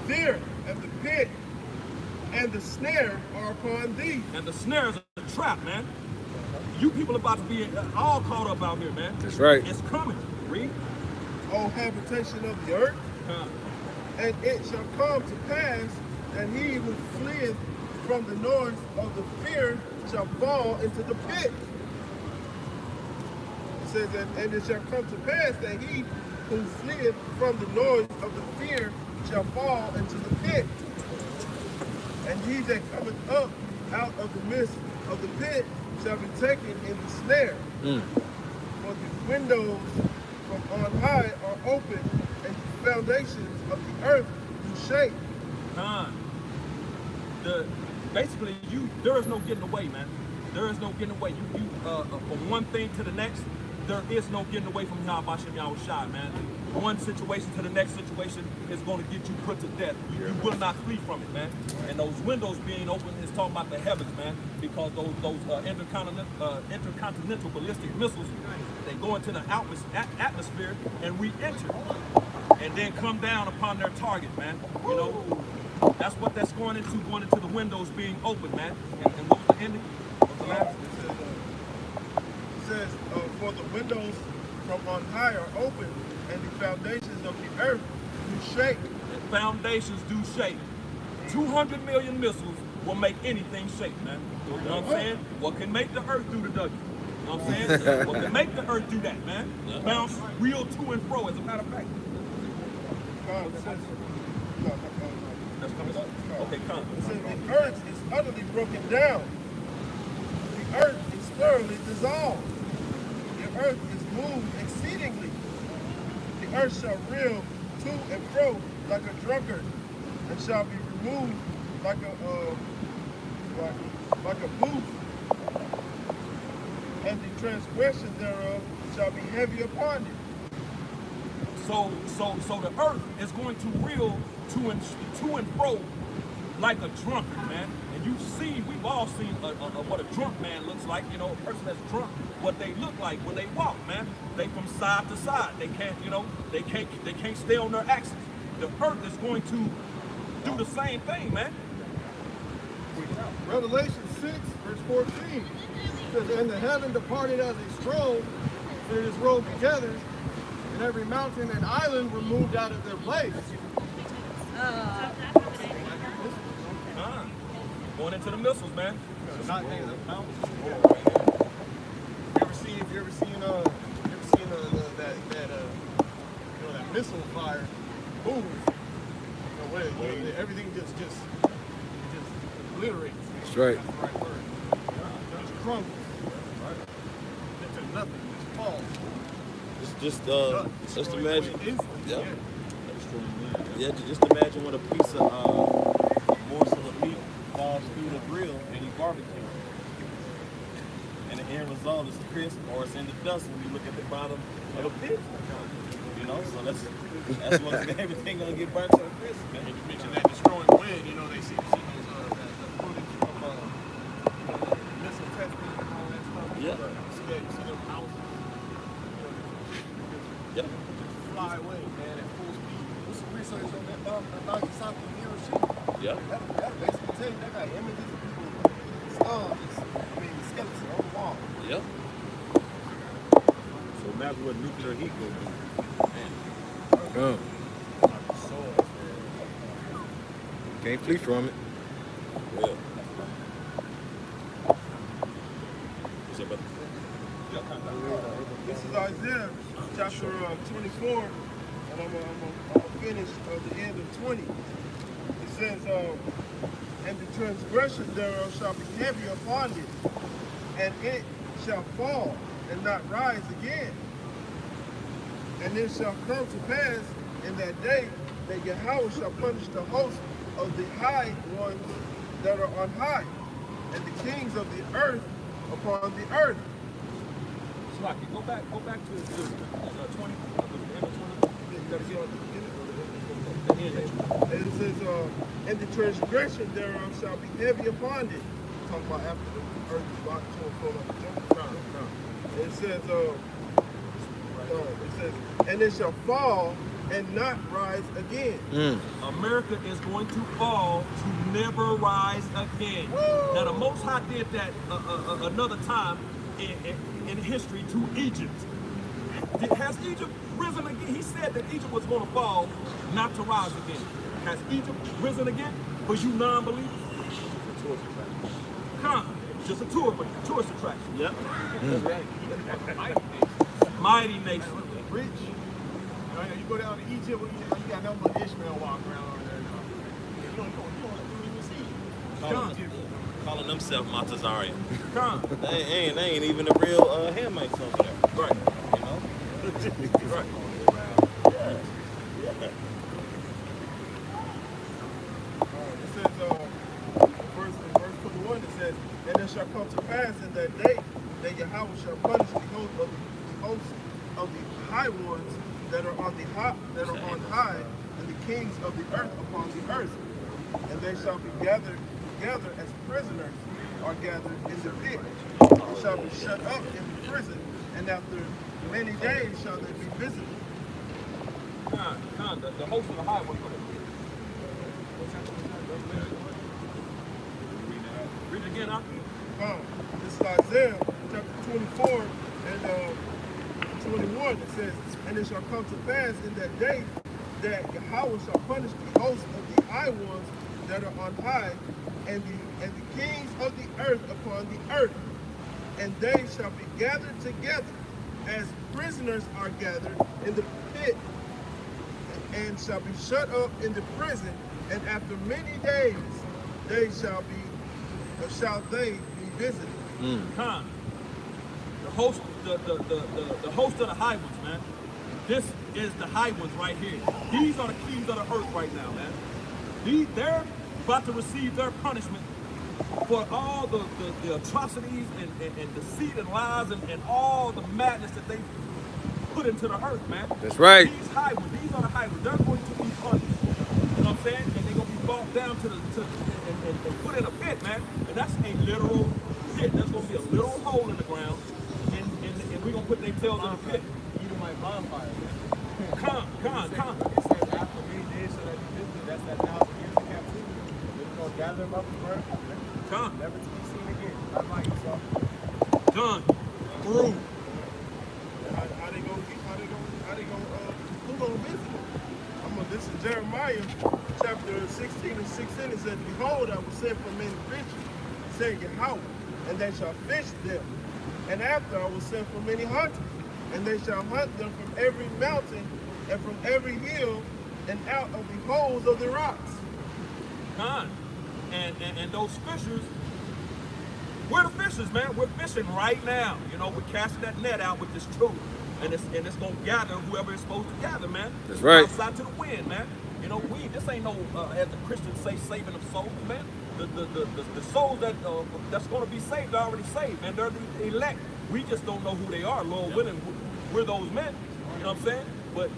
Fear and the pit and the snare are upon thee. And the snare is a trap, man. You people about to be all caught up out here, man. That's right. It's coming. Read. O habitation of the earth. And it shall come to pass that he who fleeth from the noise of the fear shall fall into the pit. It says, and it shall come to pass that he who fleeth from the noise of the fear shall fall into the pit. And he that cometh up out of the midst of the pit shall be taken in the snare. For the windows from on high are open, and the foundations of the earth do shake. Basically, there is no getting away, man. There is no getting away. From one thing to the next, there is no getting away from Yahweh Shem Yahushai, man. One situation to the next situation is going to get you put to death. You will not flee from it, man. And those windows being open is talking about the heavens, man, because those intercontinental ballistic missiles, they go into the atmosphere and re-enter, and then come down upon their target, man. You know, that's what that's going into the windows being open, man. And what was the ending? It says, for the windows from on high are open, and the foundations of the earth do shake. The foundations do shake. 200 million missiles will make anything shake, man. You know what I'm saying? What can make the earth do the W? You know what I'm saying? What can make the earth do that, man? Bounce real to and fro, as a matter of fact. That's coming up? Okay, come. It says, the earth is utterly broken down. The earth is thoroughly dissolved. The earth is moved exceedingly. The earth shall reel to and fro like a drunkard, and shall be removed like a booth. And the transgression thereof shall be heavy upon it. So the earth is going to reel to and fro like a drunkard, man. And we've all seen what a drunk man looks like. You know, a person that's drunk, what they look like when they walk, man. They from side to side. They can't, they can't stay on their axis. The earth is going to do the same thing, man. Revelation 6, verse 14 says, and the heaven departed as a scroll, and it is rolled together, and every mountain and island were moved out of their place. Going into the missiles, man. Not you ever seen that missile fire? Boom. Everything just obliterates. That's right. That's the right word. Just crumbles. Right? Into nothing. Just falls. Just imagine. Yeah. Yeah, just imagine what a piece of a morsel of meat falls through the grill and you barbecue. And the end result is crisp, or it's in the dust when you look at the bottom of the pit. You know, so that's what everything gonna get burnt to a crisp, man. You mentioned that destroying wind, they see those the footage of missile testing and all that stuff. Yeah. See them houses. Yep. Fly away, man, at full speed. What's some research on that Nagasaki and Hiroshima? Yeah. That'll basically tell you they got images of people, skeletons on the wall. Yep. So imagine what nuclear heat will do. Oh. Can't flee from it. Yeah. What's up, brother? This is Isaiah chapter 24, and I'm gonna finish at the end of 20. It says, and the transgression thereof shall be heavy upon it, and it shall fall and not rise again. And it shall come to pass in that day that Yahweh shall punish the host of the high ones that are on high, and the kings of the earth upon the earth. Slocky, go back to 20. And it says, and the transgression thereof shall be heavy upon it. Talking about after the earth is brought to and fro like a jungle. And it says, and it shall fall and not rise again. America is going to fall to never rise again. Woo! Now the Most High did that another time in history to Egypt. Has Egypt risen again? He said that Egypt was going to fall, not to rise again. Has Egypt risen again for you non-believers? tourist attraction. Come, just a tourist attraction. Yep. Mighty nation. Rich. You go down to Egypt, you got nothing but Ishmael walking around over there. You don't even see it. Calling themselves Montezarian. Come. They ain't even the real handmaids over there. Right. You know? Right. It says, verse 21, it says, and it shall come to pass in that day that Yahweh shall punish the host of the high ones that are on high, and the kings of the earth upon the earth, and they shall be gathered together as prisoners are gathered in the pit. They shall be shut up in the prison, and after many days shall they be visited. The host of the high one. Read it again, huh? This is Isaiah chapter 24 and 21. It says, and it shall come to pass in that day that Yahweh shall punish the host of the high ones that are on high, and the kings of the earth upon the earth, and they shall be gathered together as prisoners are gathered in the pit, and shall be shut up in the prison, and after many days they shall they be visited. Come. The host of the high ones, man. This is the high ones right here. These are the kings of the earth right now, man. They're about to receive their punishment for all the atrocities and deceit and lies and all the madness that they put into the earth, man. That's right. These high ones, these are the high ones. They're going to be punished. You know what I'm saying? And they're going to be brought down and put in a pit, man. And that's a literal pit. There's going to be a literal hole in the ground, and we're going to put their tails in the pit. Edomite bonfire. Come. It says after many days shall they be visited. That's that 1,000 years of captivity. They're going to gather them up and burn them. Come. Never to be seen again. Not like Esau. Done. Through. How they gonna who gonna visit them? This is Jeremiah chapter 16 and 16. It says, behold, I will send for many fishers, said Yahweh, and they shall fish them. And after I will send for many hunters, and they shall hunt them from every mountain and from every hill and out of the holes of the rocks. Con. And those fishers, we're the fishers, man. We're fishing right now. You know, we're casting that net out with this truth. And it's gonna gather whoever it's supposed to gather, man. That's right. Outside to the wind, man. You know, this ain't no, as the Christians say, saving of souls, man. The souls that's gonna be saved are already saved, man. They're the elect. We just don't know who they are, Lord willing. We're those men. You know what I'm saying? But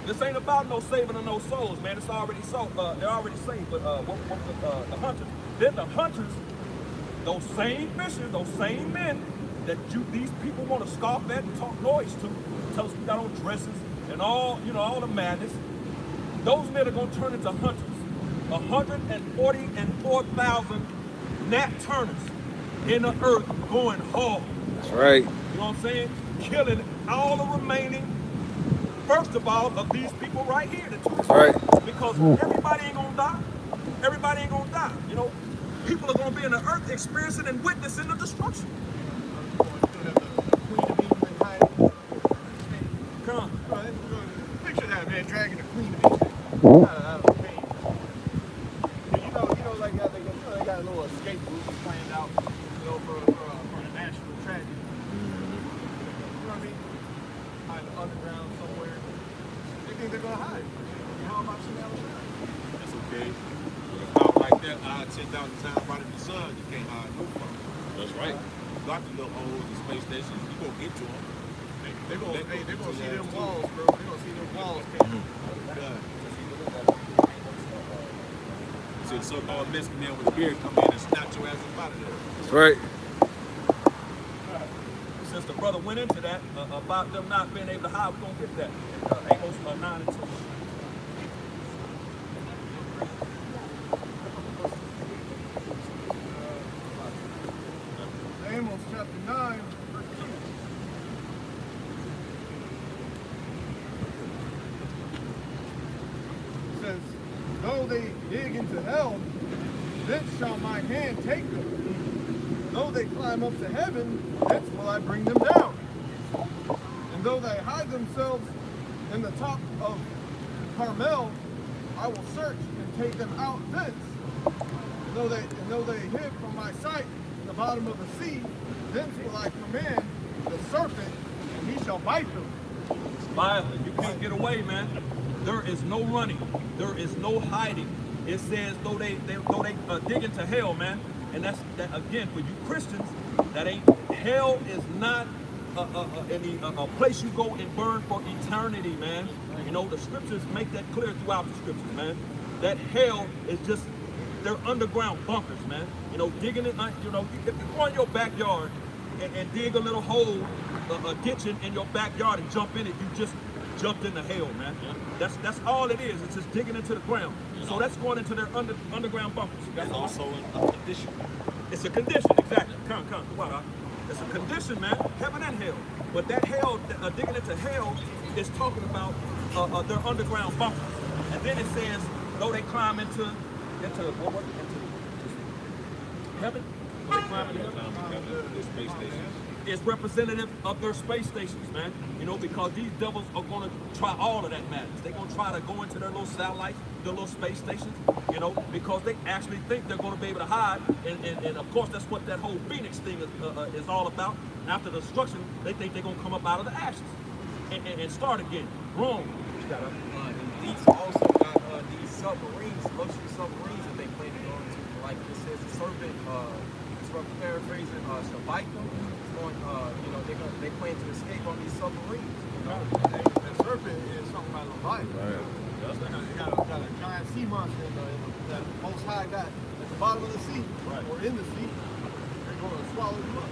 this ain't about no saving of no souls, man. It's already so. They're already saved. But the hunters? Then the hunters, those same fishers, those same men that these people want to scoff at and talk noise to, tell us we got on dresses and all, all the madness. Those men are gonna turn into hunters. 144,000 Nat Turners in the earth going hard. That's right. You know what I'm saying? Killing all the remaining, first of all, of these people right here. That's right. Because everybody ain't gonna die. Everybody ain't gonna die. You know, people are gonna be in the earth experiencing and witnessing the destruction. Come. Picture that, man, dragging the queen of Egypt out of the pain. Like they got a little escape route planned out, for a national tragedy. You know what I mean? Hide the underground somewhere. They think they're gonna hide. How about Chanel? That's okay. With a power like that, 10,000 times brighter than the sun, you can't hide no from. That's right. You got the little holes in space stations, you gonna get to them. They're gonna see them walls, bro. They're gonna see them walls. See the so-called Mexican man with a beard come in and snatch your ass up out of there. That's right. Since the brother went into that, about them not being able to hide, we're going to get that. Amos 9 and 2. Amos chapter 9, verse 2. It says, though they dig into hell, thence shall my hand take them. Though they climb up to heaven, thence will I bring them down. And though they hide themselves in the top of Carmel, I will search and take them out thence. And though they hid from my sight in the bottom of the sea, thence will I command the serpent, and he shall bite them. It's violent. You can't get away, man. There is no running. There is no hiding. It says though they dig into hell, man. And that again for you Christians. That ain't hell is not a place you go and burn for eternity, man. You know the scriptures make that clear throughout the scriptures, man. That hell is just they're underground bunkers, man. You know, digging it. You know, if you go in your backyard and dig a little hole, a ditch in your backyard and jump in it, you just jumped into hell, man. That's all it is. It's just digging into the ground. So that's going into their underground bunkers. That's also a condition. It's a condition, exactly. Come on. It's a condition, man. Heaven and hell. But that hell, digging into hell, is talking about their underground bunkers. And then it says, though they climb into heaven, though they climb into space stations. Is representative of their space stations, man. You know, because these devils are going to try all of that madness. They're going to try to go into their little satellites, their little space stations, you know, because they actually think they're going to be able to hide. And of course, that's what that whole Phoenix thing is all about. After the destruction, they think they're going to come up out of the ashes and start again. Wrong. These also got these submarines, luxury submarines that they plan to go into. Like it says, the serpent, paraphrasing, shall bite them. You know, they plan to escape on these submarines. You know, the serpent is something like Leviathan. Right. Got a giant sea monster that the Most High got at the bottom of the sea, or in the sea. They're going to swallow him up.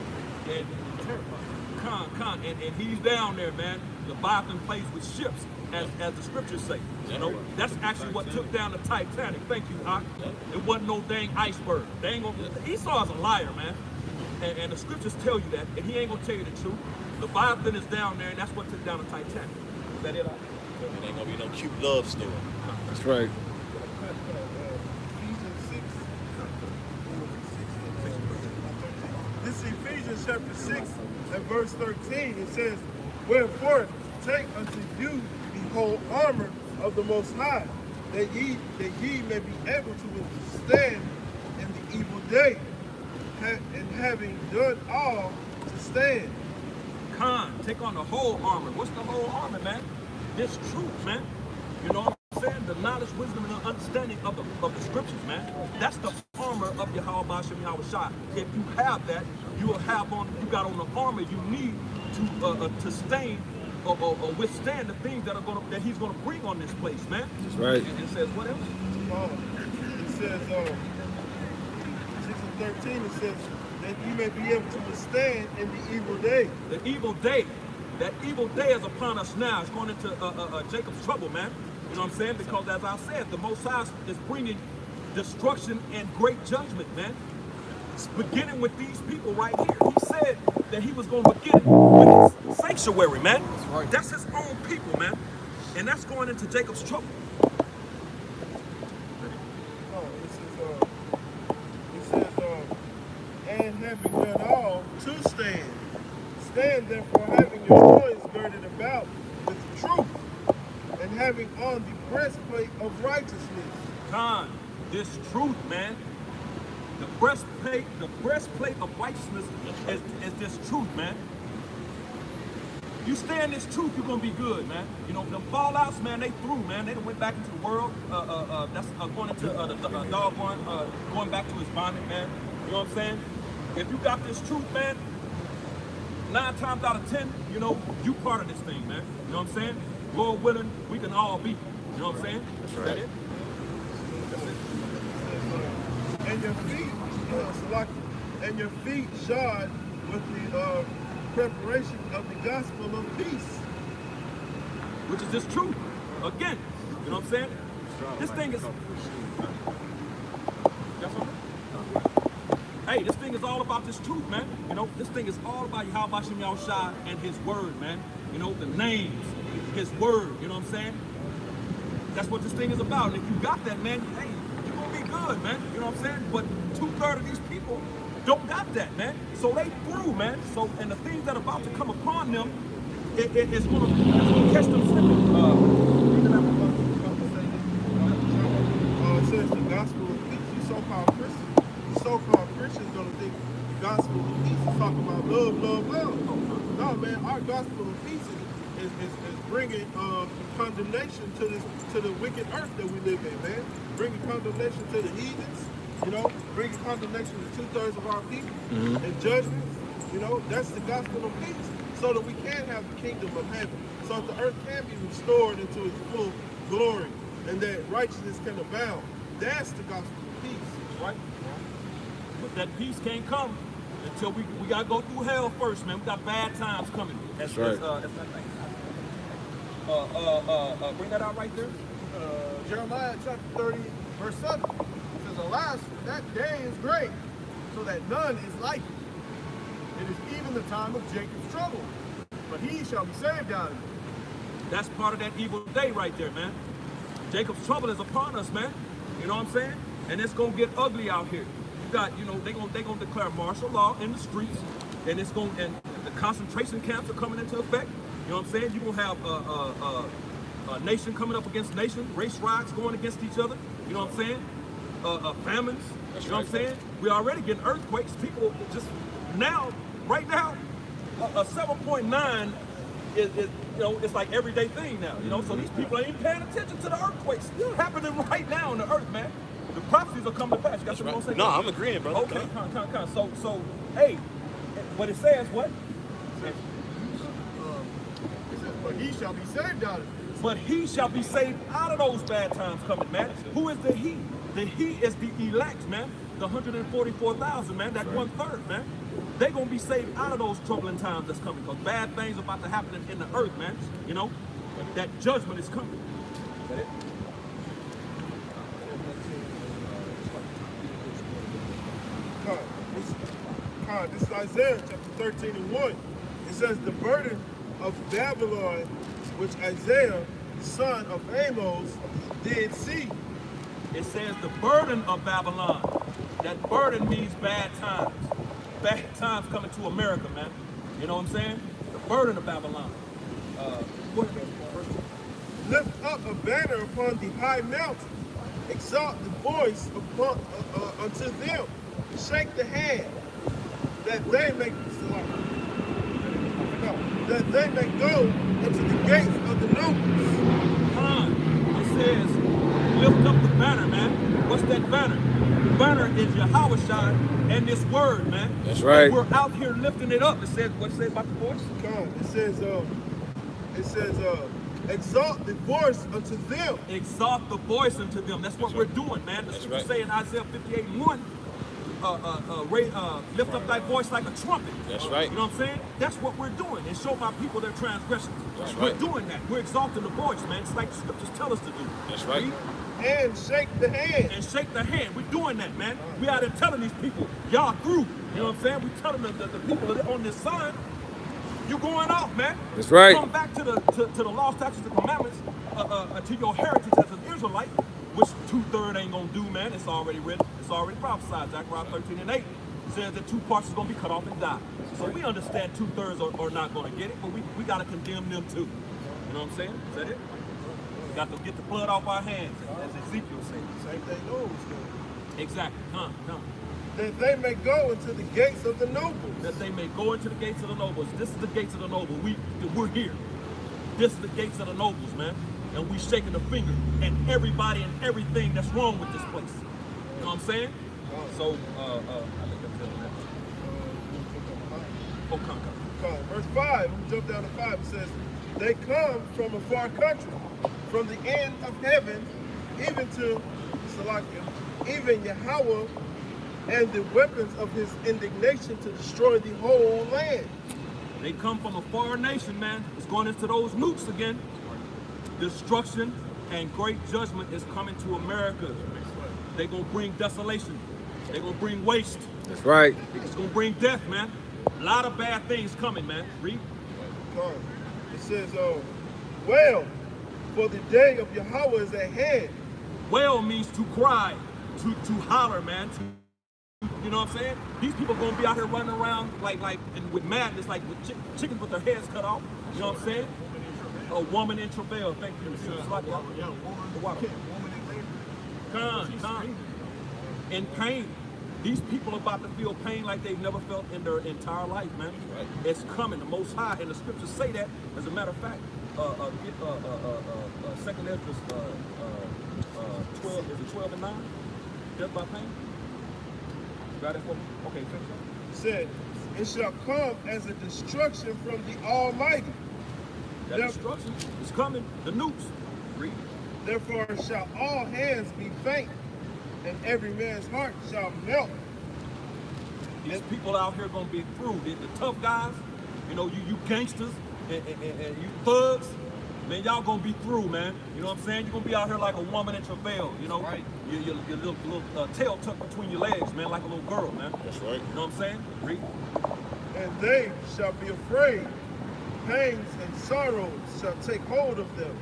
And terrifying. And he's down there, man. Leviathan plays with ships, as the scriptures say. You know, that's actually what took down the Titanic. Thank you, Hawk. It wasn't no dang iceberg. Esau is a liar, man. And the scriptures tell you that, and he ain't gonna tell you the truth. Leviathan is down there, and that's what took down the Titanic. Is that it? It ain't gonna be no cute love story. That's right. This is Ephesians chapter 6 and verse 13. It says, wherefore take unto you the whole armor of the Most High, that ye may be able to withstand in the evil day, and having done all to stand. Take on the whole armor. What's the whole armor, man? This truth, man. You know what I'm saying? The knowledge, wisdom, and the understanding of the scriptures, man. That's the armor of Yahweh Bashem Yahweh Shai. If you have that, you will have you got on the armor you need to sustain or withstand the things that he's gonna bring on this place, man. That's right. And it says what else? It says 6 and 13, it says that you may be able to withstand in the evil day. The evil day. That evil day is upon us now. It's going into Jacob's trouble, man. You know what I'm saying? Because as I said, the Most High is bringing destruction and great judgment, man. It's beginning with these people right here. He said that he was going to begin with his sanctuary, man. That's right. That's his own people, man. And that's going into Jacob's trouble. And having done all to stand. Stand therefore having your loins girded about with truth, and having on the breastplate of righteousness. This truth, man. The breastplate of righteousness is this truth, man. You stay in this truth, you're gonna be good, man. You know, them fallouts, man, they through, man. They done went back into the world. That's going into the dog going back to his bondage, man. You know what I'm saying? If you got this truth, man, 9 times out of 10, you know, you part of this thing, man. You know what I'm saying? Lord willing, we can all be. You know what I'm saying? That's right. That it? And your feet shod with the preparation of the gospel of peace, which is this truth. Again, you know what I'm saying? This thing is. Hey, this thing is all about this truth, man. You know, this thing is all about Yahweh Bashem Yahweh Shai and his word, man. You know, the names, his word, you know what I'm saying? That's what this thing is about. And if you got that, man, hey, you're gonna be good, man. You know what I'm saying? But 2/3 of these people don't got that, man. So they through, man. So, and the things that are about to come upon them, it's gonna catch them slipping. It says the gospel of peace. You so-called Christians gonna think the gospel of peace is talking about love, love, love. No, man, our gospel of peace is bringing condemnation to the wicked earth that we live in, man. Bringing condemnation to the heathens, you know, bringing condemnation to 2/3 of our people, and judgment. You know, that's the gospel of peace, so that we can have the kingdom of heaven, so that the earth can be restored into its full glory, and that righteousness can abound. That's the gospel of peace, right? But that peace can't come until we gotta go through hell first, man. We got bad times coming. That's right. Bring that out right there. Jeremiah chapter 30, verse 7 says, "Alas, that day is great, so that none is like it. It is even the time of Jacob's trouble, but he shall be saved out of it." That's part of that evil day right there, man. Jacob's trouble is upon us, man. You know what I'm saying? And it's gonna get ugly out here. You got, you know, they gonna declare martial law in the streets, and and the concentration camps are coming into effect. You know what I'm saying? You're gonna have a nation coming up against nation, race riots going against each other. You know what I'm saying? Famines. You know what I'm saying? We're already getting earthquakes. People just now, right now, a 7.9 is you know, it's like everyday thing now. You know, so these people ain't even paying attention to the earthquakes happening right now on the earth, man. The prophecies are coming to pass. You got something to say? No, I'm agreeing, brother. Okay, come. So, hey, but it says what? It says, "But he shall be saved out of it." But he shall be saved out of those bad times coming, man. Who is the he? The he is the elect, man. The 144,000, man. That 1/3, man. They gonna be saved out of those troubling times that's coming, because bad things are about to happen in the earth, man. You know, that judgment is coming. Is that it? This is Isaiah chapter 13 and 1. It says, "The burden of Babylon, which Isaiah, son of Amos, did see." It says the burden of Babylon. That burden means bad times. Bad times coming to America, man. You know what I'm saying? The burden of Babylon. "Lift up a banner upon the high mountain, exalt the voice upon, unto them, shake the hand, that they may go into the gates of the nobles." It says, lift up the banner, man. What's that banner? The banner is Yahushua and this word, man. That's right. And we're out here lifting it up. It says, what it say about the voice? It says, exalt the voice unto them. Exalt the voice unto them. That's what we're doing, man. The scripture say in Isaiah 58 and 1, lift up thy voice like a trumpet. That's right. You know what I'm saying? That's what we're doing. And show my people their transgressions. That's We're right. doing that. We're exalting the voice, man. It's like the scriptures tell us to do. That's right. Read. And shake the hand. And shake the hand. We're doing that, man. We out there telling these people, y'all through. You know what I'm saying? We telling them that the people that are on this side, you going off, man. That's right. Come back to the law, statutes, and commandments, to your heritage as an Israelite, which 2/3 ain't gonna do, man. It's already written. It's already prophesied. Zechariah 13 and 8 says that 2 parts is gonna be cut off and die. So we understand 2/3 are not gonna get it, but we gotta condemn them too. You know what I'm saying? Is that it? We got to get the blood off our hands, as Ezekiel said. Same thing Noah was doing. Exactly. That they may go into the gates of the nobles. That they may go into the gates of the nobles. This is the gates of the nobles. We're here. This is the gates of the nobles, man. And we shaking the finger at everybody and everything that's wrong with this place. You know what I'm saying? So, I think that's it. Oh, come. Verse 5, we jump down to 5, it says, "They come from a far country, from the end of heaven, even to Salakia, even Yahweh, and the weapons of his indignation to destroy the whole land." They come from a far nation, man. It's going into those nukes again. Destruction and great judgment is coming to America. They're going to bring desolation. They're going to bring waste. That's right. It's going to bring death, man. A lot of bad things coming, man. Read. It says, "Well, for the day of Yahweh is at hand." Wail means to cry. to holler, man. You know what I'm saying? These people gonna be out here running around like and with madness, like with chickens with their heads cut off. You know what I'm saying? A woman in travail. Thank you. Come. In pain. These people are about to feel pain like they've never felt in their entire life, man. Right. It's coming. The Most High, and the scriptures say that. As a matter of fact, Second Ezra 12, is it 12 and 9? Death by pain. Got it for me? Okay, finish up. Said, it shall come as a destruction from the Almighty. That destruction is coming. The nukes. Read. Therefore shall all hands be faint, and every man's heart shall melt. These people out here gonna be through. The tough guys, you know, you gangsters and you thugs, man, y'all gonna be through, man. You know what I'm saying? You're gonna be out here like a woman in travail, you know? Right. Your little tail tucked between your legs, man, like a little girl, man. That's right. You know what I'm saying? Read. And they shall be afraid. Pangs and sorrows shall take hold of them.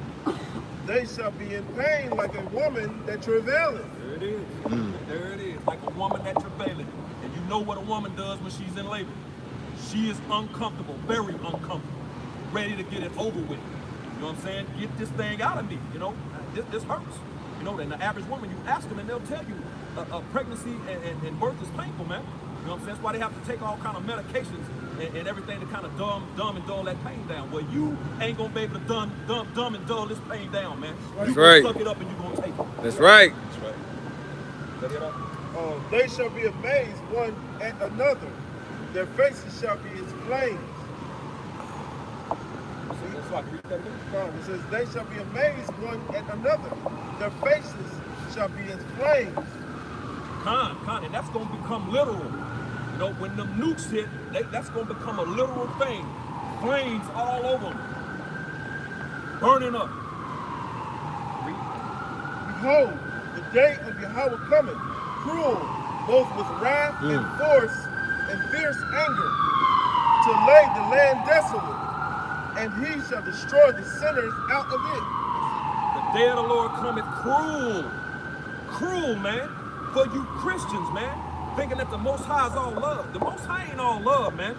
They shall be in pain like a woman that travaileth. There it is. There it is. Like a woman that travaileth. And you know what a woman does when she's in labor. She is uncomfortable, very uncomfortable, ready to get it over with. You know what I'm saying? Get this thing out of me. You know, this hurts. You know, and the average woman, you ask them and they'll tell you pregnancy and birth is painful, man. You know what I'm saying? That's why they have to take all kind of medications and everything to kind of dumb and dull that pain down. Well, you ain't gonna be able to dumb and dull this pain down, man. That's you right. Suck it up and you gonna take it. That's right. That's right. Let it up. They shall be amazed one at another. Their faces shall be as flames. So I can read that again? It says, they shall be amazed one at another. Their faces shall be as flames. Con, and that's gonna become literal. You know, when the nukes hit, that's gonna become a literal thing. Flames all over them. Burning up. Behold, the day of Yahweh cometh, cruel, both with wrath and force and fierce anger, to lay the land desolate, and he shall destroy the sinners out of it. The day of the Lord cometh cruel. Cruel, man. For you Christians, man, thinking that the Most High is all love. The Most High ain't all love, man.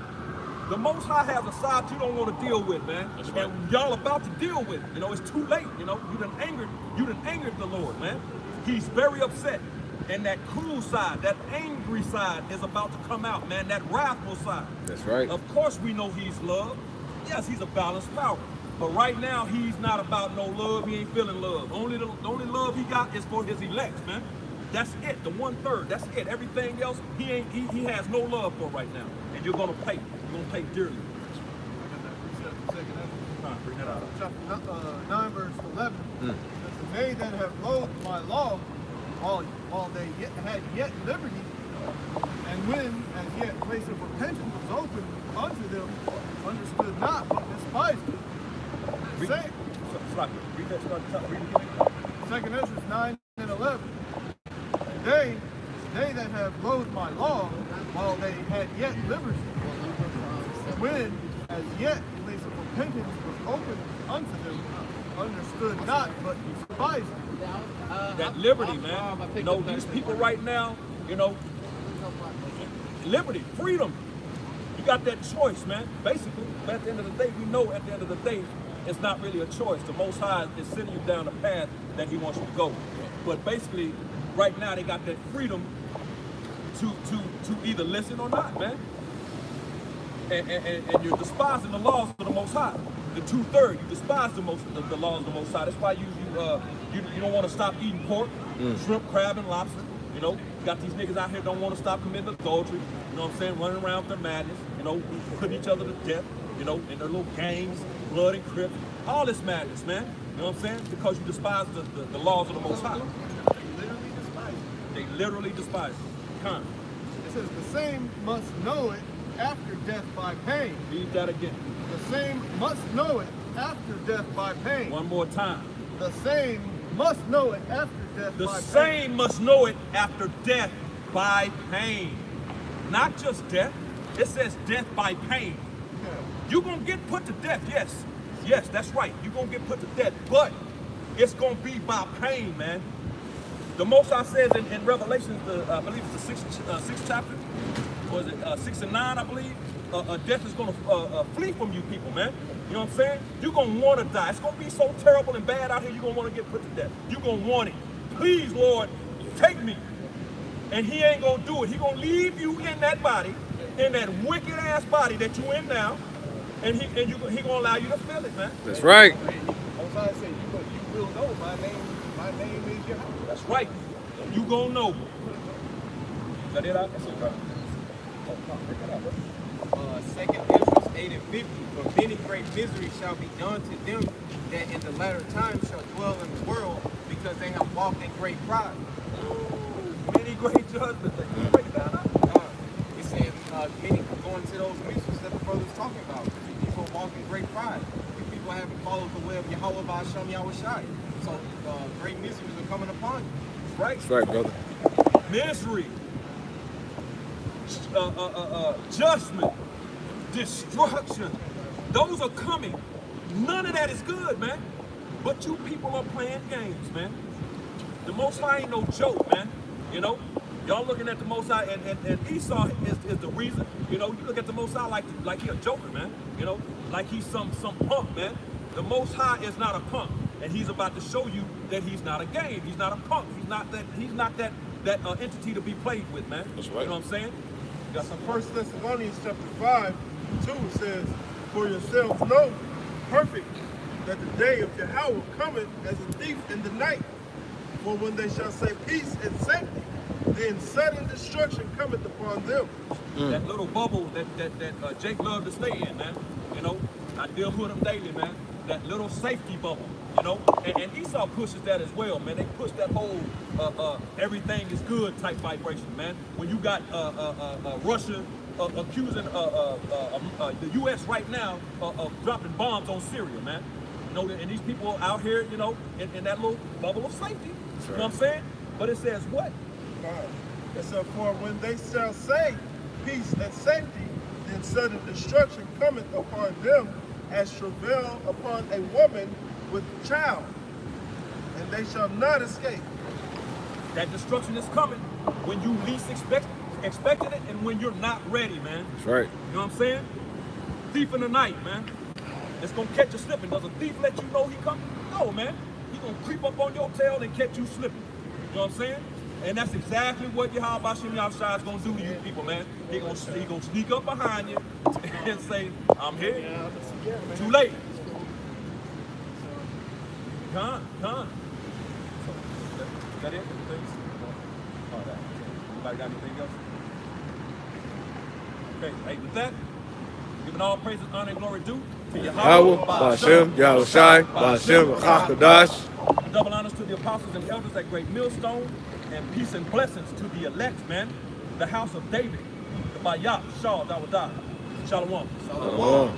The Most High has a side you don't want to deal with, man. That's right. And y'all about to deal with. You know, it's too late. You know, you done angered the Lord, man. He's very upset. And that cruel side, that angry side is about to come out, man. That wrathful side. That's right. Of course we know he's love. Yes, he's a balanced power. But right now, he's not about no love. He ain't feeling love. The only love he got is for his elect, man. That's it, the 1/3, that's it. Everything else, he has no love for right now. And you're gonna pay. You're gonna pay dearly. Bring that out. Chapter 9, verse 11. Says, they that have loathed my law, while they had yet liberty, and when as yet place of repentance was open unto them, understood not, but despised it. Read that, start the top, read it again. Second Ezra 9 and 11. They that have loathed my law, while they had yet liberty, when as yet place of repentance was open unto them, understood not, but despised it. That liberty, man. You know, these people right now, you know, liberty, freedom. You got that choice, man. Basically, but at the end of the day, we know at the end of the day, it's not really a choice. The Most High is sending you down the path that he wants you to go. But basically, right now, they got that freedom to either listen or not, man. And you're despising the laws of the Most High. The 2/3, you despise the laws of the Most High. That's why you don't want to stop eating pork, shrimp, crab, and lobster. You know, you got these niggas out here don't want to stop committing adultery. You know what I'm saying? Running around with their madness. You know, putting each other to death. You know, in their little gangs, blood and Crips. All this madness, man. You know what I'm saying? Because you despise the laws of the Most High. They literally despise it. Come. It says the same must know it after death by pain. Read that again. The same must know it after death by pain. One more time. The same must know it after death by pain. The same must know it after death by pain. Not just death. It says death by pain. Yeah. You're going to get put to death, yes. Yes, that's right. You're going to get put to death. But it's going to be by pain, man. The Most High says in Revelation, I believe it's the sixth chapter, or is it 6 and 9, I believe, death is going to flee from you people, man. You know what I'm saying? You're going to want to die. It's going to be so terrible and bad out here, you're going to want to get put to death. You're going to want it. Please, Lord, take me. And he ain't going to do it. He going to leave you in that body, in that wicked ass body that you in now, and he going to allow you to feel it, man. That's right. Mosiah said, you will know my name is Yahweh. That's right. You going to know. Is that it out? That's it, bro. Second Ezra 8 and 50. For many great misery shall be done to them that in the latter time shall dwell in the world, because they have walked in great pride. Many great judgments. It says many going to those miseries that the brother's talking about. You people walk in great pride. You people haven't followed the way of Yahweh Ba'ashem Yahushai. So great miseries are coming upon you. Right. That's right, brother. Misery, judgment, destruction. Those are coming. None of that is good, man. But you people are playing games, man. The Most High ain't no joke, man. You know, y'all looking at the Most High, and Esau is the reason. You know, you look at the Most High like he a joker, man. You know, like he's some punk, man. The Most High is not a punk, and he's about to show you that he's not a game. He's not a punk. He's not that entity to be played with, man. That's right. You know what I'm saying? That's in 1 Thessalonians chapter 5, 2, it says, for yourselves know perfect that the day of Yahweh cometh as a thief in the night. For when they shall say peace and safety, then sudden destruction cometh upon them. That little bubble that Jake loved to stay in, man. You know, I deal with him daily, man. That little safety bubble, you know. And Esau pushes that as well, man. They push that whole everything is good type vibration, man. When you got Russia accusing the U.S. right now of dropping bombs on Syria, man. You know, and these people out here, you know, in that little bubble of safety. You know what I'm saying? But it says what? It says, for when they shall say peace and safety, then sudden destruction cometh upon them as travail upon a woman with child, and they shall not escape. That destruction is coming when you least expected it and when you're not ready, man. That's right. You know what I'm saying? Thief in the night, man. It's gonna catch you slipping. Does a thief let you know he coming? No, man. He's gonna creep up on your tail and catch you slipping. You know what I'm saying? And that's exactly what Yahweh Ba'ashem Yahushua is gonna do to you people, man. He gonna sneak up behind you and say, I'm here. Too late. Con. Is that it? Anybody got anything else? Okay, hey, with that, giving all praises, honor, and glory due to Yahweh Ba'ashem Yahushai Ba'ashem Chakadash. Double honors to the apostles and elders at Great Millstone, and peace and blessings to the elect, man. The house of David, the Bayat, Shah, Dawadah. Shalom. Shalom.